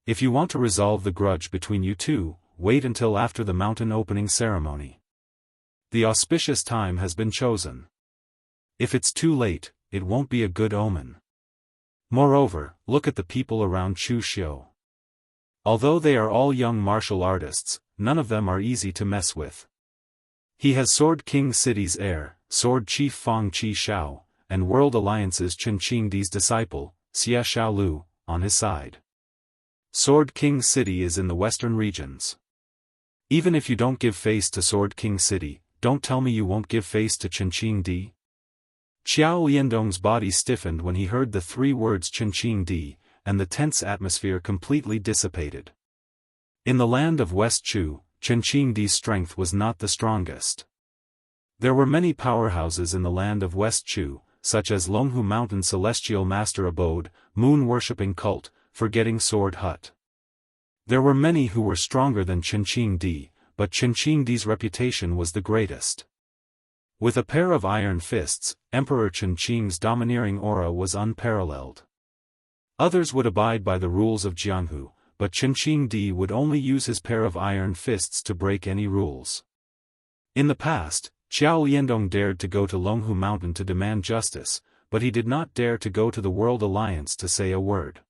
If you want to resolve the grudge between you two, wait until after the mountain opening ceremony. The auspicious time has been chosen. If it's too late, it won't be a good omen. Moreover, look at the people around Chu Xiu. Although they are all young martial artists, none of them are easy to mess with. He has Sword King City's heir, Sword Chief Fang Qi Shao, and World Alliance's Chen Qingdi's disciple, Xia Xiaolu, on his side. Sword King City is in the western regions. Even if you don't give face to Sword King City, don't tell me you won't give face to Chen Qingdi." Xiao Liandong's body stiffened when he heard the three words Chen Qingdi, and the tense atmosphere completely dissipated. In the land of West Chu, Chen Qingdi's strength was not the strongest. There were many powerhouses in the land of West Chu, such as Longhu Mountain Celestial Master Abode, Moon-worshipping Cult, Forgetting Sword Hut. There were many who were stronger than Chen Qingdi, but Chen Qingdi's reputation was the greatest. With a pair of iron fists, Emperor Chen Qing's domineering aura was unparalleled. Others would abide by the rules of Jianghu, but Chen Qingdi would only use his pair of iron fists to break any rules. In the past, Xiao Liandong dared to go to Longhu Mountain to demand justice, but he did not dare to go to the World Alliance to say a word.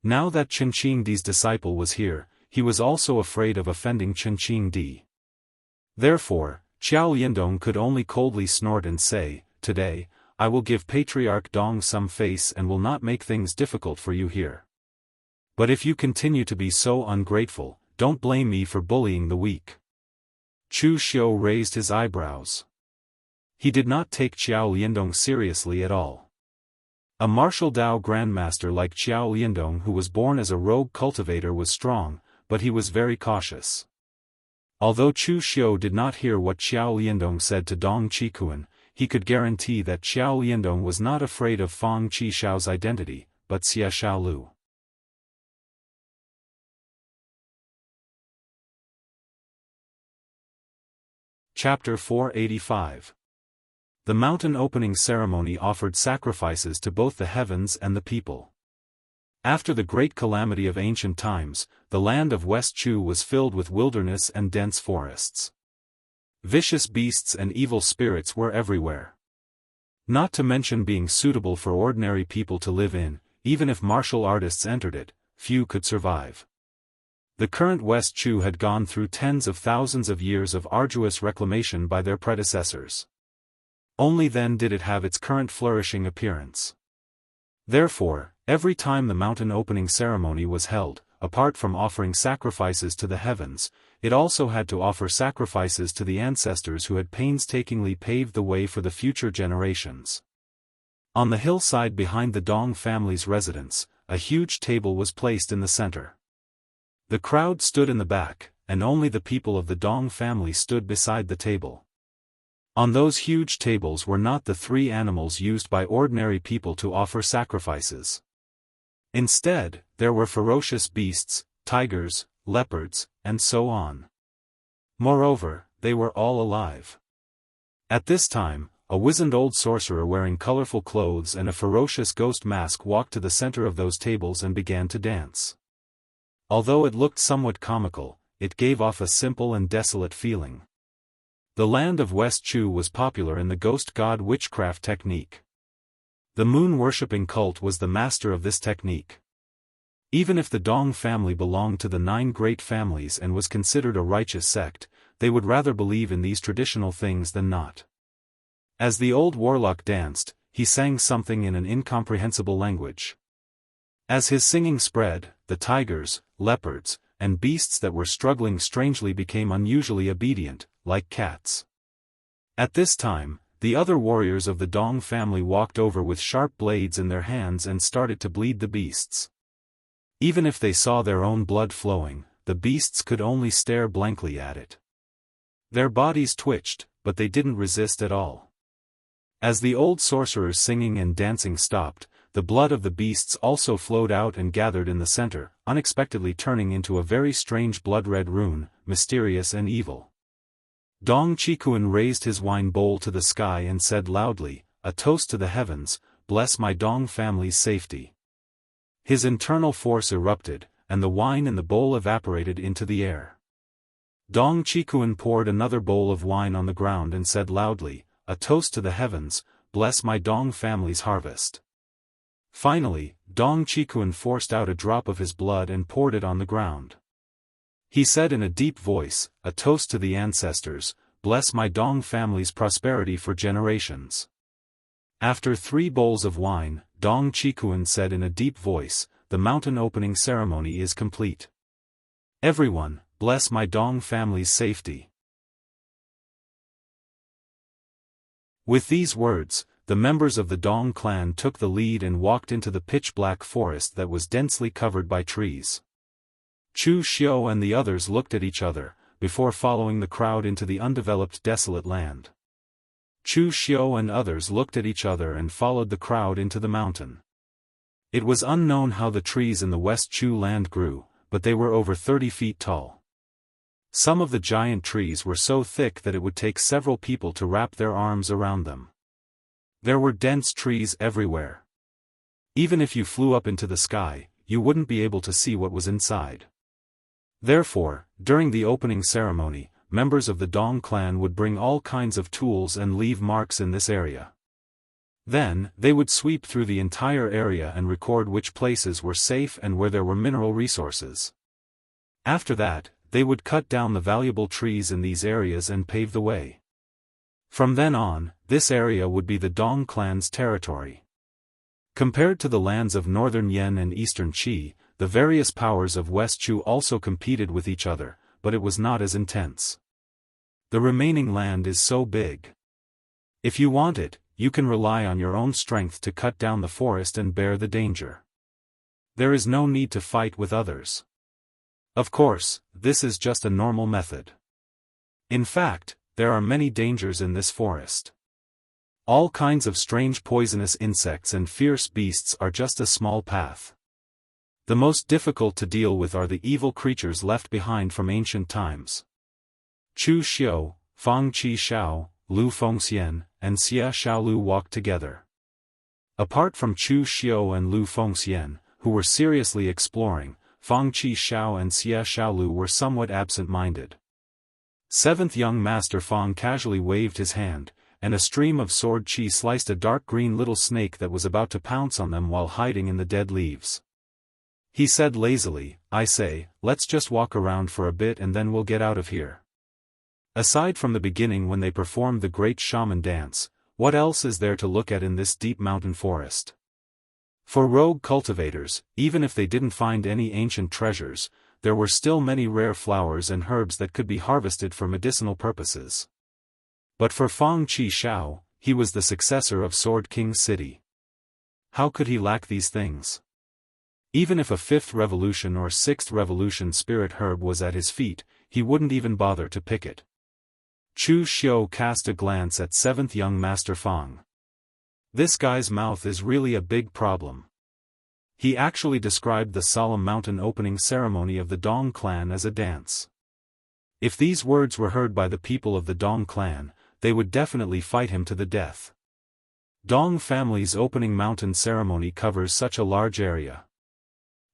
Now that Chen Qingdi's disciple was here, he was also afraid of offending Chen Qingdi. Therefore, Xiao Liandong could only coldly snort and say, "Today, I will give Patriarch Dong some face and will not make things difficult for you here. But if you continue to be so ungrateful, don't blame me for bullying the weak." Chu Xiu raised his eyebrows. He did not take Xiao Liandong seriously at all. A martial Dao grandmaster like Xiao Liandong who was born as a rogue cultivator was strong, but he was very cautious. Although Chu Xiu did not hear what Xiao Liandong said to Dong Qikuan, he could guarantee that Xiao Liandong was not afraid of Fang Qi Shao's identity, but Xia Xiaolu. Chapter 485. The mountain opening ceremony offered sacrifices to both the heavens and the people. After the great calamity of ancient times, the land of West Chu was filled with wilderness and dense forests. Vicious beasts and evil spirits were everywhere. Not to mention being suitable for ordinary people to live in, even if martial artists entered it, few could survive. The current West Chu had gone through tens of thousands of years of arduous reclamation by their predecessors. Only then did it have its current flourishing appearance. Therefore, every time the mountain opening ceremony was held, apart from offering sacrifices to the heavens, it also had to offer sacrifices to the ancestors who had painstakingly paved the way for the future generations. On the hillside behind the Dong family's residence, a huge table was placed in the center. The crowd stood in the back, and only the people of the Dong family stood beside the table. On those huge tables were not the three animals used by ordinary people to offer sacrifices. Instead, there were ferocious beasts, tigers, leopards, and so on. Moreover, they were all alive. At this time, a wizened old sorcerer wearing colorful clothes and a ferocious ghost mask walked to the center of those tables and began to dance. Although it looked somewhat comical, it gave off a simple and desolate feeling. The land of West Chu was popular in the ghost god witchcraft technique. The moon-worshipping cult was the master of this technique. Even if the Dong family belonged to the 9 great families and was considered a righteous sect, they would rather believe in these traditional things than not. As the old warlock danced, he sang something in an incomprehensible language. As his singing spread, the tigers, leopards, and beasts that were struggling strangely became unusually obedient, like cats. At this time, the other warriors of the Dong family walked over with sharp blades in their hands and started to bleed the beasts. Even if they saw their own blood flowing, the beasts could only stare blankly at it. Their bodies twitched, but they didn't resist at all. As the old sorcerer's singing and dancing stopped, the blood of the beasts also flowed out and gathered in the center, unexpectedly turning into a very strange blood-red rune, mysterious and evil. Dong Chikuan raised his wine bowl to the sky and said loudly, "A toast to the heavens, bless my Dong family's safety." His internal force erupted, and the wine in the bowl evaporated into the air. Dong Chikuan poured another bowl of wine on the ground and said loudly, "A toast to the heavens, bless my Dong family's harvest." Finally, Dong Chikuan forced out a drop of his blood and poured it on the ground. He said in a deep voice, "A toast to the ancestors, bless my Dong family's prosperity for generations." After 3 bowls of wine, Dong Chikuan said in a deep voice, "The mountain opening ceremony is complete. Everyone, bless my Dong family's safety." With these words, the members of the Dong clan took the lead and walked into the pitch-black forest that was densely covered by trees. Chu Xiu and the others looked at each other, before following the crowd into the undeveloped desolate land. Chu Xiu and others looked at each other and followed the crowd into the mountain. It was unknown how the trees in the West Chu land grew, but they were over 30 feet tall. Some of the giant trees were so thick that it would take several people to wrap their arms around them. There were dense trees everywhere. Even if you flew up into the sky, you wouldn't be able to see what was inside. Therefore, during the opening ceremony, members of the Dong clan would bring all kinds of tools and leave marks in this area. Then, they would sweep through the entire area and record which places were safe and where there were mineral resources. After that, they would cut down the valuable trees in these areas and pave the way. From then on, this area would be the Dong clan's territory. Compared to the lands of northern Yan and eastern Qi, the various powers of West Chu also competed with each other, but it was not as intense. The remaining land is so big. If you want it, you can rely on your own strength to cut down the forest and bear the danger. There is no need to fight with others. Of course, this is just a normal method. In fact, there are many dangers in this forest. All kinds of strange poisonous insects and fierce beasts are just a small path. The most difficult to deal with are the evil creatures left behind from ancient times. Chu Xiu, Fang Qi Shao, Lu Fengxian, and Xia Xiaolu walked together. Apart from Chu Xiu and Lu Fengxian, who were seriously exploring, Fang Qi Shao and Xia Xiaolu were somewhat absent-minded. 7th young master Fang casually waved his hand, and a stream of sword qi sliced a dark green little snake that was about to pounce on them while hiding in the dead leaves. He said lazily, "I say, let's just walk around for a bit and then we'll get out of here." Aside from the beginning when they performed the great shaman dance, what else is there to look at in this deep mountain forest? For rogue cultivators, even if they didn't find any ancient treasures, there were still many rare flowers and herbs that could be harvested for medicinal purposes. But for Fang Qixiao, he was the successor of Sword King's city. How could he lack these things? Even if a 5th revolution or 6th revolution spirit herb was at his feet, he wouldn't even bother to pick it. Chu Xiu cast a glance at 7th young Master Fang. This guy's mouth is really a big problem. He actually described the solemn mountain opening ceremony of the Dong clan as a dance. If these words were heard by the people of the Dong clan, they would definitely fight him to the death. Dong family's opening mountain ceremony covers such a large area.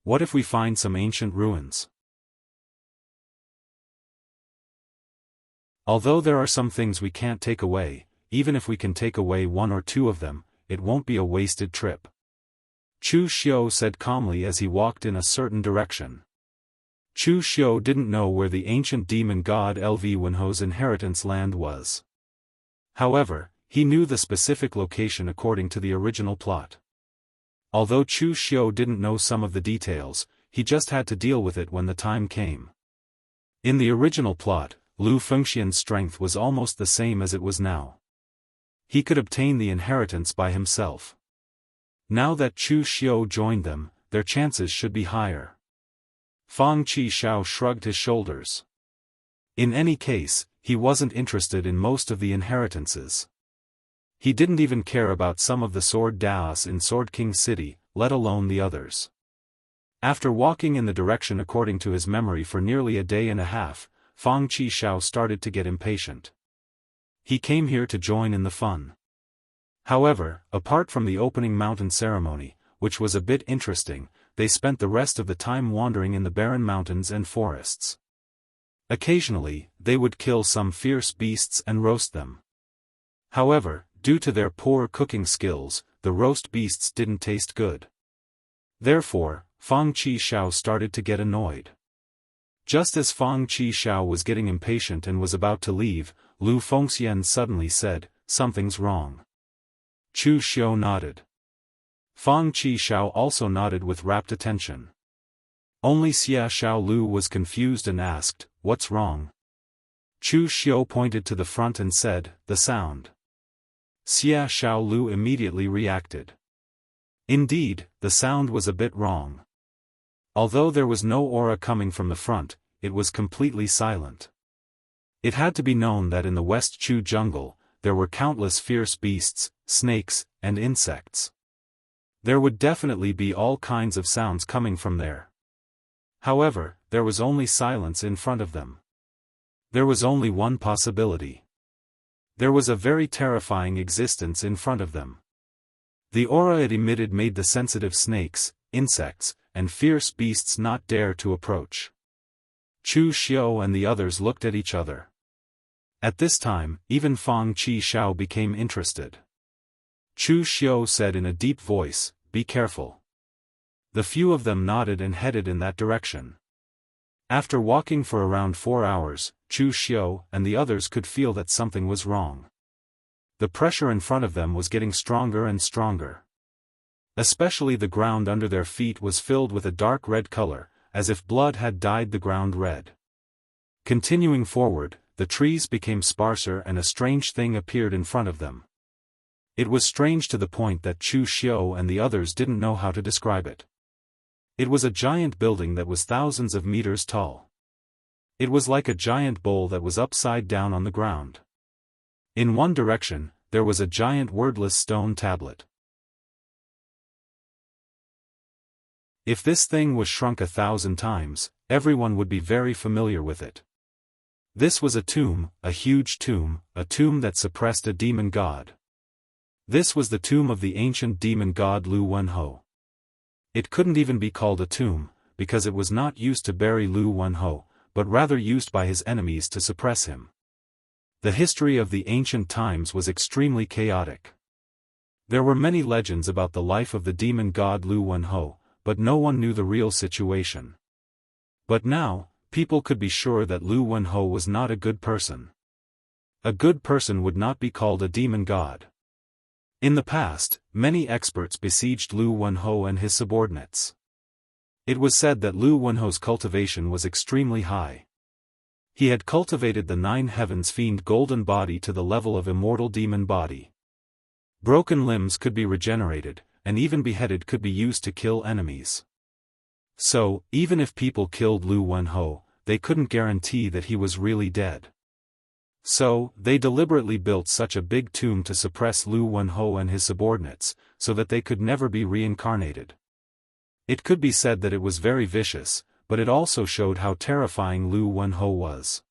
What if we find some ancient ruins? Although there are some things we can't take away, even if we can take away 1 or 2 of them, it won't be a wasted trip. Chu Xiu said calmly as he walked in a certain direction. Chu Xiu didn't know where the ancient demon god Lv Wenho's inheritance land was. However, he knew the specific location according to the original plot. Although Chu Xiu didn't know some of the details, he just had to deal with it when the time came. In the original plot, Lu Fengxian's strength was almost the same as it was now. He could obtain the inheritance by himself. Now that Chu Xiu joined them, their chances should be higher. Fang Qixiao shrugged his shoulders. In any case, he wasn't interested in most of the inheritances. He didn't even care about some of the sword Daoists in Sword King's city, let alone the others. After walking in the direction according to his memory for nearly a day and a half, Fang Qixiao started to get impatient. He came here to join in the fun. However, apart from the opening mountain ceremony, which was a bit interesting, they spent the rest of the time wandering in the barren mountains and forests. Occasionally, they would kill some fierce beasts and roast them. However, due to their poor cooking skills, the roast beasts didn't taste good. Therefore, Fang Qixiao started to get annoyed. Just as Fang Qixiao was getting impatient and was about to leave, Lu Fengxian suddenly said, "Something's wrong." Chu Xiu nodded. Fang Qixiao also nodded with rapt attention. Only Xia Xiaolu was confused and asked, "What's wrong?" Chu Xiu pointed to the front and said, "The sound." Xia Xiaolu immediately reacted. Indeed, the sound was a bit wrong. Although there was no aura coming from the front, it was completely silent. It had to be known that in the West Chu jungle, there were countless fierce beasts, snakes, and insects. There would definitely be all kinds of sounds coming from there. However, there was only silence in front of them. There was only one possibility. There was a very terrifying existence in front of them. The aura it emitted made the sensitive snakes, insects, and fierce beasts not dare to approach. Chu Xiu and the others looked at each other. At this time, even Fang Qixiao became interested. Chu Xiu said in a deep voice, "Be careful." The few of them nodded and headed in that direction. After walking for around 4 hours, Chu Xiu and the others could feel that something was wrong. The pressure in front of them was getting stronger and stronger. Especially the ground under their feet was filled with a dark red color, as if blood had dyed the ground red. Continuing forward, the trees became sparser and a strange thing appeared in front of them. It was strange to the point that Chu Xiu and the others didn't know how to describe it. It was a giant building that was thousands of meters tall. It was like a giant bowl that was upside down on the ground. In one direction, there was a giant wordless stone tablet. If this thing was shrunk 1,000 times, everyone would be very familiar with it. This was a tomb, a huge tomb, a tomb that suppressed a demon god. This was the tomb of the ancient demon god Lu Wenho. It couldn't even be called a tomb, because it was not used to bury Lu Wenho, but rather used by his enemies to suppress him. The history of the ancient times was extremely chaotic. There were many legends about the life of the demon god Lu Wenho, but no one knew the real situation. But now, people could be sure that Lu Wenho was not a good person. A good person would not be called a demon god. In the past, many experts besieged Lu Wenho and his subordinates. It was said that Lu Wenho's cultivation was extremely high. He had cultivated the 9 heavens fiend golden body to the level of immortal demon body. Broken limbs could be regenerated, and even beheaded could be used to kill enemies. So, even if people killed Lu Wenho, they couldn't guarantee that he was really dead. So, they deliberately built such a big tomb to suppress Lu Wenho and his subordinates, so that they could never be reincarnated. It could be said that it was very vicious, but it also showed how terrifying Lu Wenho was.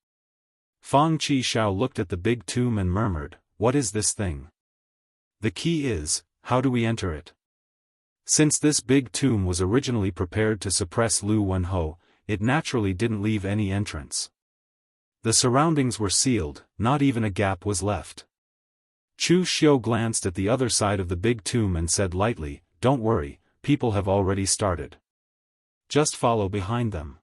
Fang Qishao looked at the big tomb and murmured, "What is this thing? The key is, how do we enter it?" Since this big tomb was originally prepared to suppress Lu Wenho, it naturally didn't leave any entrance. The surroundings were sealed, not even a gap was left. Chu Xiu glanced at the other side of the big tomb and said lightly, "Don't worry, people have already started. Just follow behind them."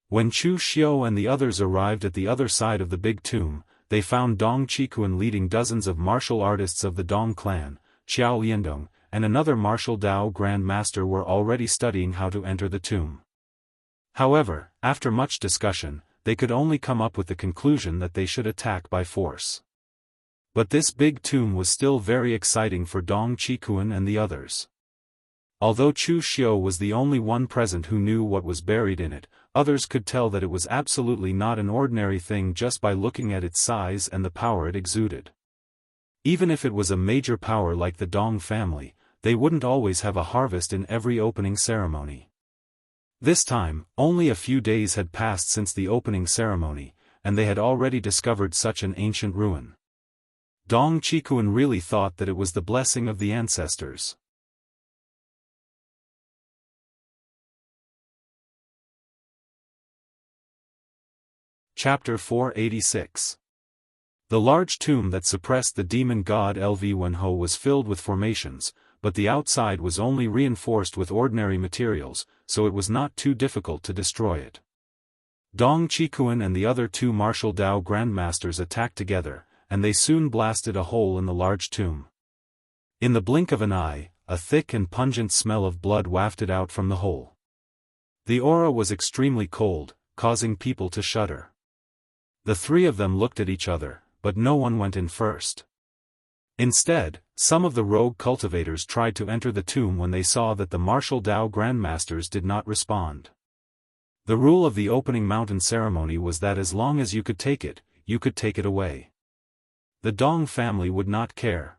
When Chu Xiu and the others arrived at the other side of the big tomb, they found Dong Qikuan leading dozens of martial artists of the Dong clan, Xiao Liandong, and another martial Dao Grand Master were already studying how to enter the tomb. However, after much discussion, they could only come up with the conclusion that they should attack by force. But this big tomb was still very exciting for Dong Qikuan and the others. Although Chu Xiu was the only one present who knew what was buried in it, others could tell that it was absolutely not an ordinary thing just by looking at its size and the power it exuded. Even if it was a major power like the Dong family, they wouldn't always have a harvest in every opening ceremony. This time, only a few days had passed since the opening ceremony, and they had already discovered such an ancient ruin. Dong Qikuan really thought that it was the blessing of the ancestors. Chapter 486. The large tomb that suppressed the demon god Lv Wenho was filled with formations, but the outside was only reinforced with ordinary materials, so it was not too difficult to destroy it. Dong Qikuan and the other 2 martial Dao grandmasters attacked together, and they soon blasted a hole in the large tomb. In the blink of an eye, a thick and pungent smell of blood wafted out from the hole. The aura was extremely cold, causing people to shudder. The 3 of them looked at each other, but no one went in first. Instead, some of the rogue cultivators tried to enter the tomb when they saw that the martial Dao grandmasters did not respond. The rule of the opening mountain ceremony was that as long as you could take it away. The Dong family would not care.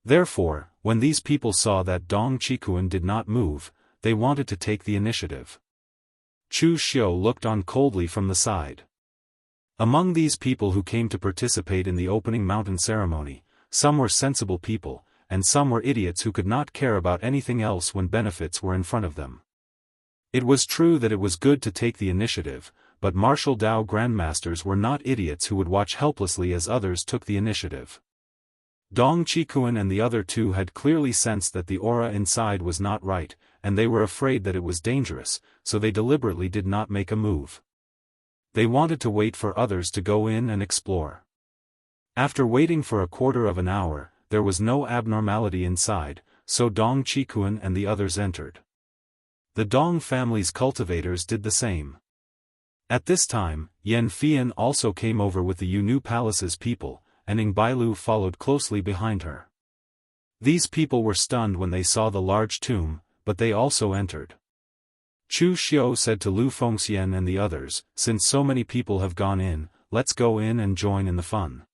Therefore, when these people saw that Dong Qikuan did not move, they wanted to take the initiative. Chu Xiu looked on coldly from the side. Among these people who came to participate in the opening mountain ceremony, some were sensible people, and some were idiots who could not care about anything else when benefits were in front of them. It was true that it was good to take the initiative, but martial Dao grandmasters were not idiots who would watch helplessly as others took the initiative. Dong Qikuan and the other 2 had clearly sensed that the aura inside was not right, and they were afraid that it was dangerous, so they deliberately did not make a move. They wanted to wait for others to go in and explore. After waiting for a quarter of an hour, there was no abnormality inside, so Dong Qikuan and the others entered. The Dong family's cultivators did the same. At this time, Yan Fian also came over with the Yunu Palace's people, and Ing Bailu followed closely behind her. These people were stunned when they saw the large tomb, but they also entered. Chu Xiu said to Lu Fengxian and the others, "Since so many people have gone in, let's go in and join in the fun."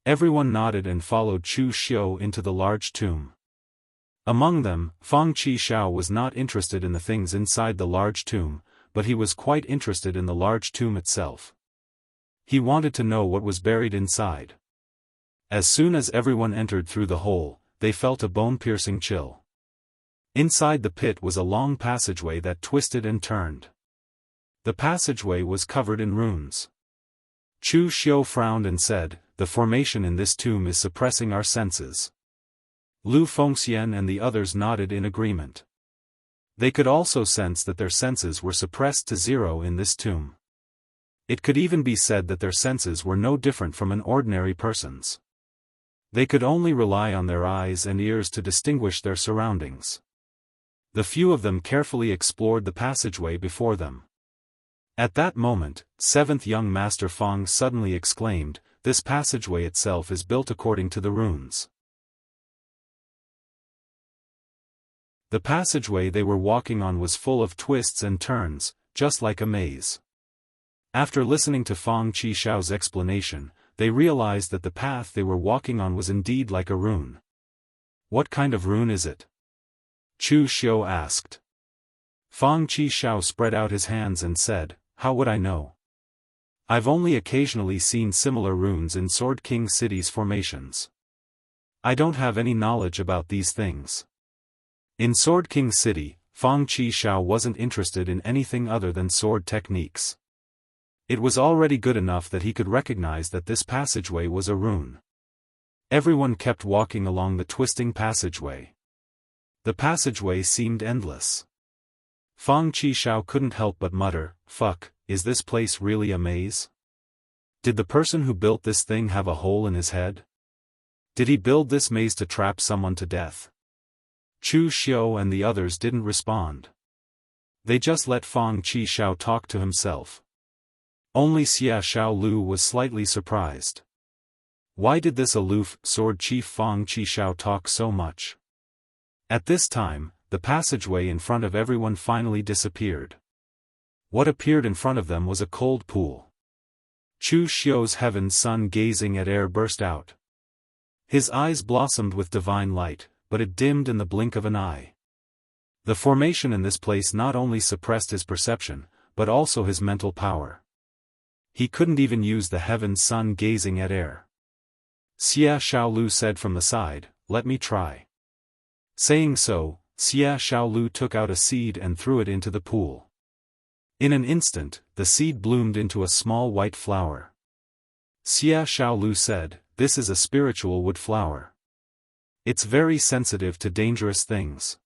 Everyone nodded and followed Chu Xiu into the large tomb. Among them, Fang Qishao was not interested in the things inside the large tomb, but he was quite interested in the large tomb itself. He wanted to know what was buried inside. As soon as everyone entered through the hole, they felt a bone-piercing chill. Inside the pit was a long passageway that twisted and turned. The passageway was covered in runes. Chu Xiu frowned and said, "The formation in this tomb is suppressing our senses." Lu Fengxian and the others nodded in agreement. They could also sense that their senses were suppressed to 0 in this tomb. It could even be said that their senses were no different from an ordinary person's. They could only rely on their eyes and ears to distinguish their surroundings. The few of them carefully explored the passageway before them. At that moment, seventh young Master Fong suddenly exclaimed, "This passageway itself is built according to the runes." The passageway they were walking on was full of twists and turns, just like a maze. After listening to Fong Qixiao's explanation, they realized that the path they were walking on was indeed like a rune. "What kind of rune is it?" Chu Xiu asked. Fong Qixiao spread out his hands and said, "How would I know? I've only occasionally seen similar runes in Sword King City's formations. I don't have any knowledge about these things." In Sword King City, Fong Qixiao wasn't interested in anything other than sword techniques. It was already good enough that he could recognize that this passageway was a rune. Everyone kept walking along the twisting passageway. The passageway seemed endless. Fong Qixiao couldn't help but mutter, "Fuck, is this place really a maze? Did the person who built this thing have a hole in his head? Did he build this maze to trap someone to death?" Chu Xiu and the others didn't respond. They just let Fong Qixiao talk to himself. Only Xia Xiaolu was slightly surprised. Why did this aloof sword chief Fong Qixiao talk so much? At this time, the passageway in front of everyone finally disappeared. What appeared in front of them was a cold pool. Chu Xiu's heaven's sun gazing at air burst out. His eyes blossomed with divine light, but it dimmed in the blink of an eye. The formation in this place not only suppressed his perception, but also his mental power. He couldn't even use the heaven's sun gazing at air. Xia Xiaolu said from the side, "Let me try." Saying so, Xia Xiaolu took out a seed and threw it into the pool. In an instant, the seed bloomed into a small white flower. Xia Xiaolu said, "This is a spiritual wood flower. It's very sensitive to dangerous things.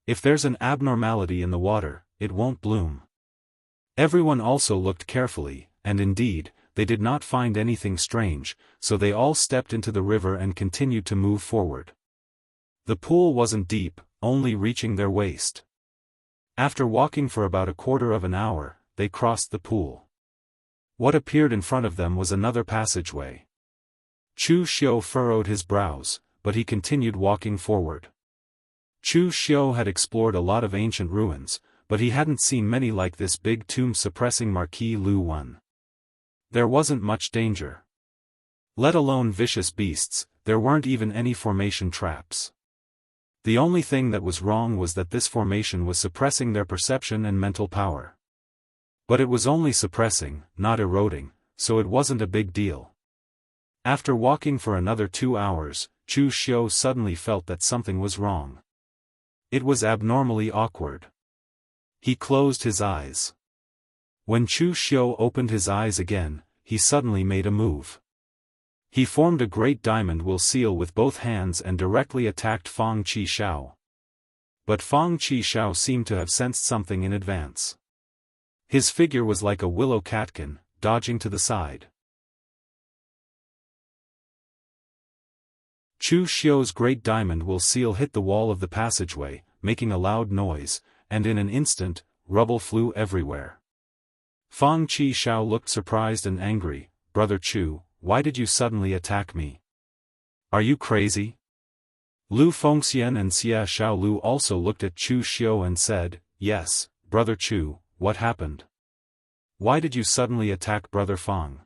If there's an abnormality in the water, it won't bloom." Everyone also looked carefully, and indeed, they did not find anything strange, so they all stepped into the river and continued to move forward. The pool wasn't deep, only reaching their waist. After walking for about a quarter of an hour, they crossed the pool. What appeared in front of them was another passageway. Chu Xiu furrowed his brows, but he continued walking forward. Chu Xiu had explored a lot of ancient ruins, but he hadn't seen many like this big tomb-suppressing Marquis Lu one. There wasn't much danger. Let alone vicious beasts, there weren't even any formation traps. The only thing that was wrong was that this formation was suppressing their perception and mental power. But it was only suppressing, not eroding, so it wasn't a big deal. After walking for another 2 hours, Chu Xiu suddenly felt that something was wrong. It was abnormally awkward. He closed his eyes. When Chu Xiu opened his eyes again, he suddenly made a move. He formed a great diamond will seal with both hands and directly attacked Fong Qixiao. But Fong Qixiao seemed to have sensed something in advance. His figure was like a willow catkin, dodging to the side. Chu Xiu's great diamond will seal hit the wall of the passageway, making a loud noise, and in an instant, rubble flew everywhere. Fong Qixiao looked surprised and angry. "Brother Chu, why did you suddenly attack me? Are you crazy?" Lu Fengxian and Xia Xiaolu also looked at Chu Xiu and said, "Yes, Brother Chu, what happened? Why did you suddenly attack Brother Fong?"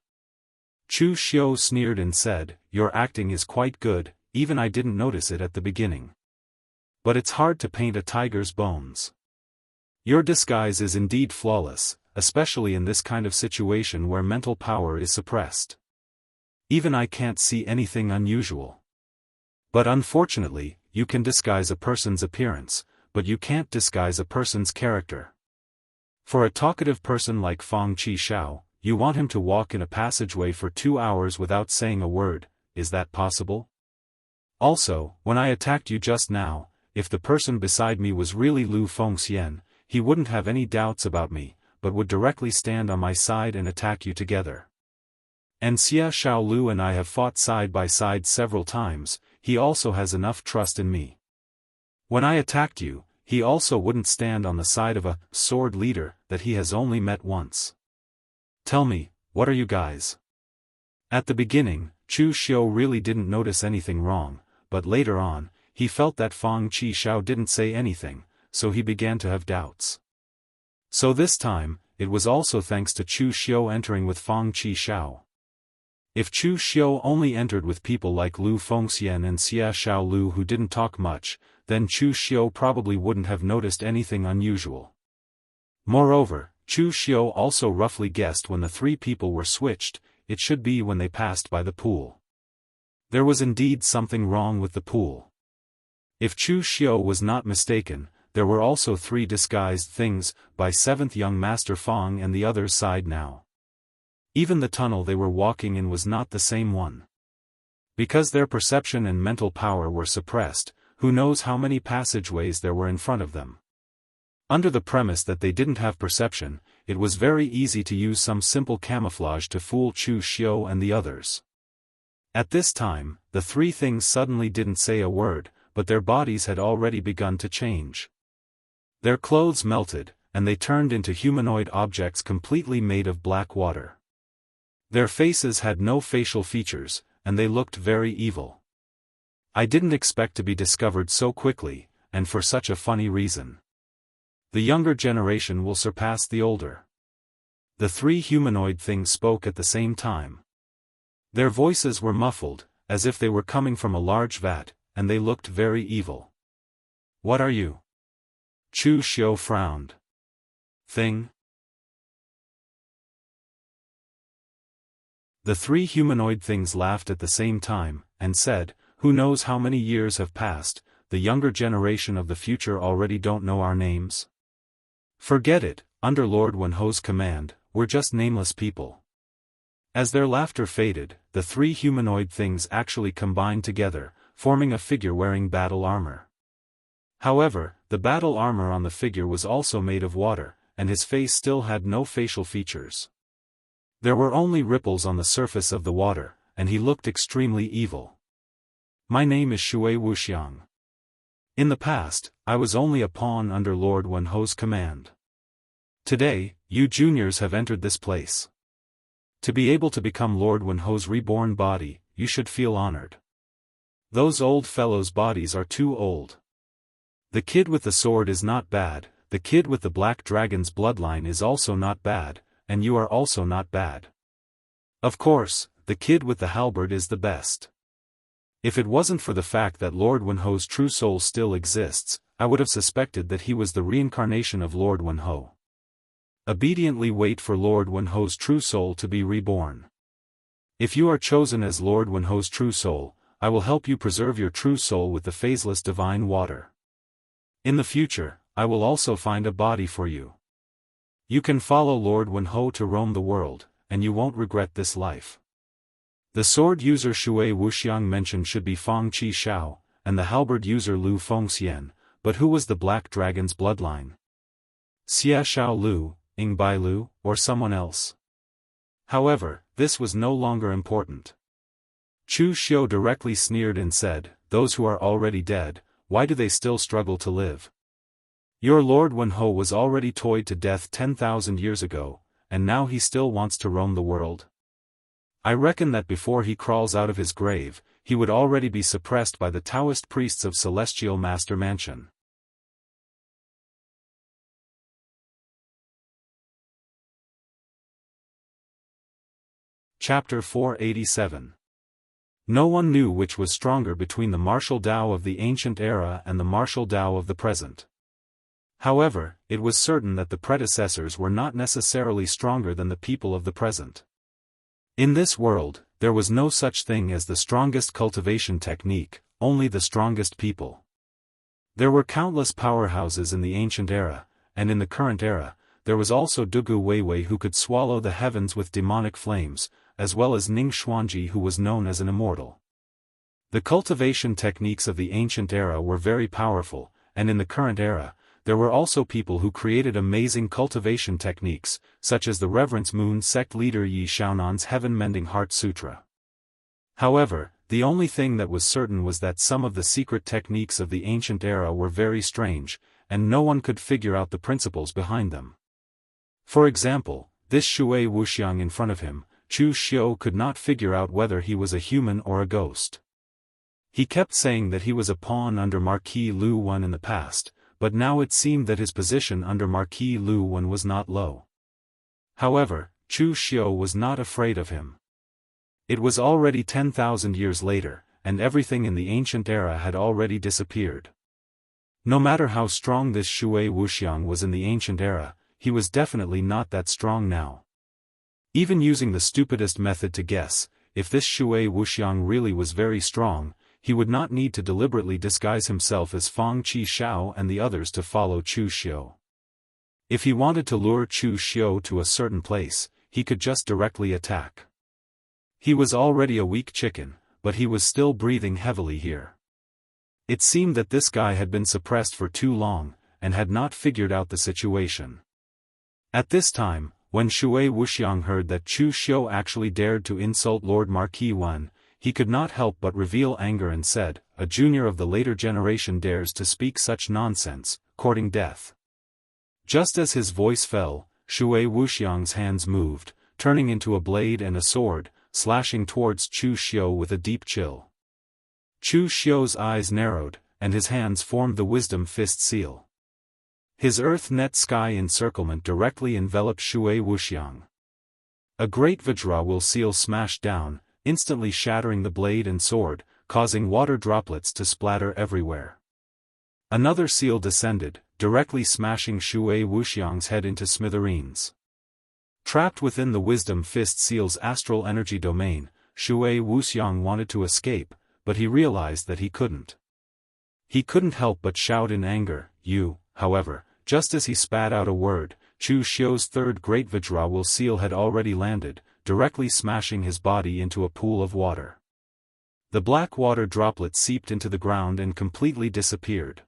Chu Xiu sneered and said, "Your acting is quite good, even I didn't notice it at the beginning. But it's hard to paint a tiger's bones. Your disguise is indeed flawless, especially in this kind of situation where mental power is suppressed. Even I can't see anything unusual. But unfortunately, you can disguise a person's appearance, but you can't disguise a person's character. For a talkative person like Fong Qixiao, you want him to walk in a passageway for 2 hours without saying a word. Is that possible? Also, when I attacked you just now, if the person beside me was really Lu Fengxian, he wouldn't have any doubts about me, but would directly stand on my side and attack you together. And Xia Xiaolu and I have fought side by side several times, he also has enough trust in me. When I attacked you, he also wouldn't stand on the side of a sword leader that he has only met once. Tell me, what are you guys? At the beginning, Chu Xiu really didn't notice anything wrong, but later on, he felt that Fang Qi Xiao didn't say anything, so he began to have doubts. So this time, it was also thanks to Chu Xiu entering with Fang Qi Xiao. If Chu Xiu only entered with people like Lu Fengxian and Xia Xiaolu who didn't talk much, then Chu Xiu probably wouldn't have noticed anything unusual. Moreover, Chu Xiu also roughly guessed when the three people were switched, it should be when they passed by the pool. There was indeed something wrong with the pool. If Chu Xiu was not mistaken, there were also three disguised things, by seventh young Master Fang and the other's side now. Even the tunnel they were walking in was not the same one. Because their perception and mental power were suppressed, who knows how many passageways there were in front of them. Under the premise that they didn't have perception, it was very easy to use some simple camouflage to fool Chu Xiu and the others. At this time, the three things suddenly didn't say a word, but their bodies had already begun to change. Their clothes melted, and they turned into humanoid objects completely made of black water. Their faces had no facial features, and they looked very evil. I didn't expect to be discovered so quickly, and for such a funny reason. The younger generation will surpass the older. The three humanoid things spoke at the same time. Their voices were muffled, as if they were coming from a large vat, and they looked very evil. What are you? Chu Xiu frowned. Thing? The three humanoid things laughed at the same time, and said, who knows how many years have passed, the younger generation of the future already don't know our names? Forget it, under Lord Wenho's command, we're just nameless people. As their laughter faded, the three humanoid things actually combined together, forming a figure wearing battle armor. However, the battle armor on the figure was also made of water, and his face still had no facial features. There were only ripples on the surface of the water, and he looked extremely evil. My name is Shui Wuxiang. In the past, I was only a pawn under Lord Wenho's command. Today, you juniors have entered this place. To be able to become Lord Wenho's reborn body, you should feel honored. Those old fellows' bodies are too old. The kid with the sword is not bad, the kid with the black dragon's bloodline is also not bad, and you are also not bad. Of course, the kid with the halberd is the best. If it wasn't for the fact that Lord Wenho's true soul still exists, I would have suspected that he was the reincarnation of Lord Wenho. Obediently wait for Lord Wenho's true soul to be reborn. If you are chosen as Lord Wenho's true soul, I will help you preserve your true soul with the phaseless divine water. In the future, I will also find a body for you. You can follow Lord Wenho to roam the world, and you won't regret this life. The sword user Shui Wuxiang mentioned should be Fang Qi Xiao, and the halberd user Lu Fengxian, but who was the black dragon's bloodline? Xia Xiaolu, Ying Bai Lu, or someone else? However, this was no longer important. Chu Xiu directly sneered and said, those who are already dead, why do they still struggle to live? Your Lord Wenho was already toyed to death 10,000 years ago, and now he still wants to roam the world. I reckon that before he crawls out of his grave, he would already be suppressed by the Daoist priests of Celestial Master Mansion. Chapter 487. No one knew which was stronger between the martial Tao of the ancient era and the martial Tao of the present. However, it was certain that the predecessors were not necessarily stronger than the people of the present. In this world, there was no such thing as the strongest cultivation technique, only the strongest people. There were countless powerhouses in the ancient era, and in the current era, there was also Dugu Weiwei who could swallow the heavens with demonic flames, as well as Ning Xuanji who was known as an immortal. The cultivation techniques of the ancient era were very powerful, and in the current era, there were also people who created amazing cultivation techniques, such as the Reverence Moon sect leader Yi Xiaonan's Heaven-Mending Heart Sutra. However, the only thing that was certain was that some of the secret techniques of the ancient era were very strange, and no one could figure out the principles behind them. For example, this Shui Wuxiang in front of him, Chu Xiu could not figure out whether he was a human or a ghost. He kept saying that he was a pawn under Marquis Lu Wen in the past, but now it seemed that his position under Marquis Lu Wen was not low. However, Chu Xiu was not afraid of him. It was already 10,000 years later, and everything in the ancient era had already disappeared. No matter how strong this Shui Wuxiang was in the ancient era, he was definitely not that strong now. Even using the stupidest method to guess, if this Shui Wuxiang really was very strong, he would not need to deliberately disguise himself as Fang Qi Shao and the others to follow Chu Xiu. If he wanted to lure Chu Xiu to a certain place, he could just directly attack. He was already a weak chicken, but he was still breathing heavily here. It seemed that this guy had been suppressed for too long, and had not figured out the situation. At this time, when Shui Wuxiang heard that Chu Xiu actually dared to insult Lord Marquis Wen, he could not help but reveal anger and said, "A junior of the later generation dares to speak such nonsense, courting death." Just as his voice fell, Shui Wuxiang's hands moved, turning into a blade and a sword, slashing towards Chu Xiu with a deep chill. Chu Xiu's eyes narrowed, and his hands formed the wisdom fist seal. His earth net sky encirclement directly enveloped Shui Wuxiang. A great Vajra seal smashed down, instantly shattering the blade and sword, causing water droplets to splatter everywhere. Another seal descended, directly smashing Shui Wuxiang's head into smithereens. Trapped within the wisdom fist seal's astral energy domain, Shui Wuxiang wanted to escape, but he realized that he couldn't. He couldn't help but shout in anger, "You!" However, just as he spat out a word, Chu Xiu's third great Vajra seal had already landed, directly smashing his body into a pool of water. The black water droplet seeped into the ground and completely disappeared.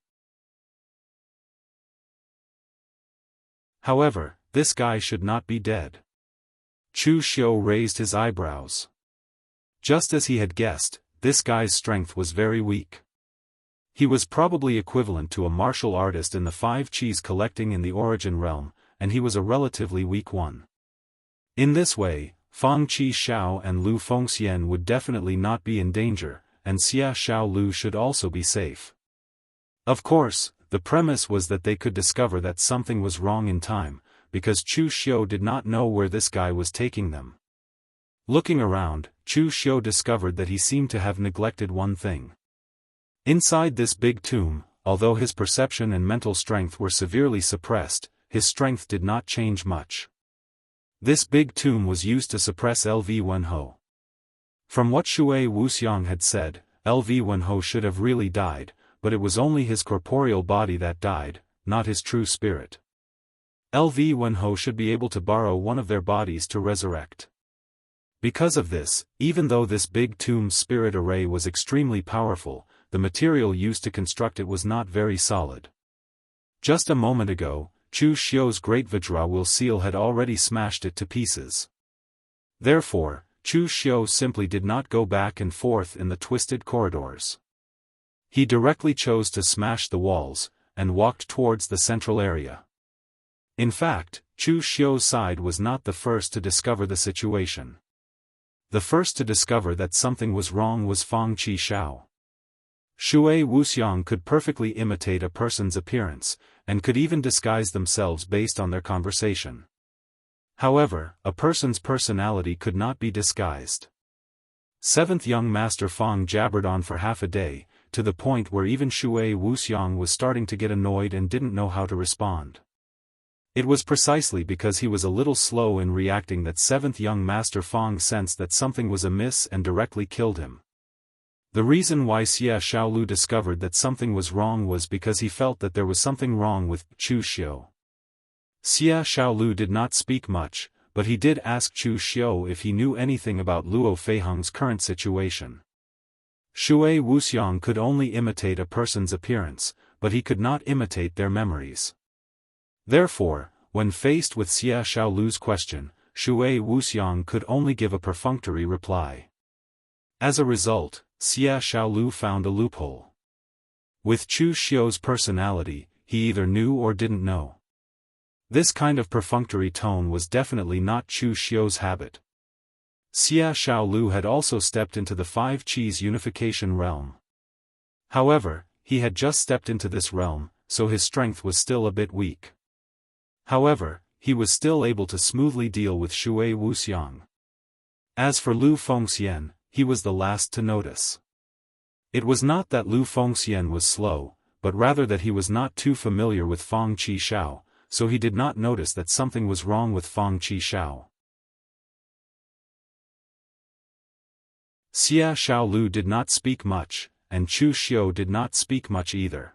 However, this guy should not be dead. Chu Xiu raised his eyebrows. Just as he had guessed, this guy's strength was very weak. He was probably equivalent to a martial artist in the 5 Qis collecting in the origin realm, and he was a relatively weak one. In this way, Fang Qi Shao and Lu Fengxian would definitely not be in danger, and Xia Shao Lu should also be safe. Of course, the premise was that they could discover that something was wrong in time, because Chu Xiu did not know where this guy was taking them. Looking around, Chu Xiu discovered that he seemed to have neglected one thing. Inside this big tomb, although his perception and mental strength were severely suppressed, his strength did not change much. This big tomb was used to suppress LV Wenho. From what Shui Wuxiang had said, LV Wenho should have really died, but it was only his corporeal body that died, not his true spirit. LV Wenho should be able to borrow one of their bodies to resurrect. Because of this, even though this big tomb's spirit array was extremely powerful, the material used to construct it was not very solid. Just a moment ago, Chu Xiu's great Vajra seal had already smashed it to pieces. Therefore, Chu Xiu simply did not go back and forth in the twisted corridors. He directly chose to smash the walls, and walked towards the central area. In fact, Chu Xiu's side was not the first to discover the situation. The first to discover that something was wrong was Fang Qi Shao. Shui Wuxiang could perfectly imitate a person's appearance, and could even disguise themselves based on their conversation. However, a person's personality could not be disguised. 7th young Master Fang jabbered on for half a day, to the point where even Shui Wuxiang was starting to get annoyed and didn't know how to respond. It was precisely because he was a little slow in reacting that 7th young Master Fang sensed that something was amiss and directly killed him. The reason why Xia Shaolu discovered that something was wrong was because he felt that there was something wrong with Chu Xiu. Xia Shaolu did not speak much, but he did ask Chu Xiu if he knew anything about Luo Feiheng's current situation. Shui Wuxiang could only imitate a person's appearance, but he could not imitate their memories. Therefore, when faced with Xia Xiaolu's question, Shui Wuxiang could only give a perfunctory reply. As a result, Xia Xiaolu found a loophole. With Chu Xiu's personality, he either knew or didn't know. This kind of perfunctory tone was definitely not Chu Xiu's habit. Xia Xiaolu had also stepped into the Five Qis unification realm. However, he had just stepped into this realm, so his strength was still a bit weak. However, he was still able to smoothly deal with Shui Wuxiang. As for Lu Fengxian, he was the last to notice. It was not that Lu Fengxian was slow, but rather that he was not too familiar with Feng Qi Shao, so he did not notice that something was wrong with Feng Qi Shao. Xia Xiaolu did not speak much, and Chu Xiu did not speak much either.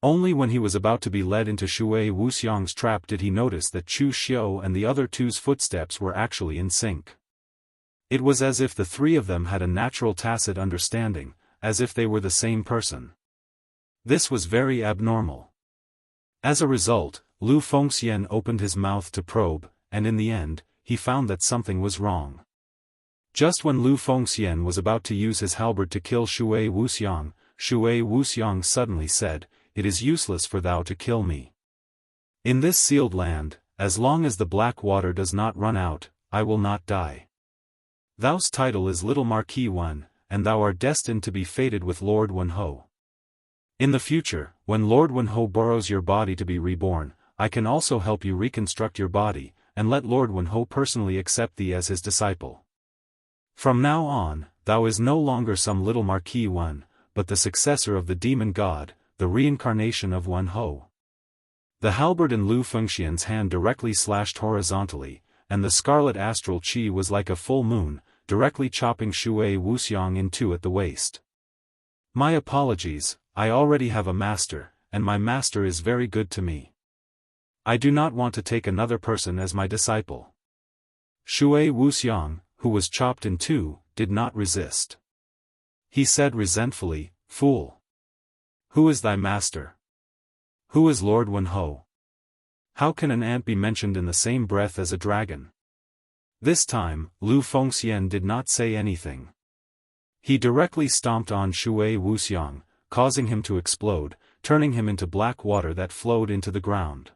Only when he was about to be led into Shui Wuxiang's trap did he notice that Chu Xiu and the other two's footsteps were actually in sync. It was as if the three of them had a natural tacit understanding, as if they were the same person. This was very abnormal. As a result, Lu Fengxian opened his mouth to probe, and in the end, he found that something was wrong. Just when Lu Fengxian was about to use his halberd to kill Shui Wuxiang suddenly said, "It is useless for thou to kill me. In this sealed land, as long as the black water does not run out, I will not die. Thou's title is Little Marquis Wen, and thou art destined to be fated with Lord Wenho. In the future, when Lord Wenho borrows your body to be reborn, I can also help you reconstruct your body, and let Lord Wenho personally accept thee as his disciple. From now on, thou is no longer some little Marquis Wen, but the successor of the demon god, the reincarnation of Wenho." The halberd in Lu Fengxian's hand directly slashed horizontally, and the scarlet astral qi was like a full moon, directly chopping Shui Wuxiang in two at the waist. "My apologies, I already have a master, and my master is very good to me. I do not want to take another person as my disciple." Shui Wuxiang, who was chopped in two, did not resist. He said resentfully, "Fool! Who is thy master? Who is Lord Wenho? How can an ant be mentioned in the same breath as a dragon?" This time, Lu Fengxian did not say anything. He directly stomped on Shui Wuxiang, causing him to explode, turning him into black water that flowed into the ground.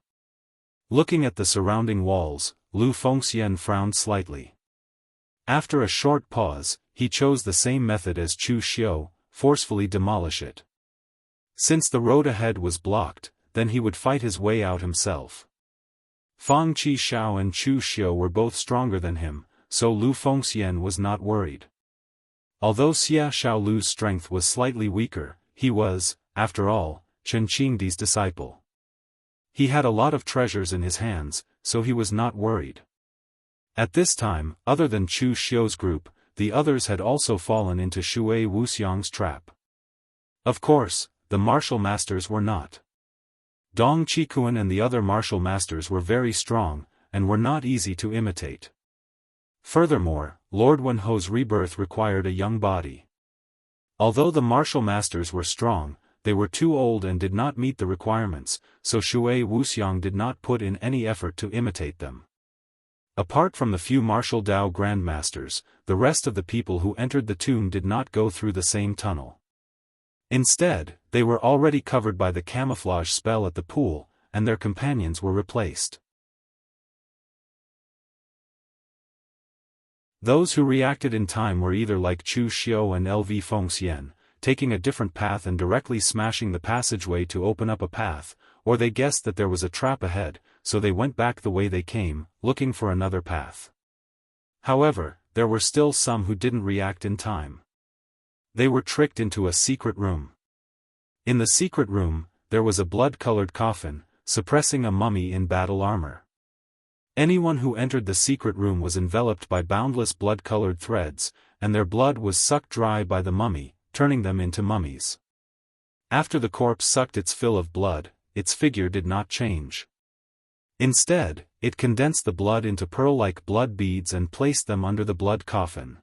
Looking at the surrounding walls, Lu Fengxian frowned slightly. After a short pause, he chose the same method as Chu Xiu, forcefully demolish it. Since the road ahead was blocked, then he would fight his way out himself. Feng Qi Shao and Chu Xiu were both stronger than him, so Lu Fengxian was not worried. Although Xia Xiaolu's strength was slightly weaker, he was, after all, Chen Qingdi's disciple. He had a lot of treasures in his hands, so he was not worried. At this time, other than Chu Xiu's group, the others had also fallen into Shui Wuxiang's trap. Of course, the martial masters were not. Dong Qikuan and the other martial masters were very strong, and were not easy to imitate. Furthermore, Lord Wenho's rebirth required a young body. Although the martial masters were strong, they were too old and did not meet the requirements, so Shui Wuxiang did not put in any effort to imitate them. Apart from the few martial Dao grandmasters, the rest of the people who entered the tomb did not go through the same tunnel. Instead, they were already covered by the camouflage spell at the pool, and their companions were replaced. Those who reacted in time were either like Chu Xiu and Lv Fengxian, taking a different path and directly smashing the passageway to open up a path, or they guessed that there was a trap ahead, so they went back the way they came, looking for another path. However, there were still some who didn't react in time. They were tricked into a secret room. In the secret room, there was a blood-colored coffin, suppressing a mummy in battle armor. Anyone who entered the secret room was enveloped by boundless blood-colored threads, and their blood was sucked dry by the mummy, turning them into mummies. After the corpse sucked its fill of blood, its figure did not change. Instead, it condensed the blood into pearl-like blood beads and placed them under the blood coffin.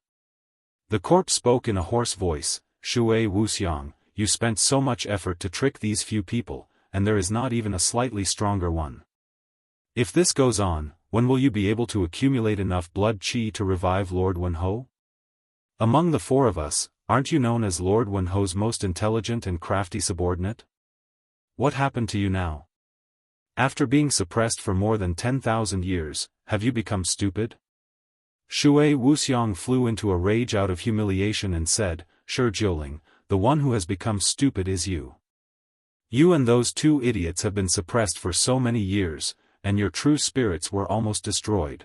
The corpse spoke in a hoarse voice, "Shui Wuxiang, you spent so much effort to trick these few people, and there is not even a slightly stronger one. If this goes on, when will you be able to accumulate enough blood qi to revive Lord Wenho? Among the four of us, aren't you known as Lord Wenho's most intelligent and crafty subordinate? What happened to you now? After being suppressed for more than 10,000 years, have you become stupid? Shui Wuxiang flew into a rage out of humiliation and said, Shi Jiuling, the one who has become stupid is you. You and those two idiots have been suppressed for so many years, and your true spirits were almost destroyed.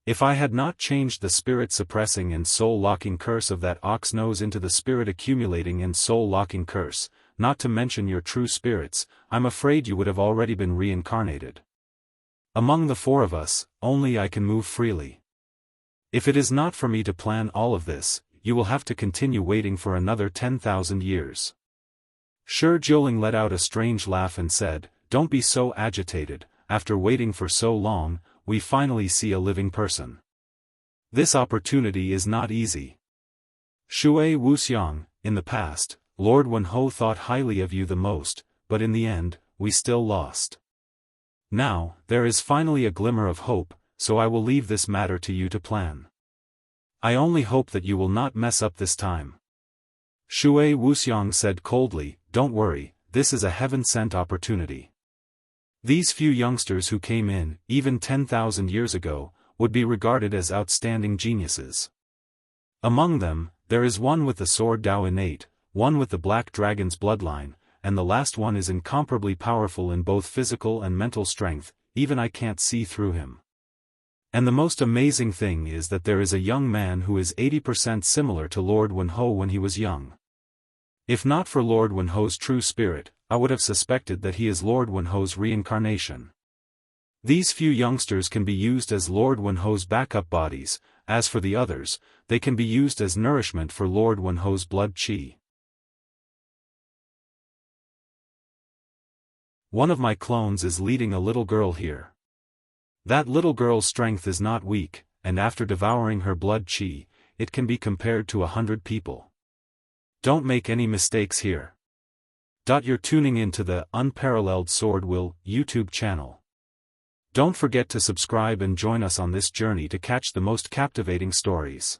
If I had not changed the spirit-suppressing and soul-locking curse of that ox nose into the spirit-accumulating and soul-locking curse, not to mention your true spirits, I'm afraid you would have already been reincarnated. Among the four of us, only I can move freely. If it is not for me to plan all of this, you will have to continue waiting for another 10,000 years. Shi Jiuling let out a strange laugh and said, Don't be so agitated, after waiting for so long, we finally see a living person. This opportunity is not easy. Shui Wuxiang, in the past, Lord Wenho thought highly of you the most, but in the end, we still lost. Now, there is finally a glimmer of hope, so I will leave this matter to you to plan. I only hope that you will not mess up this time. Shui Wuxiang said coldly, Don't worry, this is a heaven-sent opportunity. These few youngsters who came in, even 10,000 years ago, would be regarded as outstanding geniuses. Among them, there is one with the sword Dao innate, one with the black dragon's bloodline, and the last one is incomparably powerful in both physical and mental strength, even I can't see through him. And the most amazing thing is that there is a young man who is 80% similar to Lord Wenho when he was young. If not for Lord Wenho's true spirit, I would have suspected that he is Lord Wenho's reincarnation. These few youngsters can be used as Lord Wenho's backup bodies, as for the others, they can be used as nourishment for Lord Wenho's blood qi. One of my clones is leading a little girl here. That little girl's strength is not weak, and after devouring her blood qi, it can be compared to 100 people. Don't make any mistakes here. You're tuning in to the Unparalleled SwordWill YouTube channel. Don't forget to subscribe and join us on this journey to catch the most captivating stories.